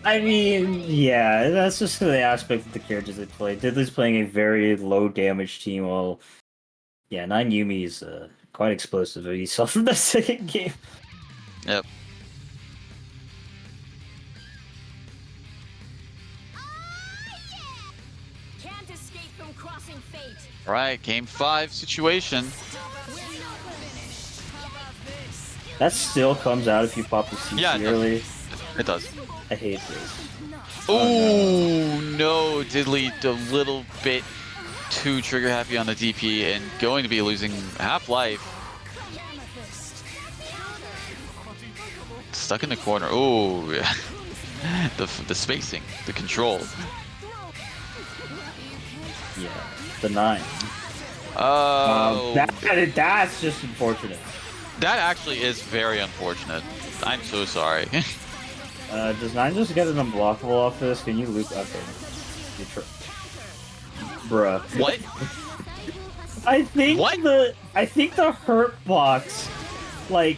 I mean, yeah, that's just the aspect of the characters they play. Diddley's playing a very low damage team, while, yeah, 9 Yumi is quite explosive. You saw from the second game. Yep. Can't escape from crossing fate. All right, game 5 situation. That still comes out if you pop the CC Yeah, it does. early. It does. I hate this. Oh no, Diddley a little bit too trigger happy on the DP and going to be losing half life. Stuck in the corner. Oh, yeah. the spacing, the control. Yeah, the 9. Oh, That's just unfortunate. that actually is very unfortunate. I'm so sorry. Does 9 just get an unblockable off this? Can you loop up there? Bruh. What? I think What? the hurt box, like,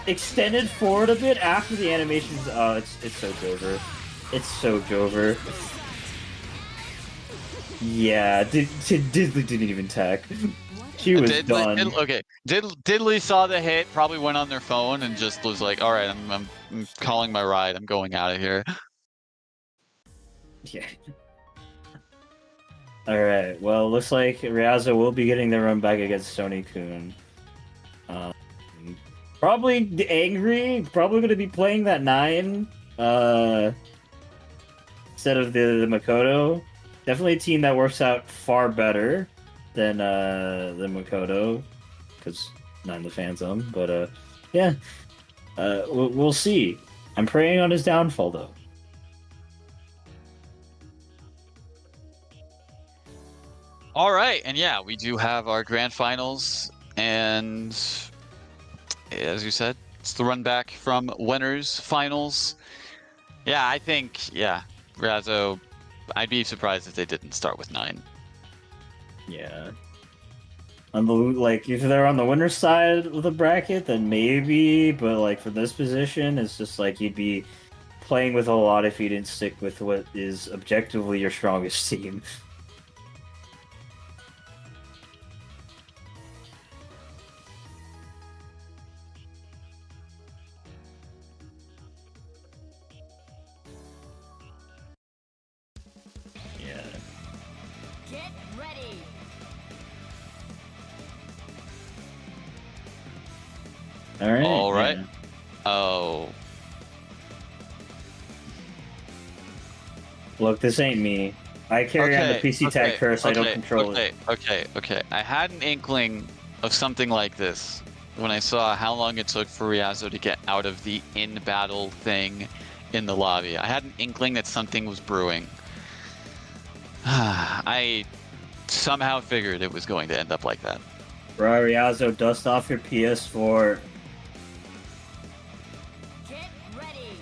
extended forward a bit after the animations. Oh, it's so Jover. It's so Jover. Yeah, Diddley didn't even tech. She was done. Diddley saw the hit, probably went on their phone and just was like, "All right, I'm calling my ride. I'm going out of here." Yeah. Alright, well, looks like Riazzo will be getting their run back against Sony Kun. Probably angry, probably going to be playing that 9 instead of the Makoto. definitely a team that works out far better than Makoto, because not in the fan zone. But yeah, we'll see. I'm praying on his downfall though. All right, and yeah, we do have our grand finals, and as you said, it's the run back from winners finals. Yeah, I think Razzo. I'd be surprised if they didn't start with 9. Yeah. On the like, if they're on the winner's side of the bracket, then maybe. But like for this position, it's just like you'd be playing with a lot if you didn't stick with what is objectively your strongest team. Yeah. Get ready. All right. All right. Oh, Look, this ain't me. I carry on the PC tag curse. I don't control it. Okay. I had an inkling of something like this when I saw how long it took for Ryuzo to get out of the in-battle thing in the lobby. I had an inkling that something was brewing. I somehow figured it was going to end up like that. Bro, Ryuzo, dust off your PS4. Get ready.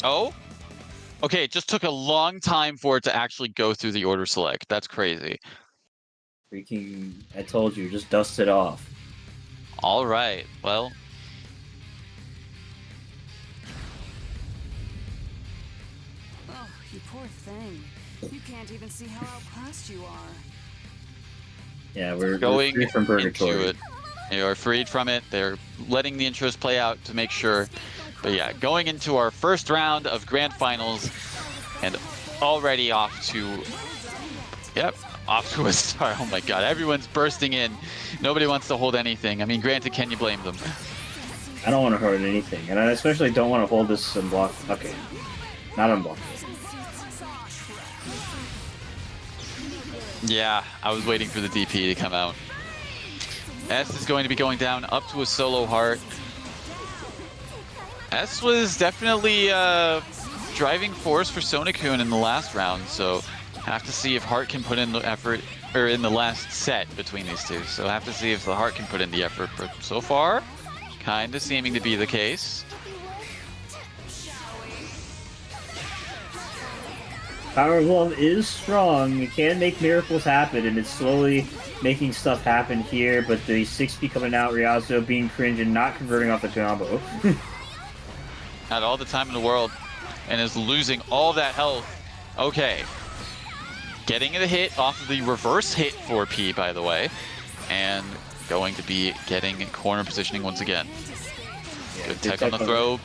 Oh? Okay, it just took a long time for it to actually go through the order select. That's crazy. Freaking, I told you, just dust it off. All right, well. Oh, you poor thing. You can't even see how outclassed you are. Yeah, we're Going free from purgatory. into it. They are freed from it. They're letting the intros play out to make sure. But yeah, going into our first round of grand finals and already off to, off to a start. Oh my god, everyone's bursting in. Nobody wants to hold anything. I mean, granted, can you blame them? I don't want to hold anything, and I especially don't want to hold this unblocked. Okay, not unblocked. Yeah, I was waiting for the DP to come out. S is going to be going down up to a solo heart. S was definitely driving force for Sonokun in the last round, so have to see if Heart can put in the effort, or in the last set between these two. So have to see if the Heart can put in the effort, but so far, kind of seeming to be the case. Power of Love is strong. It can make miracles happen, and it's slowly making stuff happen here, but the 6P coming out, Ryuzo being cringe and not converting off the combo. Had all the time in the world, and is losing all that health. Okay. Getting the hit off of the reverse hit 4P, by the way, and going to be getting corner positioning once again. Yeah, good tech on the throw.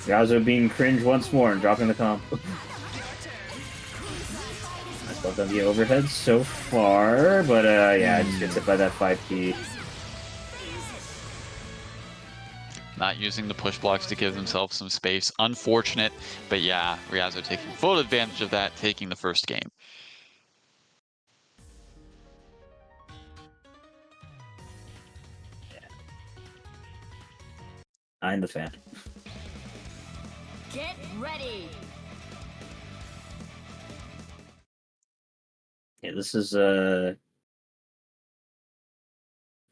Ryuzo being cringe once more and dropping the combo. Nice love on the overhead so far, but yeah, just gets hit by that 5P. Not using the push blocks to give themselves some space. Unfortunate, but yeah, Ryuzo taking full advantage of that, taking the first game. Yeah. I'm the fan. Get ready. Yeah, this is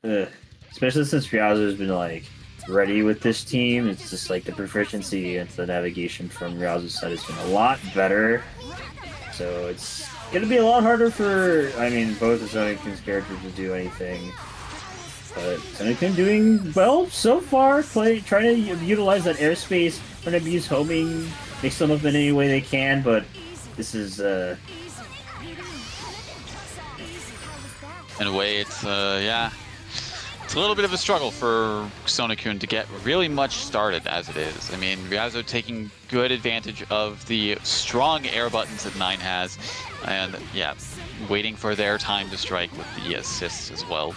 especially since Ryuzo's been like ready with this team. It's just like the proficiency and the navigation from Ryuzo's side has been a lot better. So it's gonna be a lot harder for, I mean, both of Sonokun's characters to do anything. But Sonokun doing well so far, trying to utilize that airspace, trying to use homing, mix them up in any way they can, but this is In a way, it's yeah, it's a little bit of a struggle for Sonokun to get really much started as it is. I mean, Ryuzo taking good advantage of the strong air buttons that 9 has, and yeah, waiting for their time to strike with the assists as well.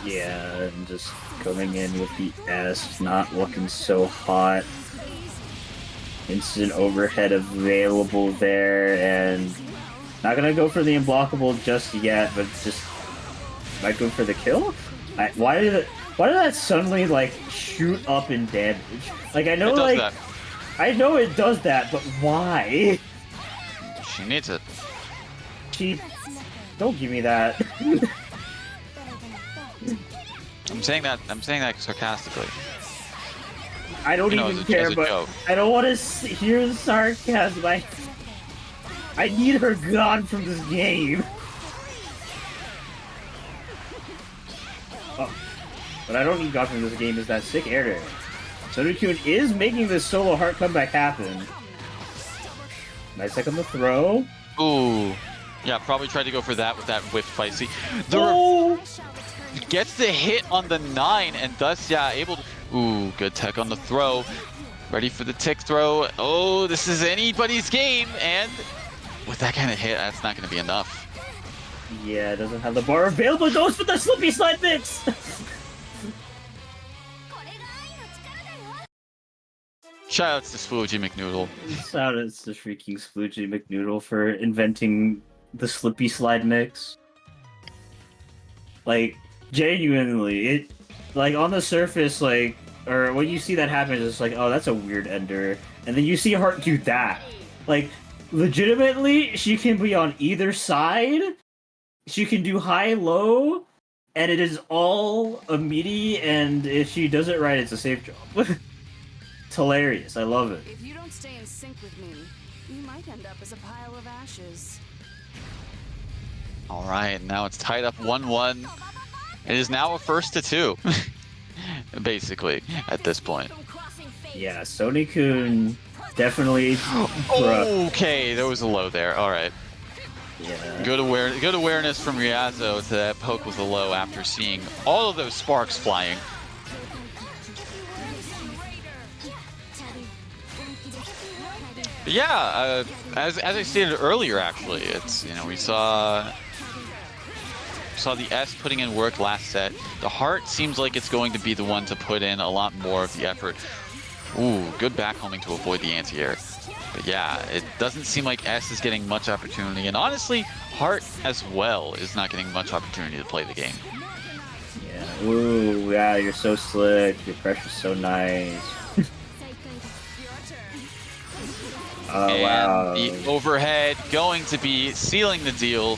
yeah, and just coming in with the S, not looking so hot. Instant overhead available there, and not gonna go for the unblockable just yet, but just might go for the kill. Why did that suddenly like shoot up in damage? Like I know, It does like that. I know it does that, but why? She needs it. She don't give me that. I'm saying that sarcastically. I don't You know, even as care, a but joke. I don't want to hear the sarcasm. I need her gone from this game. Oh, but I don't need God from this game is that sick air dare. Sonokun is making this solo heart comeback happen. Nice on the throw. Ooh. Yeah, probably tried to go for that with that whiff fight. See, Oh! gets the hit on the 9 and thus, yeah, able to... Ooh, good tech on the throw. Ready for the tick throw. Oh, this is anybody's game. And with that kind of hit, that's not going to be enough. Yeah, it doesn't have the bar available. It goes for the slippy slide mix! Shoutouts to Spoogie McNoodle. Shout out to freaking Spoogie McNoodle for inventing the slippy slide mix. Like, genuinely, it, like, on the surface, like, or when you see that happen, it's just like, oh, that's a weird ender. And then you see Heart do that. Like, legitimately, she can be on either side, she can do high-low, and it is all a meaty, and if she does it right, it's a safe job. It's hilarious, I love it. If you don't stay in sync with me, you might end up as a pile of ashes. All right, now it's tied up 1-1. It is now a 1-2, basically, at this point. Yeah, Sonokun definitely. Okay, there was a low there. All right. Yeah. Good awareness from Ryazo to that poke with a low after seeing all of those sparks flying. But yeah, as I stated earlier, actually, it's, you know, we saw the S putting in work last set. The Heart seems like it's going to be the one to put in a lot more of the effort. Ooh, good back homing to avoid the anti-air. But yeah, it doesn't seem like S is getting much opportunity, and honestly, Heart as well is not getting much opportunity to play the game. Yeah. Ooh, yeah, you're so slick. Your pressure's so nice. Oh, And wow. the overhead going to be sealing the deal,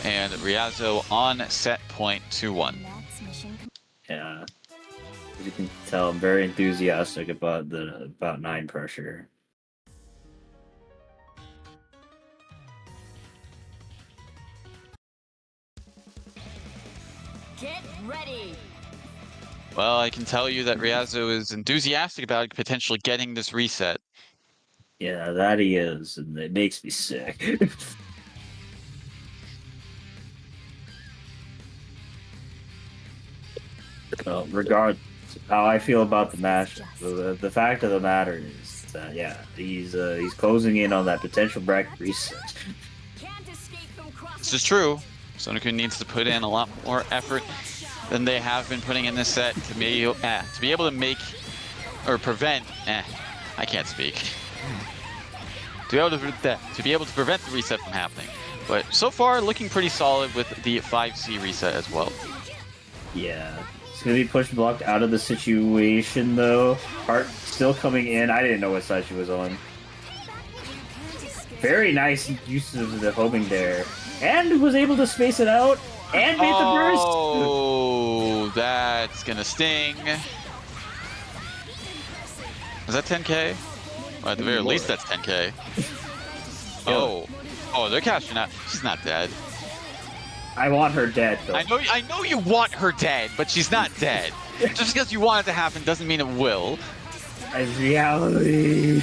and Ryazo on set point 2-1. Yeah. As you can tell, I'm very enthusiastic about 9 pressure. Get ready. Well, I can tell you that Ryazo is enthusiastic about potentially getting this reset. Yeah, that he is, and it makes me sick. Well, regardless of how I feel about the match, the fact of the matter is that, yeah, he's closing in on that potential bracket reset. Can't escape from This is true. Sonokun needs to put in a lot more effort than they have been putting in this set to be able to make or prevent. I can't speak. To be able to prevent the reset from happening. But so far, looking pretty solid with the 5C reset as well. Yeah. It's gonna be push blocked out of the situation though. Heart still coming in. I didn't know what side she was on. Very nice use of the homing there. And was able to space it out and made the burst. Oh, that's gonna sting. Is that 10k? Well, at the very least, that's 10k. Oh, they're cashing out. She's not dead. I want her dead though. I know you want her dead, but she's not dead. Just because you want it to happen doesn't mean it will. As reality.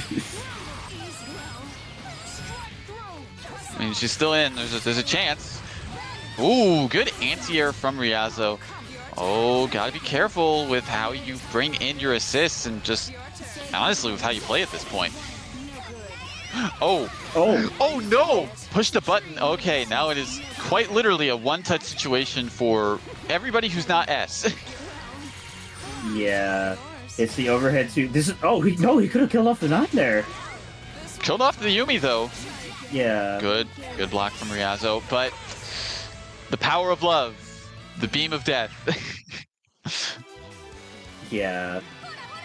I mean, she's still in. There's a chance. Ooh, good anti-air from Ryazo. Oh, gotta be careful with how you bring in your assists and just honestly with how you play at this point. Oh no! Push the button. Okay, now it is quite literally a one-touch situation for everybody who's not S. Yeah. It's the overhead too. This is he could have killed off the 9 there. Killed off the Yumi though. Yeah. Good block from Ryazo, but the power of love, the beam of death. Yeah.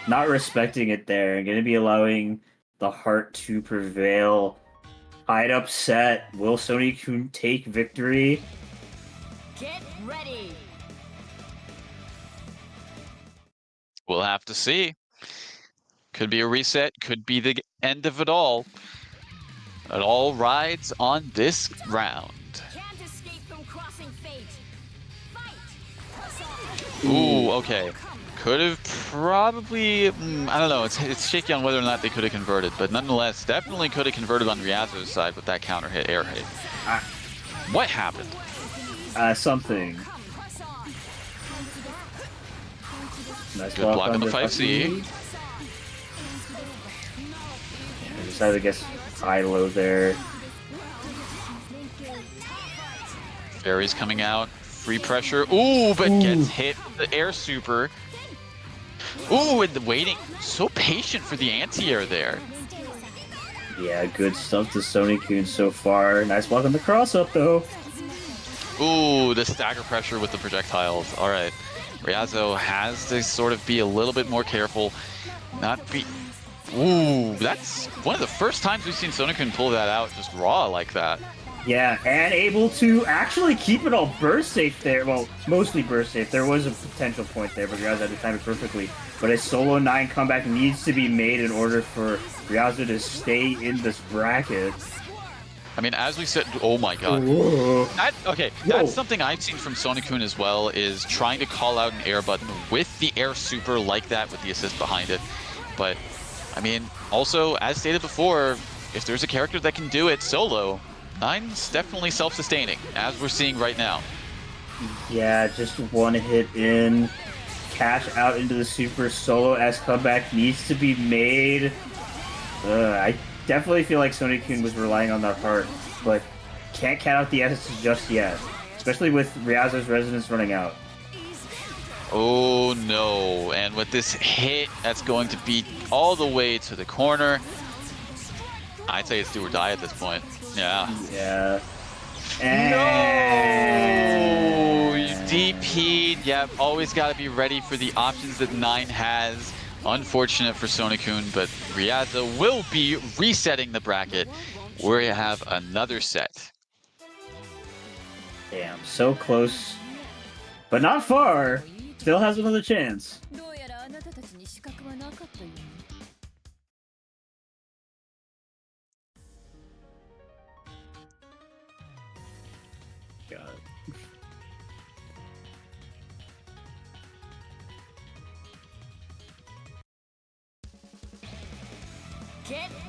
Not respecting it there. Gonna be allowing the heart to prevail. I'd upset. Will Sony-kun take victory? Get ready. We'll have to see. Could be a reset, could be the end of it all. It all rides on this round. Can't escape from crossing fate. Fight. Ooh, okay. Could have probably, I don't know, it's shaky on whether or not they could have converted, but nonetheless, definitely could have converted on Ryazo's side with that counter hit, air hit. What happened? Something. Nice Good block on the under 5C. I decided to guess high-low there. Fairy's coming out, free pressure. Ooh, but gets hit with the air super. Ooh, and the waiting, so patient for the anti-air there. Yeah, good stuff to Sony-kun so far. Nice block on the cross-up, though. Ooh, the stagger pressure with the projectiles. All right, Ryazo has to sort of be a little bit more careful. Not be... Ooh, that's one of the first times we've seen Sony-kun pull that out just raw like that. Yeah, and able to actually keep it all burst safe there. Well, mostly burst safe. There was a potential point there, but Ryazo had to time it perfectly. But a solo 9 comeback needs to be made in order for Ryazo to stay in this bracket. I mean, as we said, oh my god. Whoa. That's something I've seen from Sony-kun as well, is trying to call out an air button with the air super like that with the assist behind it. But, I mean, also, as stated before, if there's a character that can do it solo, 9's definitely self-sustaining, as we're seeing right now. Yeah, just one hit in. Cash out into the super. Solo S comeback needs to be made. I definitely feel like Sony-kun was relying on that heart, but can't count out the S just yet. Especially with Ryazo's resonance running out. Oh no, and with this hit, that's going to be all the way to the corner. I'd say it's do or die at this point. Yeah. Yeah. No! You DP'd. Yep, always got to be ready for the options that 9 has. Unfortunate for Sony-kun, but Ryazo will be resetting the bracket. We have another set. Damn, so close. But not far. Still has another chance. どうやらあなたたちに資格はなかったようね。God.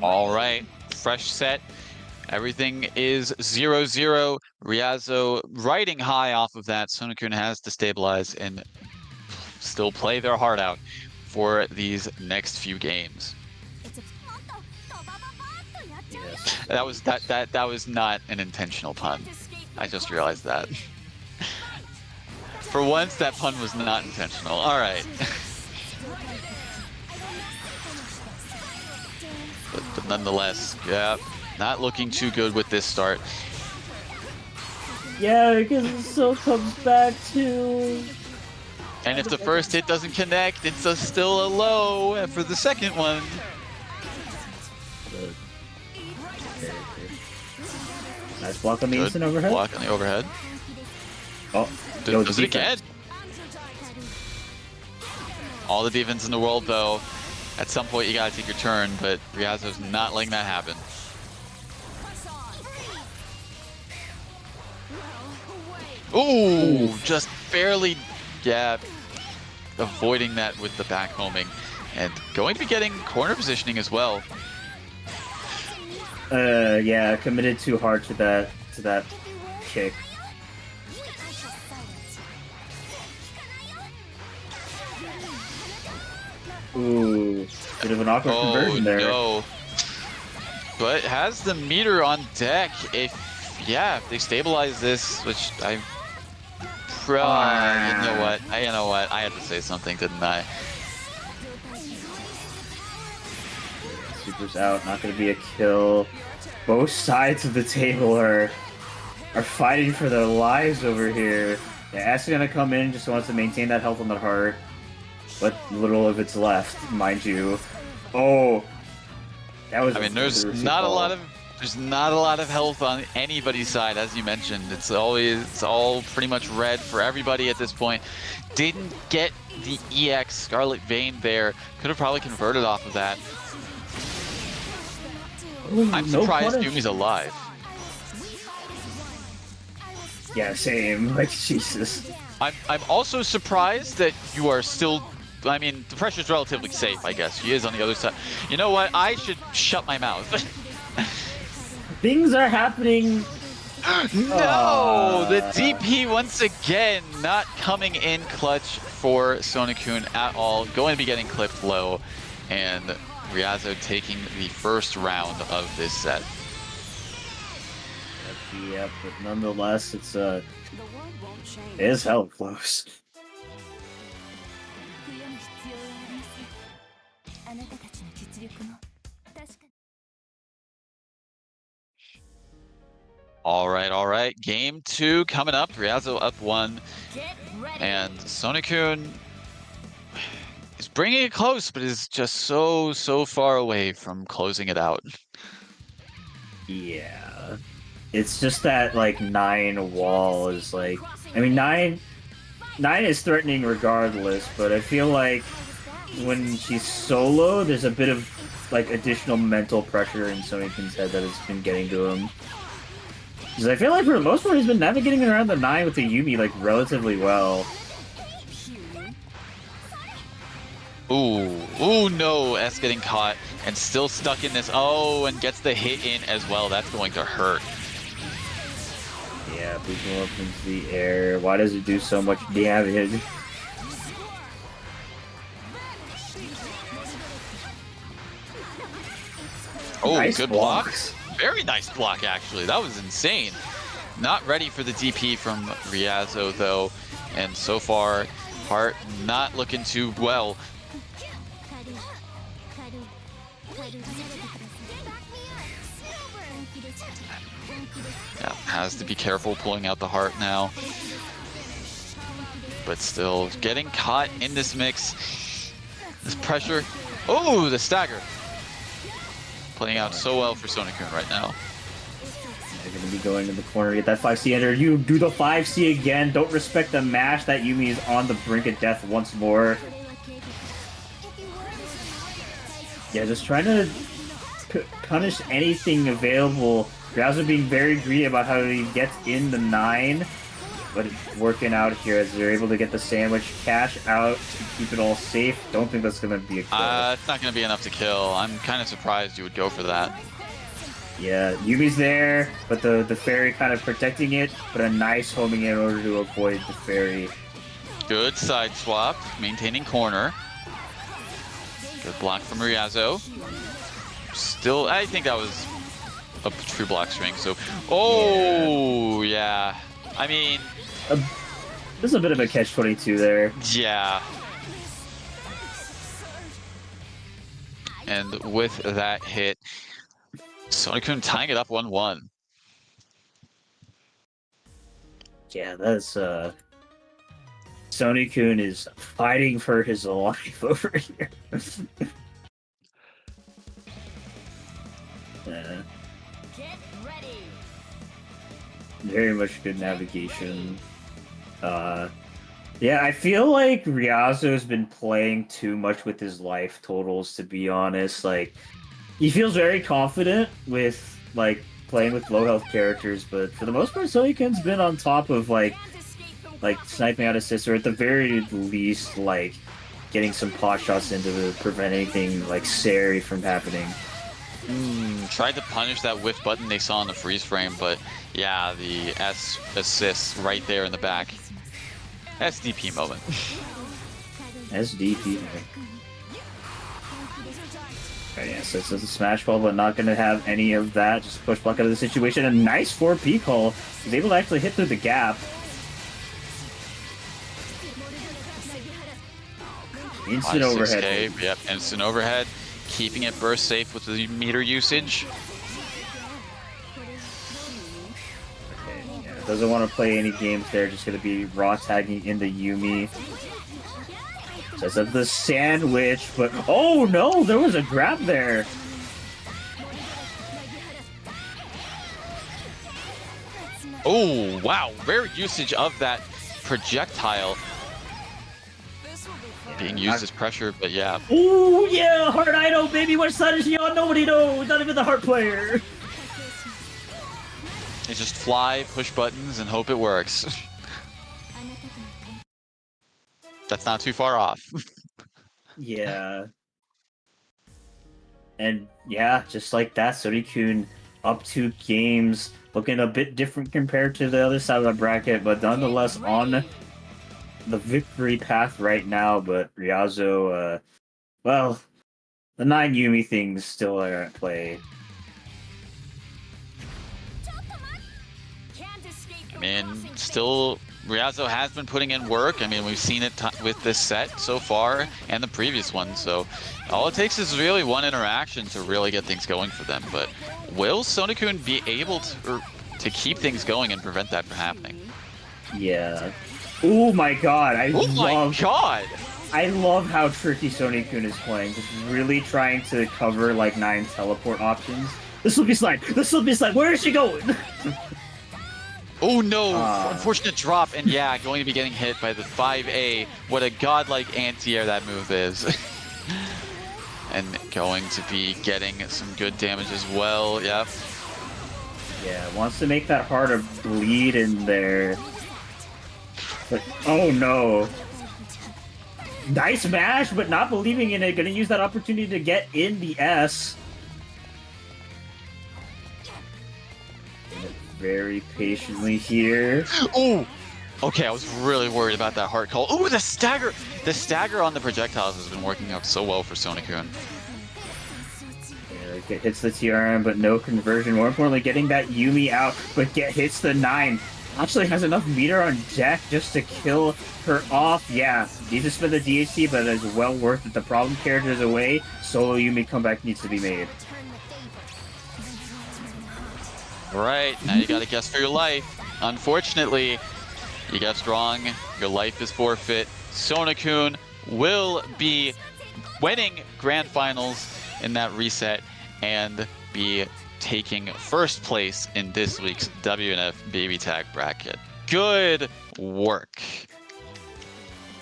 All right, fresh set. Everything is 0-0. Ryazo riding high off of that. Sony-kun has to stabilize and still play their heart out for these next few games. Yes. That was not an intentional pun. I just realized that. For once, that pun was not intentional. All right. but nonetheless, yeah, not looking too good with this start. Yeah, because it still comes back to... And if the first hit doesn't connect, it's still a low for the second one. Nice block on the Good instant overhead. block on the overhead. Oh, Does it again? All the defense in the world, though. At some point, you gotta take your turn, but Ryazo's not letting that happen. Ooh, just barely, yeah, avoiding that with the back homing. And going to be getting corner positioning as well. Yeah, committed too hard to that kick. Ooh, bit of an awkward conversion there. No. But has the meter on deck. If they stabilize this, which you know what? I had to say something, didn't I? Super's out, not gonna be a kill. Both sides of the table are fighting for their lives over here. Yeah, S is gonna come in, just wants to maintain that health on the heart. What little of it's left, mind you. Oh, that was. I mean, there's not a lot of health on anybody's side, as you mentioned. It's all pretty much red for everybody at this point. Didn't get the EX Scarlet Vein there. Could have probably converted off of that. I'm surprised Yumi's alive. Yeah, same. Like, Jesus. I'm also surprised that you are still. I mean, the pressure's relatively safe, I guess. She is on the other side. You know what? I should shut my mouth. Things are happening. No! The DP once again not coming in clutch for Sonokun at all. Going to be getting clipped low. And Ryazo taking the first round of this set. Yeah, but nonetheless, it's The world won't change. it is hell close. 悔やむ必要はありません。あなたたちの実力も確かに。 All right. Game 2 coming up. Ryazo up 1. Get ready. And Sonokun is bringing it close, but is just so far away from closing it out. Yeah. It's just that, like, 9 wall is, like... I mean, 9 is threatening regardless, but I feel like when she's solo, there's a bit of, like, additional mental pressure in Sonokun's head that has been getting to him. Because I feel like, for the most part, he's been navigating around the 9 with the Yumi, like, relatively well. Ooh, no, S getting caught and still stuck in this. Oh, and gets the hit in as well. That's going to hurt. Yeah, we go up into the air. Why does it do so much damage? Oh, Nice good blocks. block. Very nice block, actually. That was insane. Not ready for the DP from Ryazo, though. And so far, Heart not looking too well. 軽い軽い軽い離れてください。本気です本気です Yeah, has to be careful pulling out the Heart now. But still, getting caught in this mix. This pressure. Oh, the stagger. Playing out so well for Sonokun right now. They're going to be going to the corner to get that 5C enter. You do the 5C again. Don't respect the mash. That Yumi is on the brink of death once more. それは計画。 Yeah, just trying to punish anything available. Ryazo being very greedy about how he gets in the 9. But it's working out here as they're able to get the sandwich, cash out to keep it all safe. Don't think that's going to be a kill. It's not going to be enough to kill. I'm kind of surprised you would go for that. Yeah, Yumi's there, but the fairy kind of protecting it, but a nice homing in order to avoid the fairy. Good side swap, maintaining corner. Good block from Ryazo. Still, I think that was a true block string. So, oh yeah. I mean, There's a bit of a catch-22 there. yeah. And with that hit, Sonokun tying it up 1-1. Yeah, that's Sonokun is fighting for his life over here. Yeah, Get ready. very much good navigation. Yeah, I feel like Ryazo has been playing too much with his life totals, to be honest. Like, he feels very confident with, like, playing with low health characters, but for the most part, Sonokun's been on top of, like, sniping out assists, or at the very least, like, getting some pot shots in to prevent anything, like, scary from happening. Tried to punish that whiff button they saw in the freeze frame, but yeah, the S assist right there in the back. SDP moment. SDP. Right, yeah, so it's a smash ball, but not going to have any of that. Just push block out of the situation. A nice 4P call. He's able to actually hit through the gap. Instant Nice overhead. escape. Yep, instant overhead. keeping it burst safe with the meter usage. Yeah, doesn't want to play any games there, just gonna be raw tagging in the Yumi. Says of the sandwich, but oh no, there was a grab there. Oh, wow. Rare usage of that projectile being used as pressure, but yeah. Oh yeah, Heart Idol, baby, what side is she on? Nobody knows, not even the Heart player. They just fly, push buttons, and hope it works. That's not too far off. Yeah. And yeah, just like that, Sori-kun up 2 games, looking a bit different compared to the other side of the bracket, but nonetheless on the victory path right now. But Ryazo, well, the 9 Yumi things still are at play. I mean, still, Ryazo has been putting in work. I mean, we've seen it with this set so far and the previous one. So all it takes is really one interaction to really get things going for them. But will Sona-kun be able to keep things going and prevent that from happening? Yeah. Oh my god, I love how tricky Sona-kun is playing. Just really trying to cover like 9 teleport options. This will be slide. This will be slide. Where is she going? Oh no, unfortunate drop, and yeah, going to be getting hit by the 5A. What a godlike anti-air that move is. And going to be getting some good damage as well, yep. Yeah, wants to make that harder bleed in there. But, oh no. Nice mash, but not believing in it. Gonna use that opportunity to get in the S. Very patiently here. Oh! Okay, I was really worried about that heart call. Oh, the stagger! The stagger on the projectiles has been working out so well for Sona-kun. Yeah, hits the TRM, but no conversion. More importantly, getting that Yumi out, but hits the 9. Actually has enough meter on deck just to kill her off. Yeah, needs to spend the DHC, but it's well worth it. The problem character is away. Solo Yumi comeback needs to be made. Right, now you gotta guess for your life. Unfortunately, you guessed wrong. Your life is forfeit. Sona-kun will be winning Grand Finals in that reset and be taking first place in this week's WNF BBTAG bracket. Good work.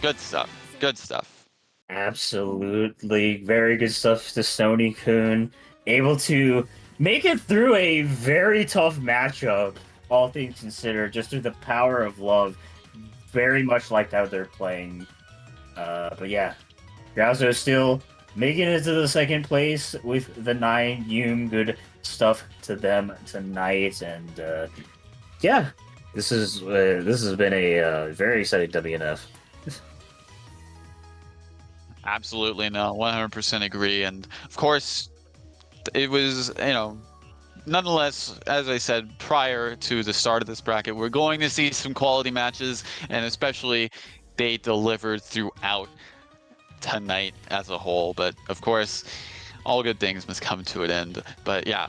Good stuff. Good stuff. Absolutely. Very good stuff to Sony-kun. Able to make it through a very tough matchup, all things considered, just through the power of love. Very much like how they're playing. But yeah, Ryazo still making it to the second place with the 9 Yum. Good stuff to them tonight. And yeah, this has been a very exciting WNF. Absolutely, no, 100% agree. And of course, it was, nonetheless, as I said prior to the start of this bracket, we're going to see some quality matches, and especially they delivered throughout tonight as a whole. But of course, all good things must come to an end. But yeah,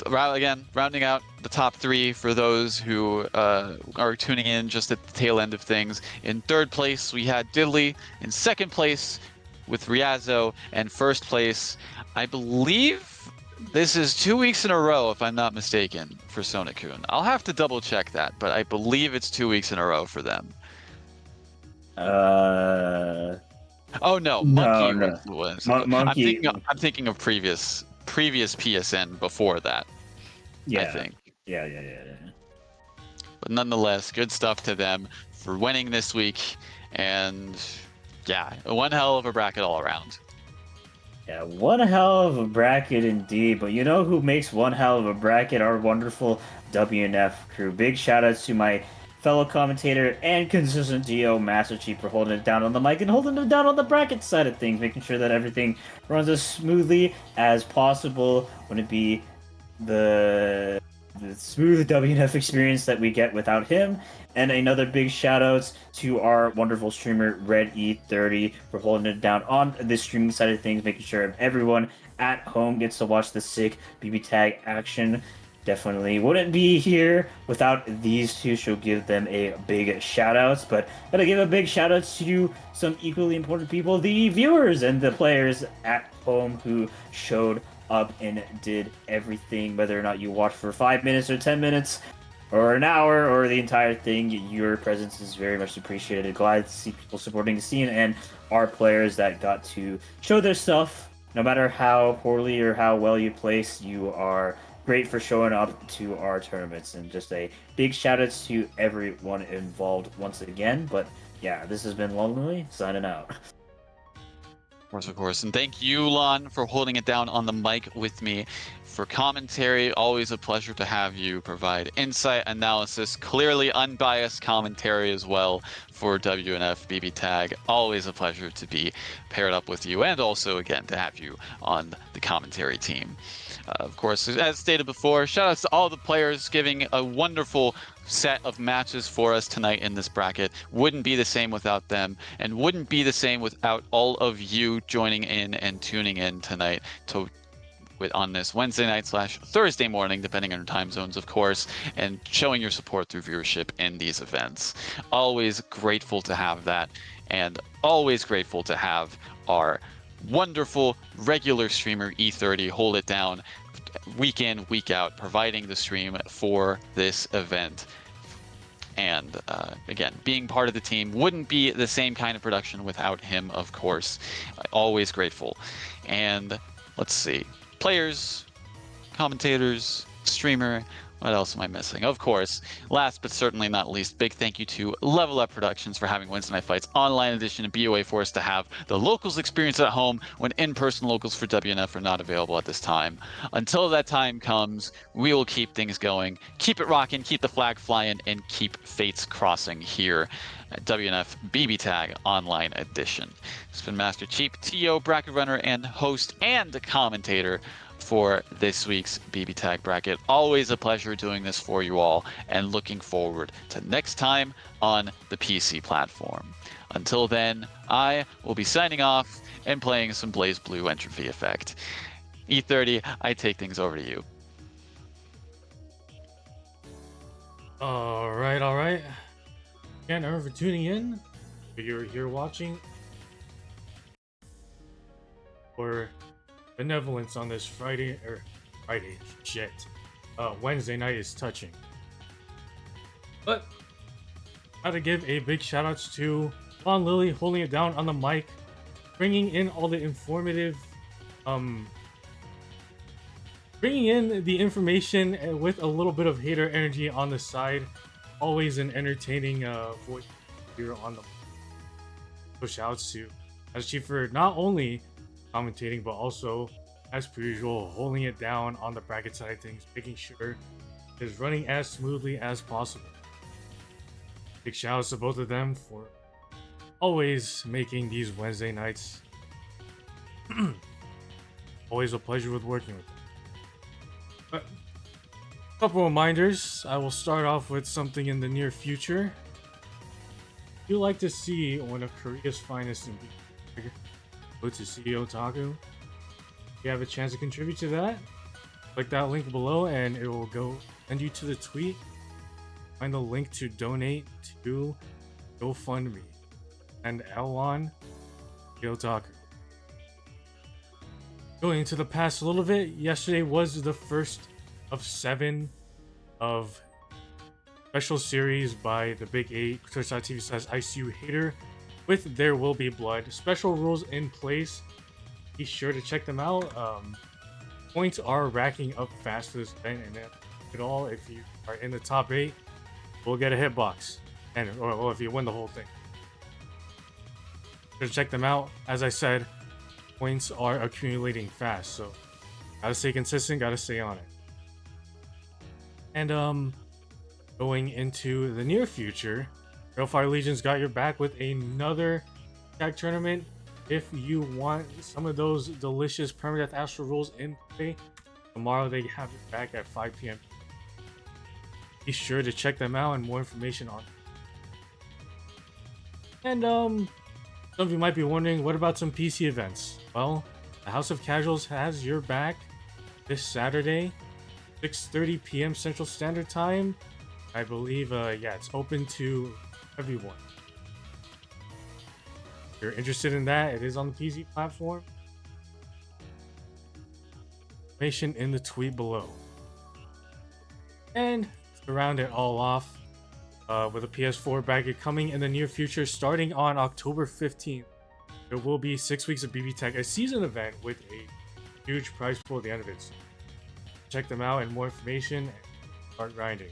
rounding out the top 3 for those who are tuning in just at the tail end of things. In 3rd place, we had Diddley. In 2nd place, with Ryazo, and 1st place, I believe this is 2 weeks in a row, if I'm not mistaken, for Sona-kun. I'll have to double check that, but I believe it's 2 weeks in a row for them. Oh no, Monkey was. Monkey. I'm thinking of previous PSN before that. Yeah. I think. Yeah. But nonetheless, good stuff to them for winning this week, and yeah, one hell of a bracket all around. Yeah, one hell of a bracket indeed. But you know who makes one hell of a bracket? Our wonderful WNF crew. Big shout outs to my fellow commentator and consistent DO Master Chief for holding it down on the mic and holding it down on the bracket side of things, making sure that everything runs as smoothly as possible. Wouldn't be the the smooth WNF experience that we get without him. And another big shout outs to our wonderful streamer Red E30 for holding it down on the streaming side of things, making sure everyone at home gets to watch the sick BB tag action. Definitely wouldn't be here without these two, so give them a big shout outs. But gotta give a big shout outs to some equally important people, the viewers and the players at home who showed up and did everything, whether or not you watched for 5 minutes or 10 minutes or an hour or the entire thing. Your presence is very much appreciated. Glad to see people supporting the scene and our players that got to show their stuff. No matter how poorly or how well you place, you are great for showing up to our tournaments. And just a big shout outs to everyone involved once again. But yeah, this has been Lonely signing out. Of course. And thank you, Lon, for holding it down on the mic with me. For commentary, always a pleasure to have you provide insight, analysis, clearly unbiased commentary as well for WNF BBTAG. Always a pleasure to be paired up with you, and also, again, to have you on the commentary team. Of course, as stated before, shout outs to all the players giving a wonderful set of matches for us tonight in this bracket. Wouldn't be the same without them, and wouldn't be the same without all of you joining in and tuning in tonight on this Wednesday night / Thursday morning, depending on your time zones, of course, and showing your support through viewership in these events. Always grateful to have that, and always grateful to have our wonderful regular streamer E30 hold it down week in, week out, providing the stream for this event. And again, being part of the team wouldn't be the same kind of production without him, of course. Always grateful. And let's see. Players, commentators, streamer, what else am I missing? Of course, last but certainly not least, big thank you to Level Up Productions for having Wednesday Night Fights Online Edition and BOA for us to have the locals experience at home when in-person locals for WNF are not available at this time. Until that time comes, we will keep things going, keep it rocking, keep the flag flying, and keep fates crossing here at WNF BBTAG Online Edition. It's been Master Cheap, TO, bracket runner, and host and commentator for this week's BB Tag bracket. Always a pleasure doing this for you all, and looking forward to next time on the PC platform. Until then, I will be signing off and playing some Blaze Blue Entropy Effect. E30, I take things over to you. All right. Again, everyone for tuning in. If you're here watching for benevolence on this Wednesday night is touching. But gotta give a big shout outs to Lon Lily holding it down on the mic, bringing in all the informative, bringing in the information with a little bit of hater energy on the side. Always an entertaining voice here on the. So shout outs to as Chief for not only commentating, but also, as per usual, holding it down on the bracket side of things, making sure it is running as smoothly as possible. Big shout outs to both of them for always making these Wednesday nights always a pleasure with working with them. But a couple reminders. I will start off with something in the near future. If you like to see one of Korea's finest in go to CEO Otaku. If you have a chance to contribute to that, click that link below and it will go send you to the tweet. Find the link to donate to GoFundMe and Elon Otaku. Going into the past a little bit, yesterday was the first of 7 of special series by the Big 8, Twitch.tv/ICU Hater, with There Will Be Blood. Special rules in place. Be sure to check them out. Points are racking up fast for this event, and if you are in the top 8, we'll get a hitbox, or if you win the whole thing. So check them out. As I said, points are accumulating fast, so gotta stay consistent, gotta stay on it. And going into the near future, Railfire Legion's got your back with another tag tournament. If you want some of those delicious permadeath astral rules in play, tomorrow they have it back at 5 p.m. be sure to check them out and more information on. And some of you might be wondering, what about some PC events? Well, the House of Casuals has your back this Saturday, 6:30 p.m. Central Standard Time. I believe, yeah, it's open to everyone. If you're interested in that, it is on the PC platform. Information in the tweet below. And to round it all off, with a PS4 bracket coming in the near future, starting on October 15th, there will be 6 weeks of BBTAG, a season event with a huge prize pool at the end of it. So check them out and more information and start grinding.